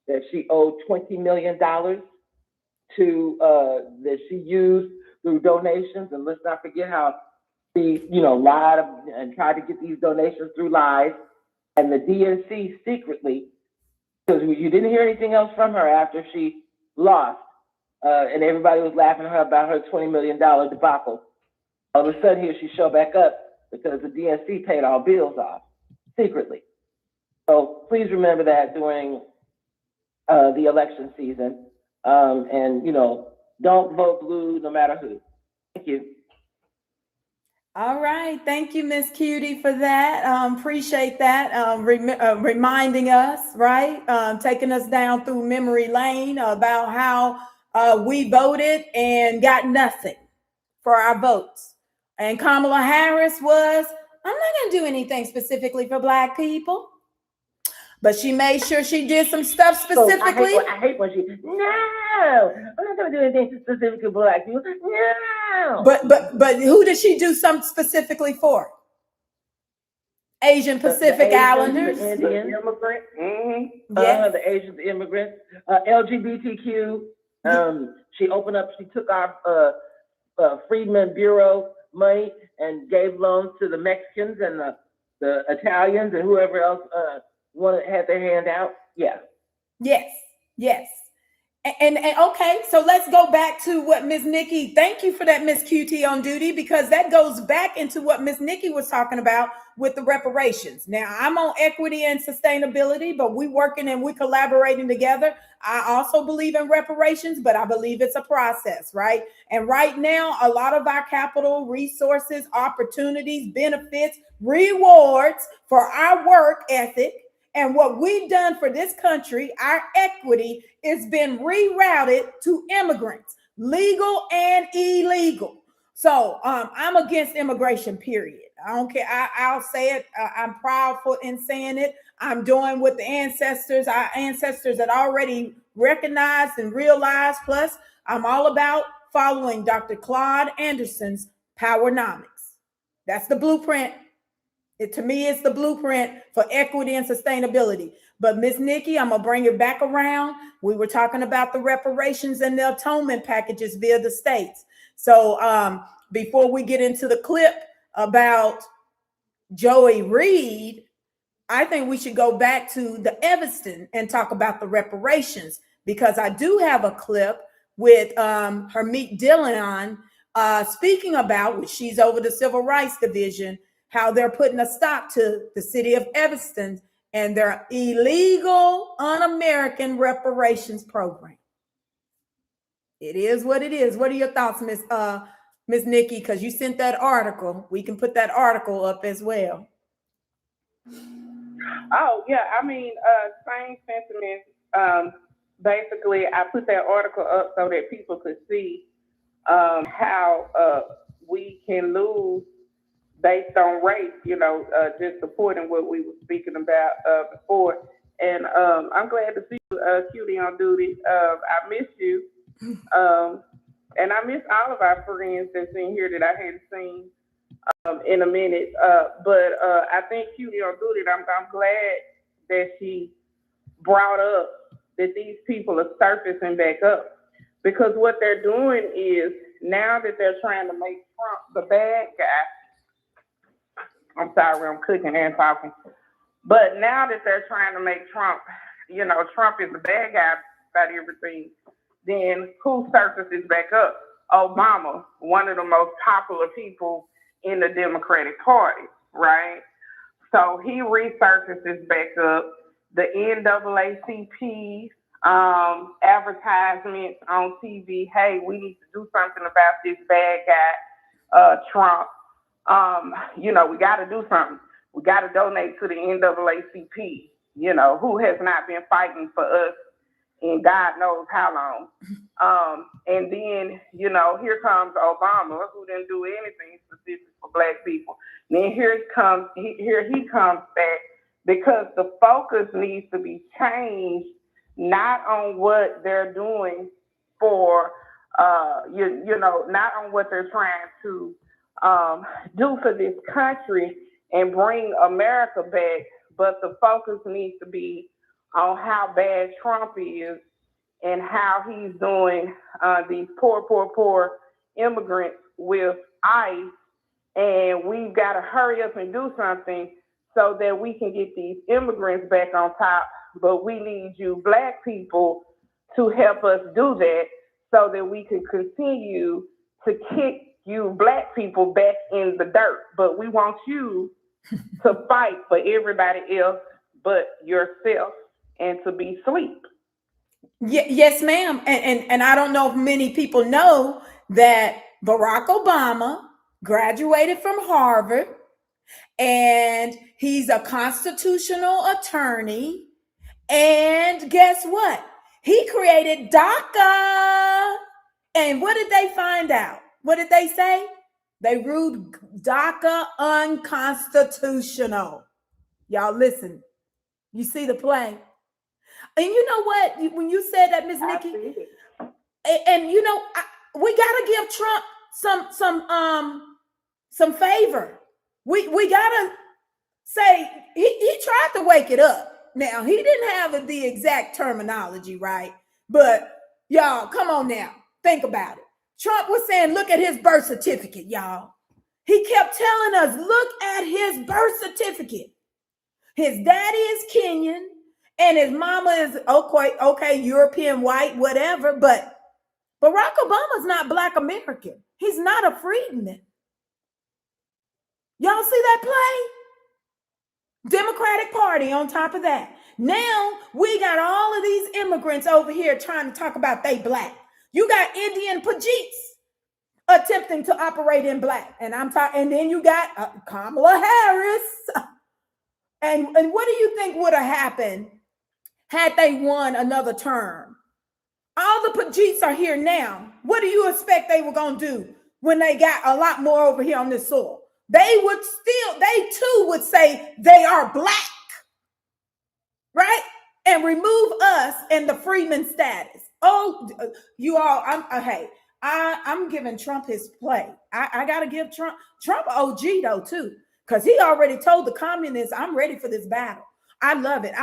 that she owed $20 million to that she used through donations. And let's not forget how she, lied and tried to get these donations through lies. And the DNC secretly, because you didn't hear anything else from her after she lost, and everybody was laughing at her about her $20 million debacle. All of a sudden, here she showed back up because the DNC paid all bills off secretly. So please remember that during the election season, and don't vote blue no matter who. Thank you. All right, thank you, Miss Cutie, for that. Appreciate that. Reminding us, right? Taking us down through memory lane about how we voted and got nothing for our votes. And Kamala Harris was, I'm not going to do anything specifically for Black people. But she made sure she did some stuff specifically. So I hate when she, no, I'm not going to do anything specific for Black people. No. But who did she do something specifically for? Asian Pacific Islanders. The Indians. The immigrants. Mm-hmm. Yes. The Asians, the immigrants. LGBTQ. She opened up, she took our Freedmen Bureau money and gave loans to the Mexicans and the Italians and whoever else had their hand out. Yeah. Yes. And okay, so let's go back to what Ms. Nikki, thank you for that, Ms. QT on duty, because that goes back into what Ms. Nikki was talking about with the reparations. Now, I'm on equity and sustainability, but we working and we collaborating together. I also believe in reparations, but I believe it's a process, right? And right now, a lot of our capital, resources, opportunities, benefits, rewards for our work ethic and what we've done for this country, our equity, is been rerouted to immigrants, legal and illegal. So I'm against immigration, period. I don't care. I'll say it. I'm proud in saying it. I'm doing what our ancestors had already recognized and realized. Plus, I'm all about following Dr. Claude Anderson's Powernomics. That's the blueprint. To me, it's the blueprint for equity and sustainability. But Ms. Nikki, I'm going to bring it back around. We were talking about the reparations and the atonement packages via the states. So before we get into the clip about Joey Reid, I think we should go back to the Evanston and talk about the reparations, because I do have a clip with Hermeet Dillon speaking about, which she's over the Civil Rights Division, how they're putting a stop to the city of Evanston and their illegal, un-American reparations program. It is what it is. What are your thoughts, Miss Nikki? Because you sent that article. We can put that article up as well. Oh, yeah. I mean, same sentiment. Basically, I put that article up so that people could see how we can lose based on race, just supporting what we were speaking about before. And I'm glad to see you, Cutie, on duty. I miss you. And I miss all of our friends that's in here that I hadn't seen in a minute. But I think Cutie on duty, I'm glad that she brought up that these people are surfacing back up. Because what they're doing is, now that they're trying to make Trump the bad guy, I'm sorry, I'm cooking and talking, but now that they're trying to make Trump, Trump is the bad guy about everything, then who surfaces back up? Obama, one of the most popular people in the Democratic Party, right? So he resurfaces back up. The NAACP advertisements on TV, hey, we need to do something about this bad guy, Trump. We got to do something. We got to donate to the NAACP, who has not been fighting for us in God knows how long. And then, here comes Obama, who didn't do anything specific for Black people. And then here he comes back, because the focus needs to be changed, not on what they're doing for, not on what they're trying to do for this country and bring America back, but the focus needs to be on how bad Trump is and how he's doing these poor immigrants with ICE. And we've got to hurry up and do something so that we can get these immigrants back on top. But we need you Black people to help us do that so that we can continue to kick you Black people back in the dirt. But we want you to fight for everybody else but yourself and to be asleep. Yes, ma'am. And I don't know if many people know that Barack Obama graduated from Harvard, and he's a constitutional attorney. And guess what? He created DACA. And what did they find out? What did they say? They ruled DACA unconstitutional. Y'all listen. You see the play? And you know what? When you said that, Miss Nikki, and we gotta give Trump some favor. We gotta say he tried to wake it up. Now, he didn't have the exact terminology, right? But y'all, come on now, think about it. Trump was saying, look at his birth certificate, y'all. He kept telling us, look at his birth certificate. His daddy is Kenyan and his mama is okay, European white, whatever. But Barack Obama's not Black American. He's not a freedman. Y'all see that play? Democratic Party on top of that. Now we got all of these immigrants over here trying to talk about they Black. You got Indian Pajeets attempting to operate in Black. And and then you got Kamala Harris. And what do you think would have happened had they won another term? All the Pajeets are here now. What do you expect they were going to do when they got a lot more over here on this soil? They too would say they are Black, right? And remove us and the freedman status. Oh, you all, I'm giving Trump his play. I got to give Trump OG though too, because he already told the communists, I'm ready for this battle. I love it.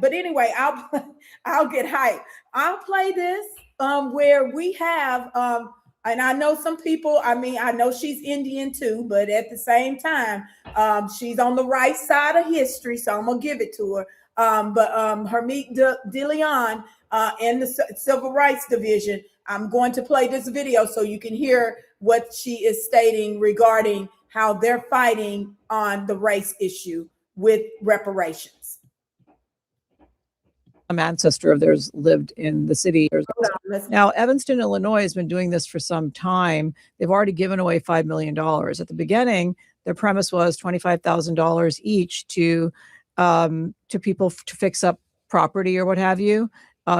But anyway, I'll get hyped. I'll play this where we have and I know some people, I know she's Indian too, but at the same time, she's on the right side of history, so I'm gonna give it to her. But Harmeet DeLeon in the Civil Rights Division, I'm going to play this video so you can hear what she is stating regarding how they're fighting on the race issue with reparations. Some ancestor of theirs lived in the city. Now, Evanston, Illinois has been doing this for some time. They've already given away $5 million. At the beginning, their premise was $25,000 each to people to fix up property or what have you.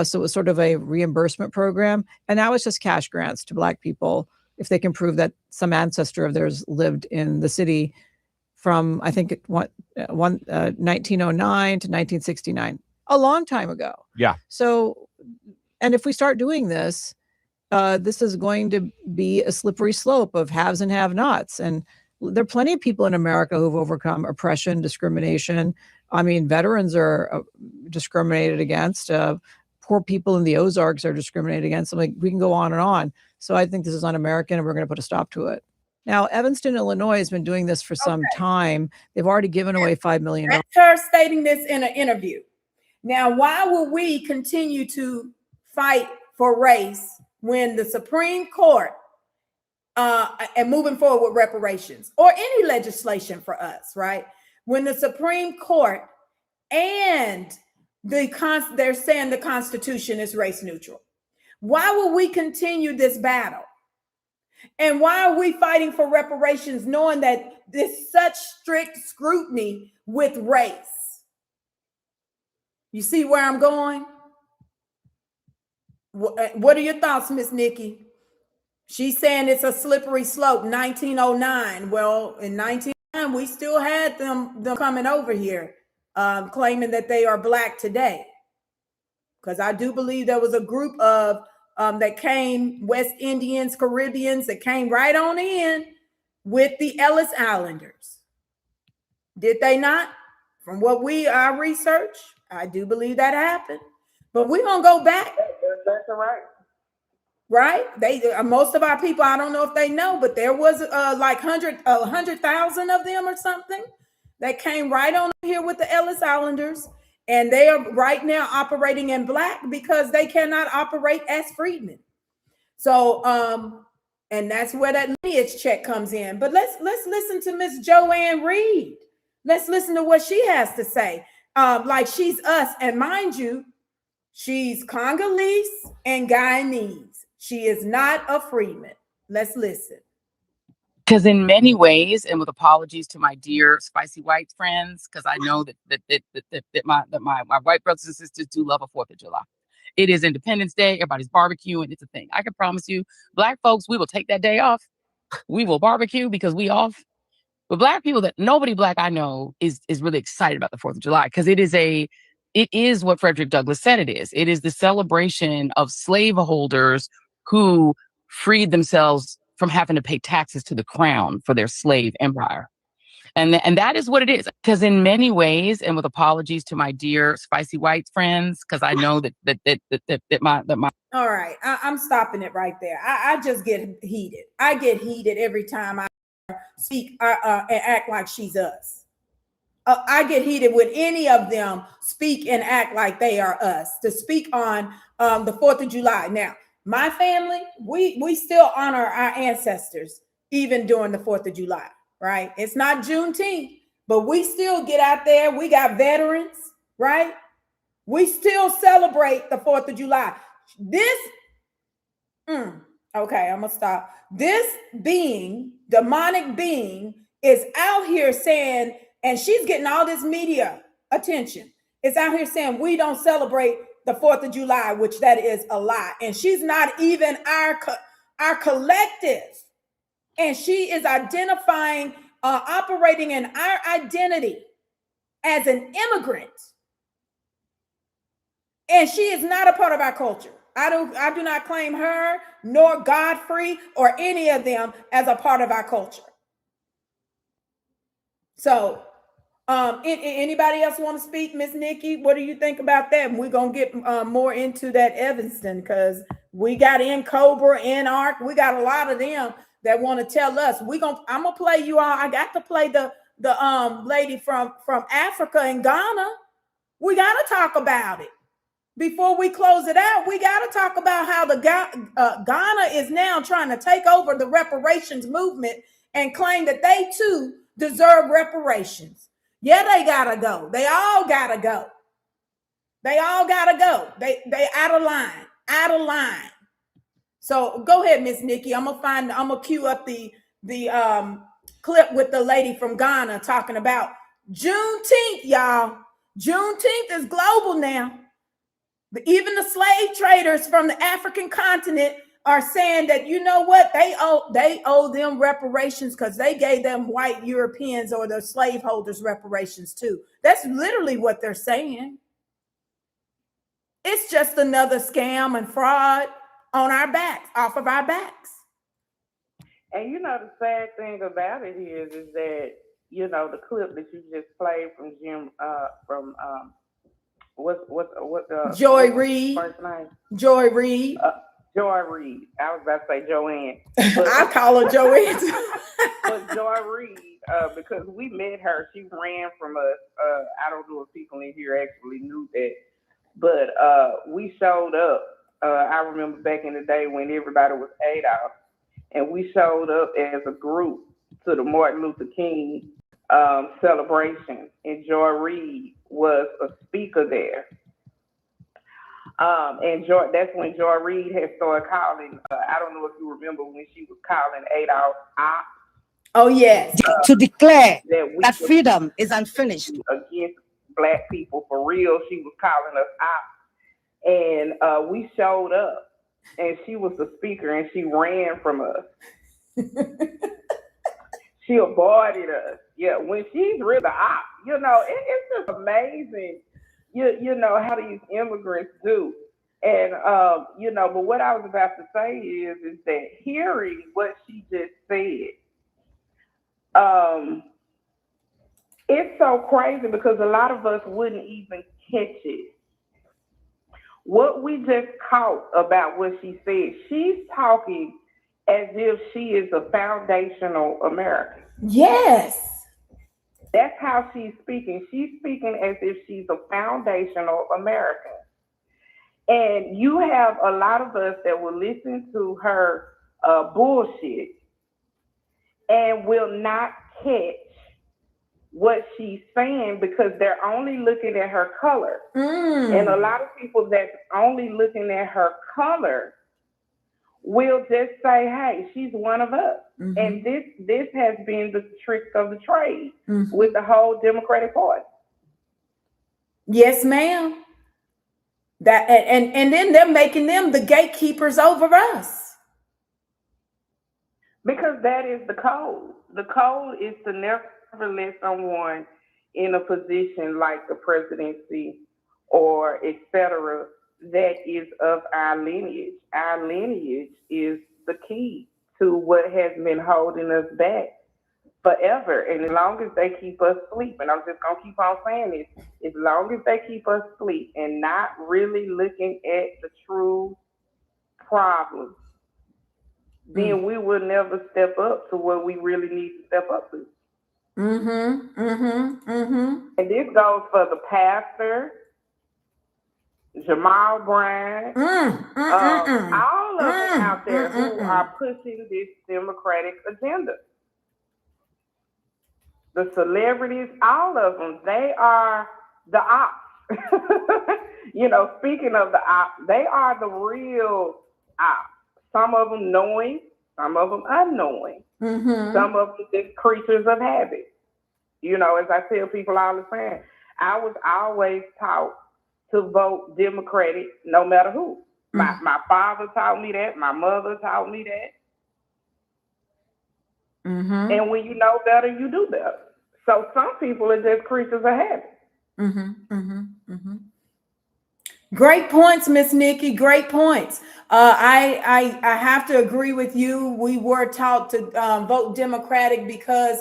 So it was sort of a reimbursement program. And now it's just cash grants to Black people if they can prove that some ancestor of theirs lived in the city from, I think, 1909 to 1969, a long time ago. Yeah. So, and if we start doing this, this is going to be a slippery slope of haves and have-nots. And there are plenty of people in America who've overcome oppression, discrimination. I mean, veterans are discriminated against. Poor people in the Ozarks are discriminated against. I mean, we can go on and on. So I think this is un-American, and we're going to put a stop to it. Now, Evanston, Illinois has been doing this for some time. They've already given away $5 million. That's her stating this in an interview. Now, why will we continue to fight for race when the Supreme Court and moving forward with reparations or any legislation for us, right? When the Supreme Court and they're saying the Constitution is race neutral. Why will we continue this battle? And why are we fighting for reparations knowing that there's such strict scrutiny with race? You see where I'm going? What are your thoughts, Miss Nikki? She's saying it's a slippery slope, 1909. Well, in 1909, we still had them coming over here, claiming that they are Black today. Because I do believe there was a group of that came, West Indians, Caribbeans, that came right on in with the Ellis Islanders. Did they not? From what our research, I do believe that happened. But we're going to go back. That's right. Right? Most of our people, I don't know if they know, but there was like 100,000 of them or something that came right on here with the Ellis Islanders. And they are right now operating in Black because they cannot operate as freedmen. So, and that's where that lineage check comes in. But let's listen to Miss Joanne Reed. Let's listen to what she has to say. Like she's us, and mind you, she's Congolese and Guyanese. She is not a freedman. Let's listen. Because in many ways, and with apologies to my dear spicy white friends, because I know that my white brothers and sisters do love a 4th of July. It is Independence Day. Everybody's barbecuing. It's a thing. I can promise you, Black folks, we will take that day off. We will barbecue because we off. But Black people, that nobody Black I know is really excited about the 4th of July because it is what Frederick Douglass said it is. It is the celebration of slaveholders who freed themselves from having to pay taxes to the crown for their slave empire. And that is what it is. Because in many ways, and with apologies to my dear spicy white friends, because I know that my All right, I'm stopping it right there. I just get heated. I get heated every time I speak and act like she's us. I get heated when any of them speak and act like they are us. To speak on the 4th of July. Now, my family, we still honor our ancestors even during the 4th of July, right? It's not Juneteenth, but we still get out there. We got veterans, right? We still celebrate the 4th of July. Okay, I'm gonna stop. This demonic being, is out here saying, and she's getting all this media attention, is out here saying we don't celebrate the 4th of July, which that is a lie. And she's not even our collective. And she is identifying, operating in our identity as an immigrant. And she is not a part of our culture. I do not claim her nor Godfrey or any of them as a part of our culture. So anybody else want to speak? Miss Nikki, what do you think about that? And we're going to get more into that Evanston, because we got in Cobra, in Arc. We got a lot of them that want to tell us. I'm going to play you all. I got to play the lady from Africa and Ghana. We got to talk about it. Before we close it out, we got to talk about how the Ghana is now trying to take over the reparations movement and claim that they too deserve reparations. Yeah, they gotta go. They all gotta go. They all gotta go. They out of line. So go ahead, Miss Nikki. I'm gonna cue up the clip with the lady from Ghana talking about Juneteenth, y'all. Juneteenth is global now. But even the slave traders from the African continent are saying that, you know what, they owe them reparations because they gave them white Europeans or the slaveholders reparations too. That's literally what they're saying. It's just another scam and fraud on our backs, off of our backs. And you know, the sad thing about it is that, you know, the clip that you just played from Joy Reid. First name? Joy Reid. Joy Reid. I was about to say Joanne. I call her Joanne. But Joy Reid, because we met her, she ran from us. I don't know if people in here actually knew that, but we showed up. I remember back in the day when everybody was ADOS, and we showed up as a group to the Martin Luther King celebration, and Joy Reid was a speaker there. And that's when Joy Reid had started calling. I don't know if you remember when she was calling ADOS ops. Oh yes, to declare that freedom is unfinished against Black people for real. She was calling us ops, and we showed up, and she was the speaker, and she ran from us. She avoided us. Yeah, when she's really the op, you know, it's just amazing. You know how these immigrants do. And, you know, but what I was about to say is that hearing what she just said, it's so crazy because a lot of us wouldn't even catch it. What we just caught about what she said, she's talking as if she is a foundational American. Yes. That's how she's speaking. She's speaking as if she's a foundational American. And you have a lot of us that will listen to her bullshit and will not catch what she's saying because they're only looking at her color. And a lot of people that's only looking at her color will just say, hey, she's one of us. And this has been the trick of the trade with the whole Democratic Party. Yes, ma'am. That and then they're making them the gatekeepers over us. Because that is the code. The code is to never let someone in a position like the presidency or et cetera that is of our lineage. Our lineage is the key to what has been holding us back forever. And as long as they keep us asleep, and I'm just going to keep on saying this, as long as they keep us asleep and not really looking at the true problem, then we will never step up to what we really need to step up to. And this goes for the pastor, Jamal Brown, all of them out there who are pushing this Democratic agenda. The celebrities, all of them, they are the ops. You know, speaking of the ops, they are the real ops. Some of them knowing, some of them unknowing. Some of them just creatures of habit. You know, as I tell people all the time, I was always taught to vote Democratic no matter who. My father taught me that. My mother taught me that. And when you know better, you do better. So some people are just creatures of habit. Great points, Miss Nikki. Great points. I have to agree with you. We were taught to vote Democratic because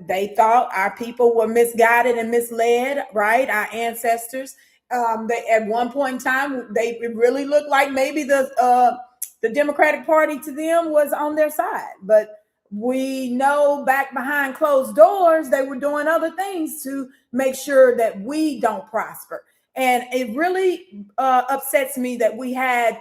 they thought our people were misguided and misled, right? Our ancestors. They, at one point in time, it really looked like maybe the Democratic Party to them was on their side. But we know back behind closed doors, they were doing other things to make sure that we don't prosper. And it really upsets me that we had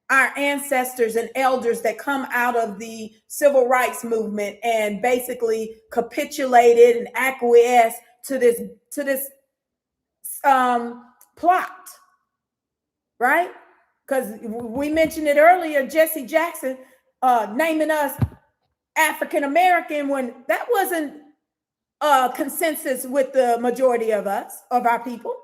our ancestors and elders that come out of the civil rights movement and basically capitulated and acquiesced to this plot, right? Because we mentioned it earlier, Jesse Jackson naming us African American when that wasn't a consensus with the majority of us, of our people.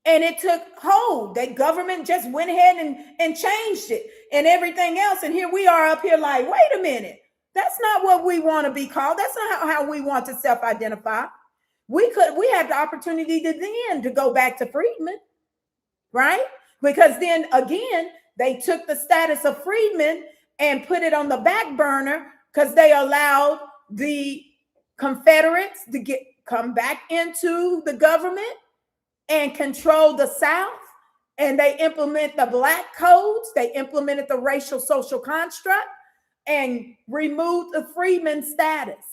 And it took hold. The government just went ahead and changed it and everything else. And here we are up here like, wait a minute. That's not what we want to be called. That's not how we want to self-identify. We had the opportunity to go back to freedmen, right? Because then again, they took the status of freedmen and put it on the back burner because they allowed the Confederates to come back into the government and control the South. And they implement the black codes. They implemented the racial social construct and removed the freedman status.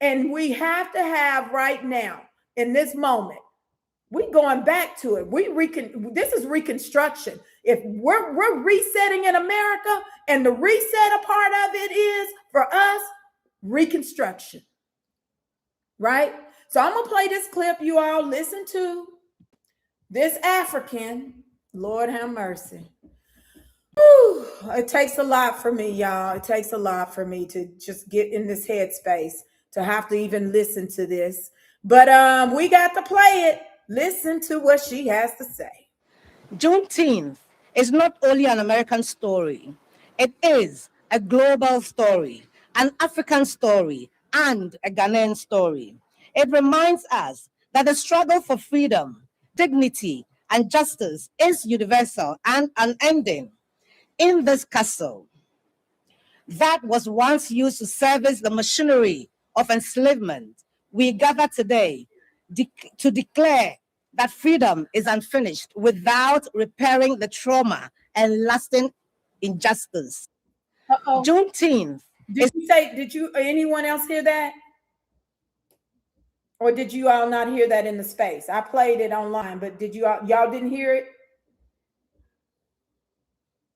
And we have to have right now, in this moment, we're going back to it. This is reconstruction. If we're resetting in America, and the reset a part of it is for us reconstruction, right? So I'm gonna play this clip. You all listen to this African. Lord have mercy. Whew, it takes a lot for me, y'all. It takes a lot for me to just get in this headspace to have to even listen to this. But we got to play it. Listen to what she has to say. Juneteenth is not only an American story, it is a global story, an African story, and a Ghanaian story. It reminds us that the struggle for freedom, dignity, and justice is universal and unending. In this castle that was once used to service the machinery of enslavement, we gather today to declare that freedom is unfinished without repairing the trauma and lasting injustice. Juneteenth. Did anyone else hear that? Or did you all not hear that in the space? I played it online, but did y'all didn't hear it?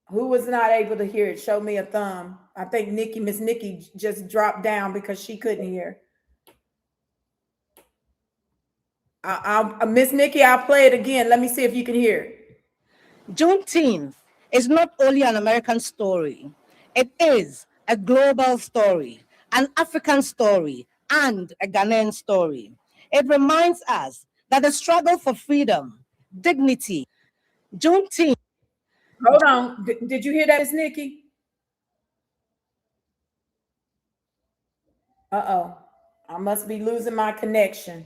Who was not able to hear it? Show me a thumb. I think Miss Nikki just dropped down because she couldn't hear. Miss Nikki, I'll play it again. Let me see if you can hear it. Juneteenth is not only an American story, it is a global story, an African story, and a Ghanaian story. It reminds us that the struggle for freedom, dignity, Juneteenth. Hold on. Did you hear that, Miss Nikki? Uh-oh. I must be losing my connection.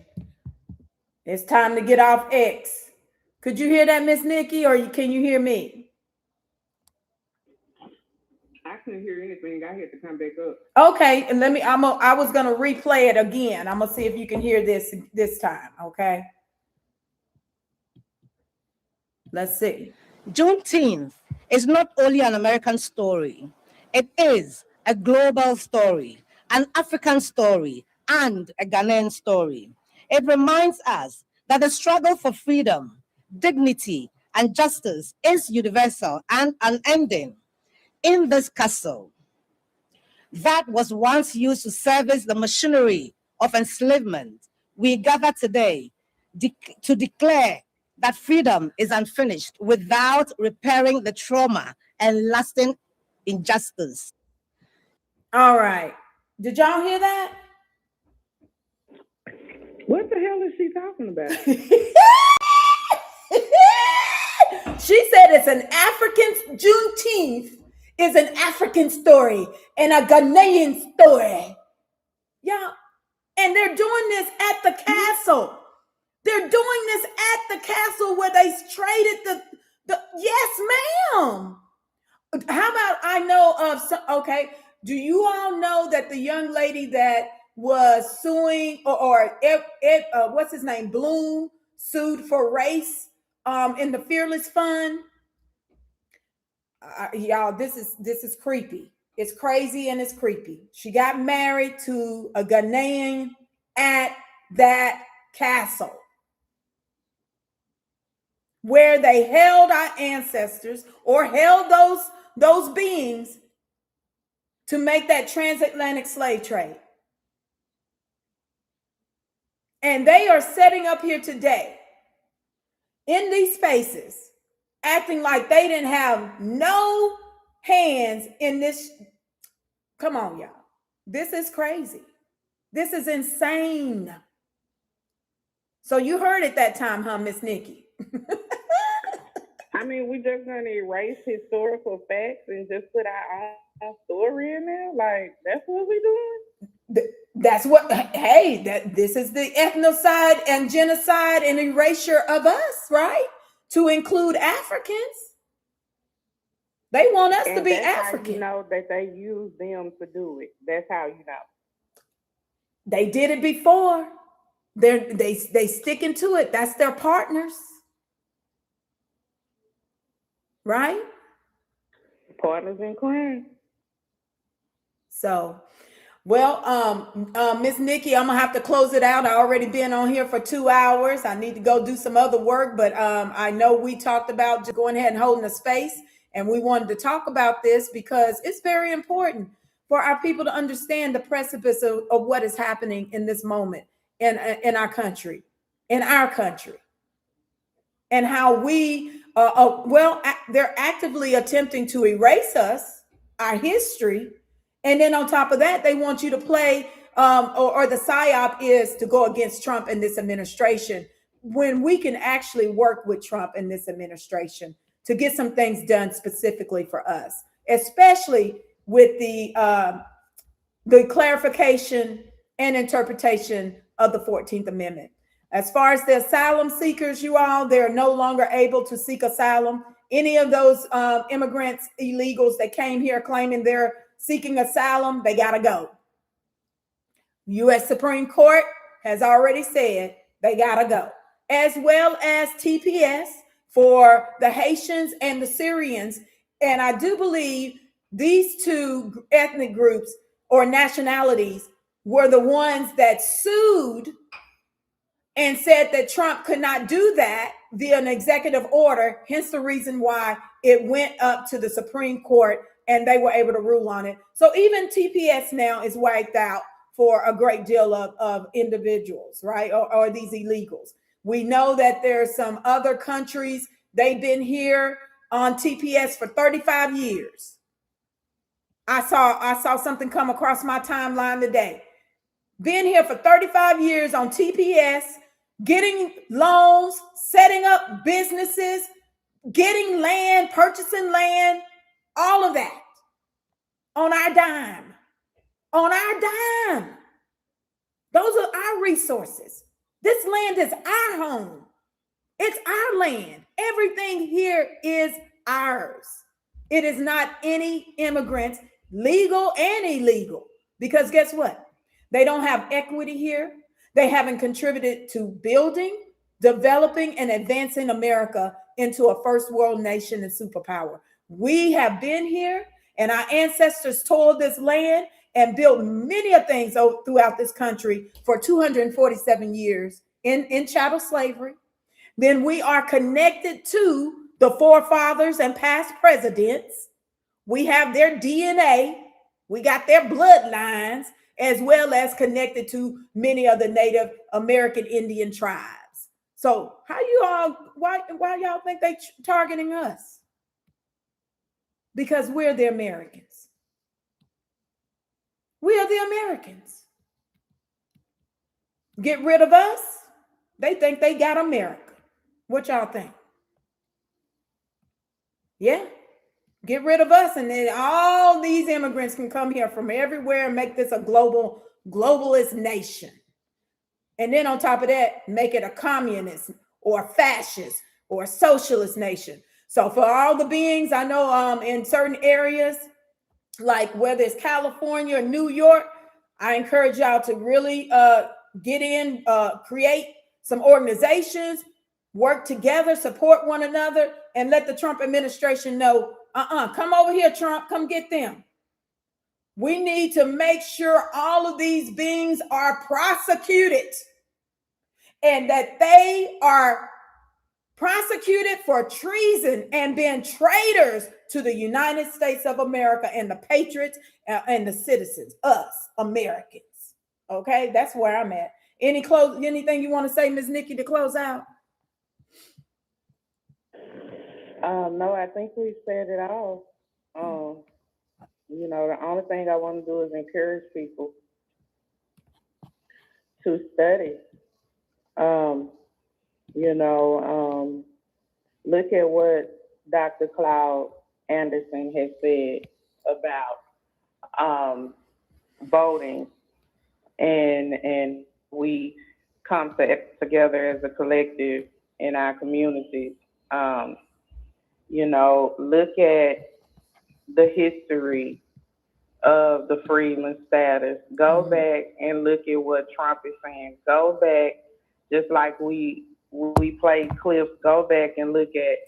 It's time to get off X. Could you hear that, Miss Nikki, or can you hear me? I couldn't hear anything. I had to come back up. Okay, and I was gonna replay it again. I'm gonna see if you can hear this time. Okay. Let's see. Juneteenth is not only an American story, it is a global story, an African story, and a Ghanaian story. It reminds us that the struggle for freedom, dignity, and justice is universal and unending. In this castle that was once used to service the machinery of enslavement, we gather today to declare that freedom is unfinished without repairing the trauma and lasting injustice. All right. Did y'all hear that? What the hell is she talking about? She said it's an African Juneteenth is an African story and a Ghanaian story. Yeah. And they're doing this at the castle. They're doing this at the castle where they traded the yes, ma'am. How about I know of some, okay, do you all know that the young lady that was suing or what's his name, Bloom, sued for race in the Fearless Fund? Y'all, this is creepy. It's crazy and it's creepy. She got married to a Ghanaian at that castle where they held our ancestors or held those beings to make that transatlantic slave trade. And they are setting up here today in these spaces, acting like they didn't have no hands in this. Come on, y'all. This is crazy. This is insane. So you heard it that time, huh, Miss Nikki? I mean, we just gonna erase historical facts and just put our own story in there? Like, that's what we doing? That's what, hey, this is the ethnocide and genocide and erasure of us, right? To include Africans. They want us to be African. How you know that they use them to do it. That's how you know. They did it before. They sticking to it. That's their partners. Right? Partners in crime. So, well, Miss Nikki, I'm gonna have to close it out. I already been on here for 2 hours. I need to go do some other work, but I know we talked about just going ahead and holding a space, and we wanted to talk about this because it's very important for our people to understand the precipice of what is happening in this moment in our country, and how we they're actively attempting to erase us, our history. And then on top of that, they want you to play, or the PSYOP is to go against Trump and this administration, when we can actually work with Trump and this administration to get some things done specifically for us, especially with the clarification and interpretation of the 14th Amendment. As far as the asylum seekers, you all, they're no longer able to seek asylum. Any of those immigrants, illegals that came here claiming they're seeking asylum, they got to go. U.S. Supreme Court has already said they got to go, as well as TPS for the Haitians and the Syrians. And I do believe these two ethnic groups or nationalities were the ones that sued and said that Trump could not do that via an executive order, hence the reason why it went up to the Supreme Court and they were able to rule on it. So even TPS now is wiped out for a great deal of individuals, right? Or these illegals. We know that there's some other countries, they've been here on TPS for 35 years. I saw something come across my timeline today. Been here for 35 years on TPS, getting loans, setting up businesses, getting land, purchasing land, all of that on our dime. On our dime. Those are our resources. This land is our home. It's our land. Everything here is ours. It is not any immigrants, legal and illegal. Because guess what? They don't have equity here. They haven't contributed to building, developing, and advancing America into a first world nation and superpower. We have been here, and our ancestors toiled this land and built many of things throughout this country for 247 years in chattel slavery. Then we are connected to the forefathers and past presidents. We have their DNA. We got their bloodlines, as well as connected to many of the Native American Indian tribes. So why y'all think they targeting us? Because we're the Americans. We are the Americans. Get rid of us, they think they got America. What y'all think? Yeah. Get rid of us, and then all these immigrants can come here from everywhere and make this a globalist nation. And then on top of that, make it a communist or fascist or socialist nation. So for all the beings, I know in certain areas, like whether it's California or New York, I encourage y'all to really get in, create some organizations, work together, support one another, and let the Trump administration know, come over here, Trump, come get them. We need to make sure all of these beings are prosecuted and that they are prosecuted for treason and being traitors to the United States of America and the patriots and the citizens, us Americans. Okay, that's where I'm at. Anything you want to say, Ms. Nikki, to close out? No, I think we said it all. The only thing I want to do is encourage people to study. You know, look at what Dr. Claude Anderson has said about voting, and we come together as a collective in our communities. You know, look at the history of the Freedmen status. Go back and look at what Trump is saying. Go back, just like we played clips. Go back and look at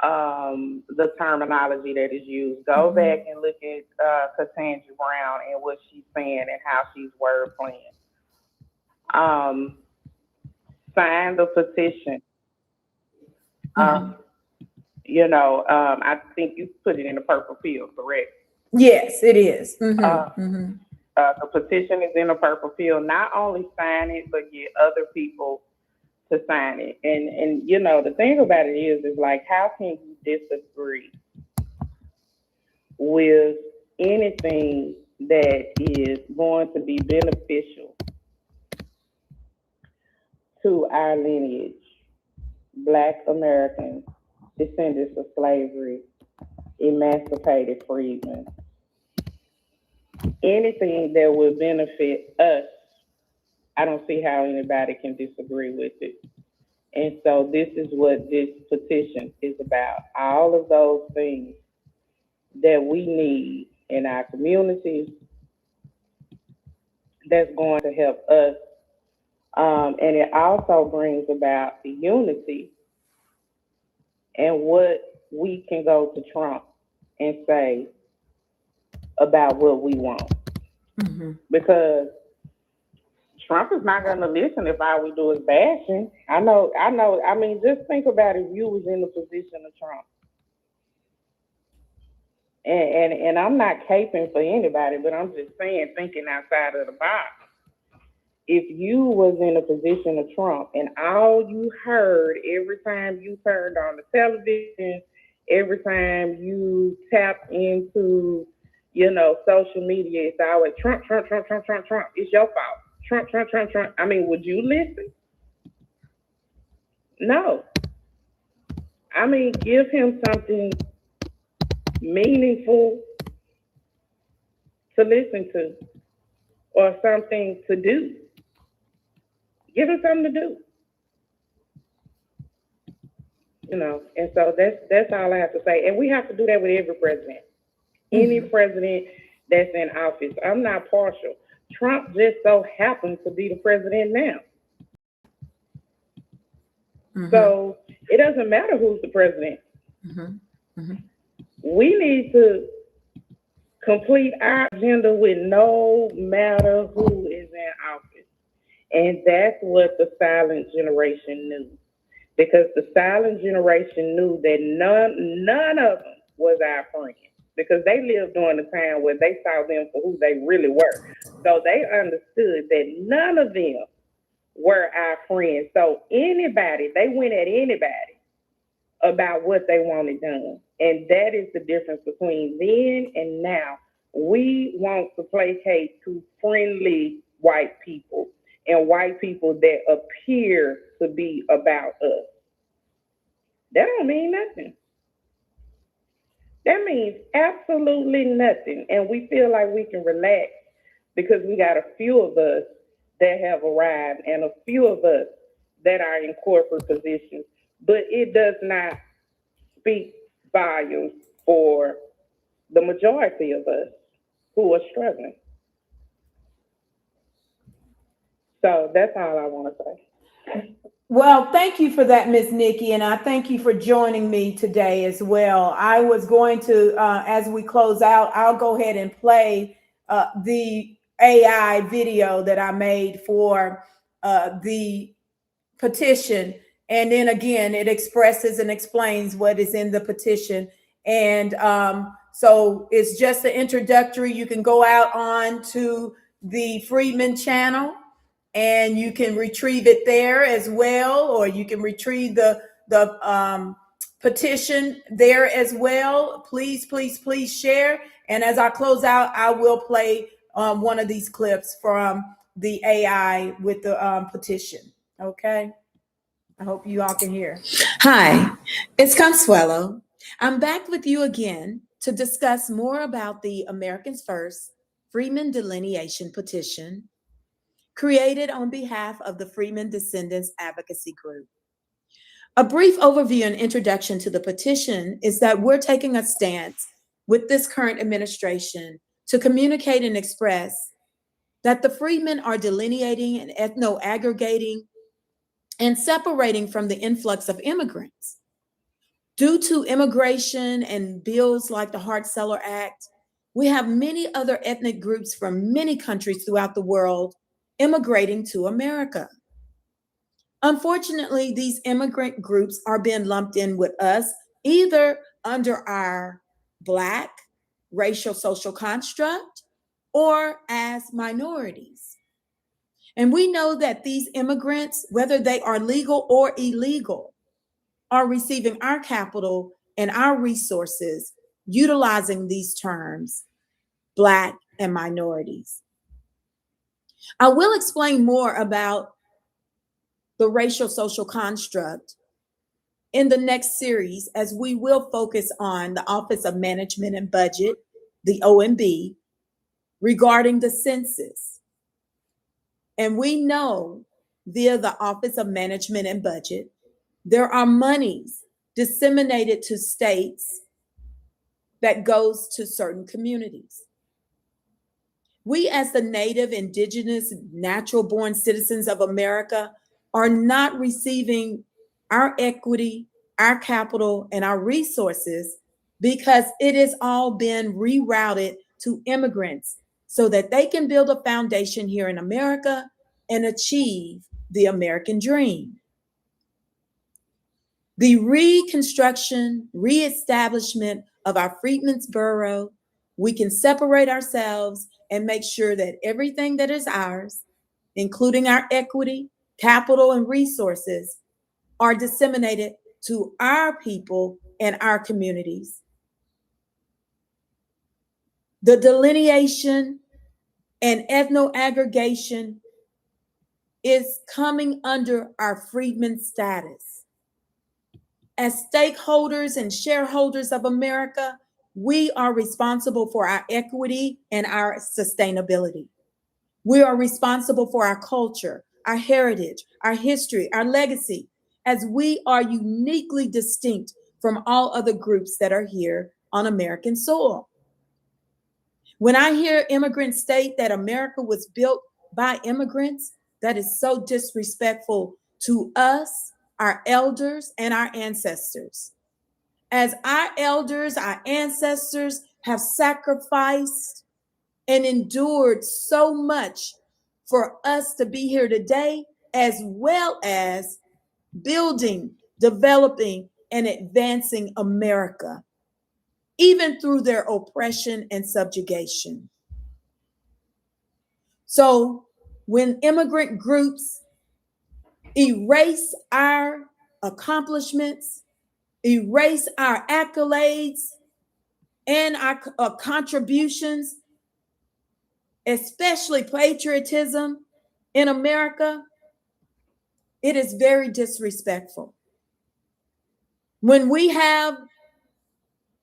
the terminology that is used. Go back and look at Ketanji Brown and what she's saying and how she's word playing. Sign the petition. You know, I think you put it in the purple pill, correct? Yes, it is. The petition is in a purple pill. Not only sign it, but get other people to sign it. And you know, the thing about it is like, how can you disagree with anything that is going to be beneficial to our lineage, Black Americans, descendants of slavery, emancipated freedmen? Anything that would benefit us, I don't see how anybody can disagree with it. And so this is what this petition is about. All of those things that we need in our communities that's going to help us. And it also brings about the unity and what we can go to Trump and say about what we want. Because Trump is not going to listen if all we do is bashing. I know. I mean, just think about if you was in the position of Trump. And I'm not caping for anybody, but I'm just saying, thinking outside of the box. If you was in a position of Trump and all you heard every time you turned on the television, every time you tapped into, you know, social media, it's always Trump, Trump, Trump, Trump, Trump, Trump. It's your fault. Trump, Trump, Trump, Trump. I mean, would you listen? No. I mean, give him something meaningful to listen to or something to do. Give him something to do. You know, and so that's all I have to say. And we have to do that with every president. Any president that's in office. I'm not partial. Trump just so happens to be the president now. So it doesn't matter who's the president. We need to complete our agenda with no matter who is in office. And that's what the silent generation knew. Because the silent generation knew that none of them was our friend. Because they lived during the time where they saw them for who they really were. So they understood that none of them were our friends. So anybody, they went at anybody about what they wanted done. And that is the difference between then and now. We want to placate to friendly white people and white people that appear to be about us. That don't mean nothing. That means absolutely nothing. And we feel like we can relax because we got a few of us that have arrived and a few of us that are in corporate positions. But it does not speak volumes for the majority of us who are struggling. So that's all I want to say. Well, thank you for that, Ms. Nikki, and I thank you for joining me today as well. I was going to, as we close out, I'll go ahead and play the AI video that I made for the petition. And then again, it expresses and explains what is in the petition. And so it's just an introductory. You can go out on to the Freedmen channel and you can retrieve it there as well, or you can retrieve the petition there as well. Please, please, please share. And as I close out, I will play one of these clips from the AI with the petition. Okay. I hope you all can hear. Hi, it's Conswello. I'm back with you again to discuss more about the Americans First Freedmen Delineation Petition created on behalf of the Freedmen Descendants Advocacy Group. A brief overview and introduction to the petition is that we're taking a stance with this current administration to communicate and express that the freedmen are delineating and ethno-aggregating and separating from the influx of immigrants. Due to immigration and bills like the Hart-Celler Act, we have many other ethnic groups from many countries throughout the world immigrating to America. Unfortunately, these immigrant groups are being lumped in with us either under our Black racial social construct or as minorities. And we know that these immigrants, whether they are legal or illegal, are receiving our capital and our resources utilizing these terms, Black and minorities. I will explain more about the racial social construct in the next series, as we will focus on the Office of Management and Budget, the OMB, regarding the census. And we know via the Office of Management and Budget, there are monies disseminated to states that goes to certain communities. We, as the native, indigenous, natural-born citizens of America, are not receiving our equity, our capital, and our resources because it has all been rerouted to immigrants so that they can build a foundation here in America and achieve the American dream. The reconstruction, reestablishment of our Freedmen's Borough, we can separate ourselves and make sure that everything that is ours, including our equity, capital, and resources, are disseminated to our people and our communities. The delineation and ethno-aggregation is coming under our freedmen status. As stakeholders and shareholders of America, we are responsible for our equity and our sustainability. We are responsible for our culture, our heritage, our history, our legacy, as we are uniquely distinct from all other groups that are here on American soil. When I hear immigrants state that America was built by immigrants, that is so disrespectful to us, our elders, and our ancestors. As our elders, our ancestors have sacrificed and endured so much for us to be here today, as well as building, developing, and advancing America, even through their oppression and subjugation. So when immigrant groups erase our accomplishments, erase our accolades and our contributions, especially patriotism in America, it is very disrespectful. When we have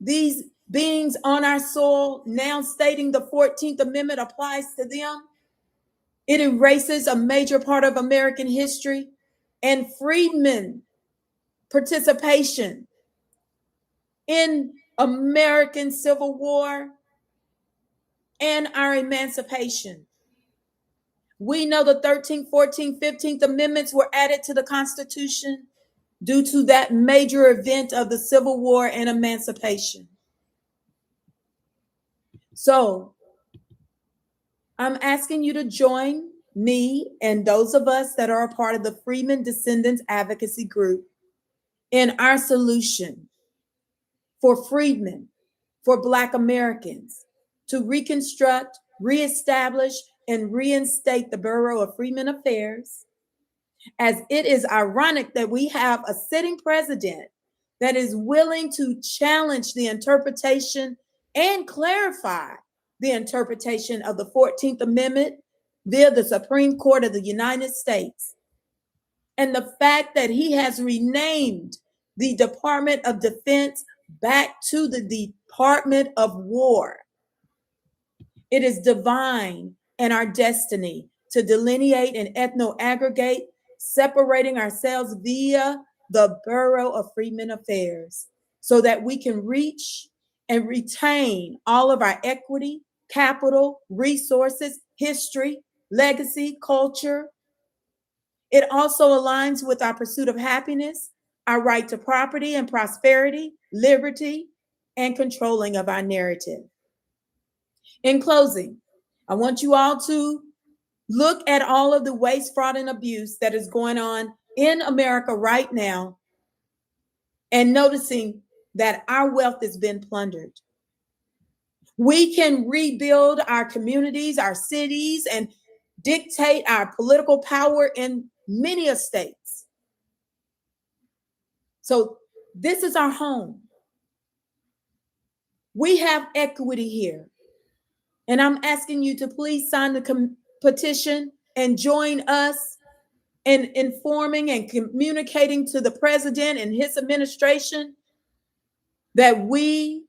these beings on our soil now stating the 14th Amendment applies to them, it erases a major part of American history and freedmen participation in American Civil War and our emancipation. We know the 13th, 14th, 15th Amendments were added to the Constitution due to that major event of the Civil War and emancipation. So I'm asking you to join me and those of us that are a part of the Freedmen Descendants Advocacy Group in our solution for freedmen, for Black Americans, to reconstruct, reestablish, and reinstate the Bureau of Freedmen Affairs, as it is ironic that we have a sitting president that is willing to challenge the interpretation and clarify the interpretation of the 14th Amendment via the Supreme Court of the United States. and the fact that he has renamed the Department of Defense back to the Department of War. It is divine and our destiny to delineate and ethno-aggregate, separating ourselves via the Bureau of Freedmen Affairs so that we can reach and retain all of our equity, capital, resources, history, legacy, culture. It also aligns with our pursuit of happiness, our right to property and prosperity, liberty, and controlling of our narrative. In closing, I want you all to look at all of the waste, fraud, and abuse that is going on in America right now and noticing that our wealth has been plundered. We can rebuild our communities, our cities, and dictate our political power in many states. So this is our home. We have equity here. And I'm asking you to please sign the petition and join us in informing and communicating to the president and his administration that we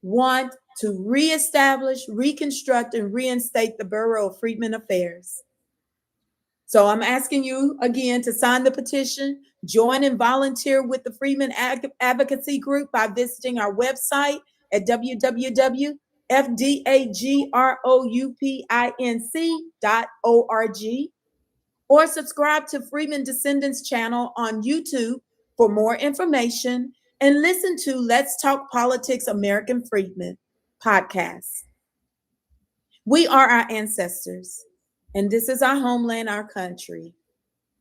want to reestablish, reconstruct, and reinstate the Bureau of Freedmen Affairs. So I'm asking you again to sign the petition, join and volunteer with the Freedmen Advocacy Group by visiting our website at www.fdagrouppinc.org or subscribe to Freedmen Descendants channel on YouTube for more information and listen to Let's Talk Politics American Freedmen podcast. We are our ancestors, and this is our homeland, our country.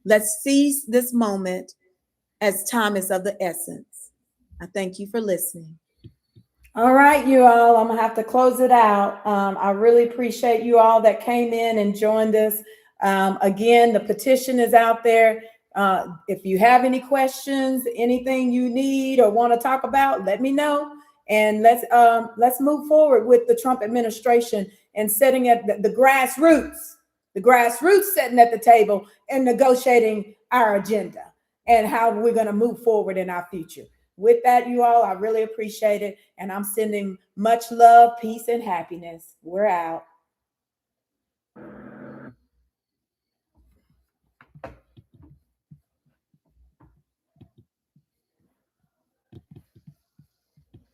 Let's seize this moment as time is of the essence. I thank you for listening. All right, you all, I'm gonna have to close it out. I really appreciate you all that came in and joined us. Again, the petition is out there. If you have any questions, anything you need or want to talk about, let me know. And let's move forward with the Trump administration and setting at the grassroots sitting at the table and negotiating our agenda and how we're going to move forward in our future. With that, you all, I really appreciate it. And I'm sending much love, peace, and happiness. We're out.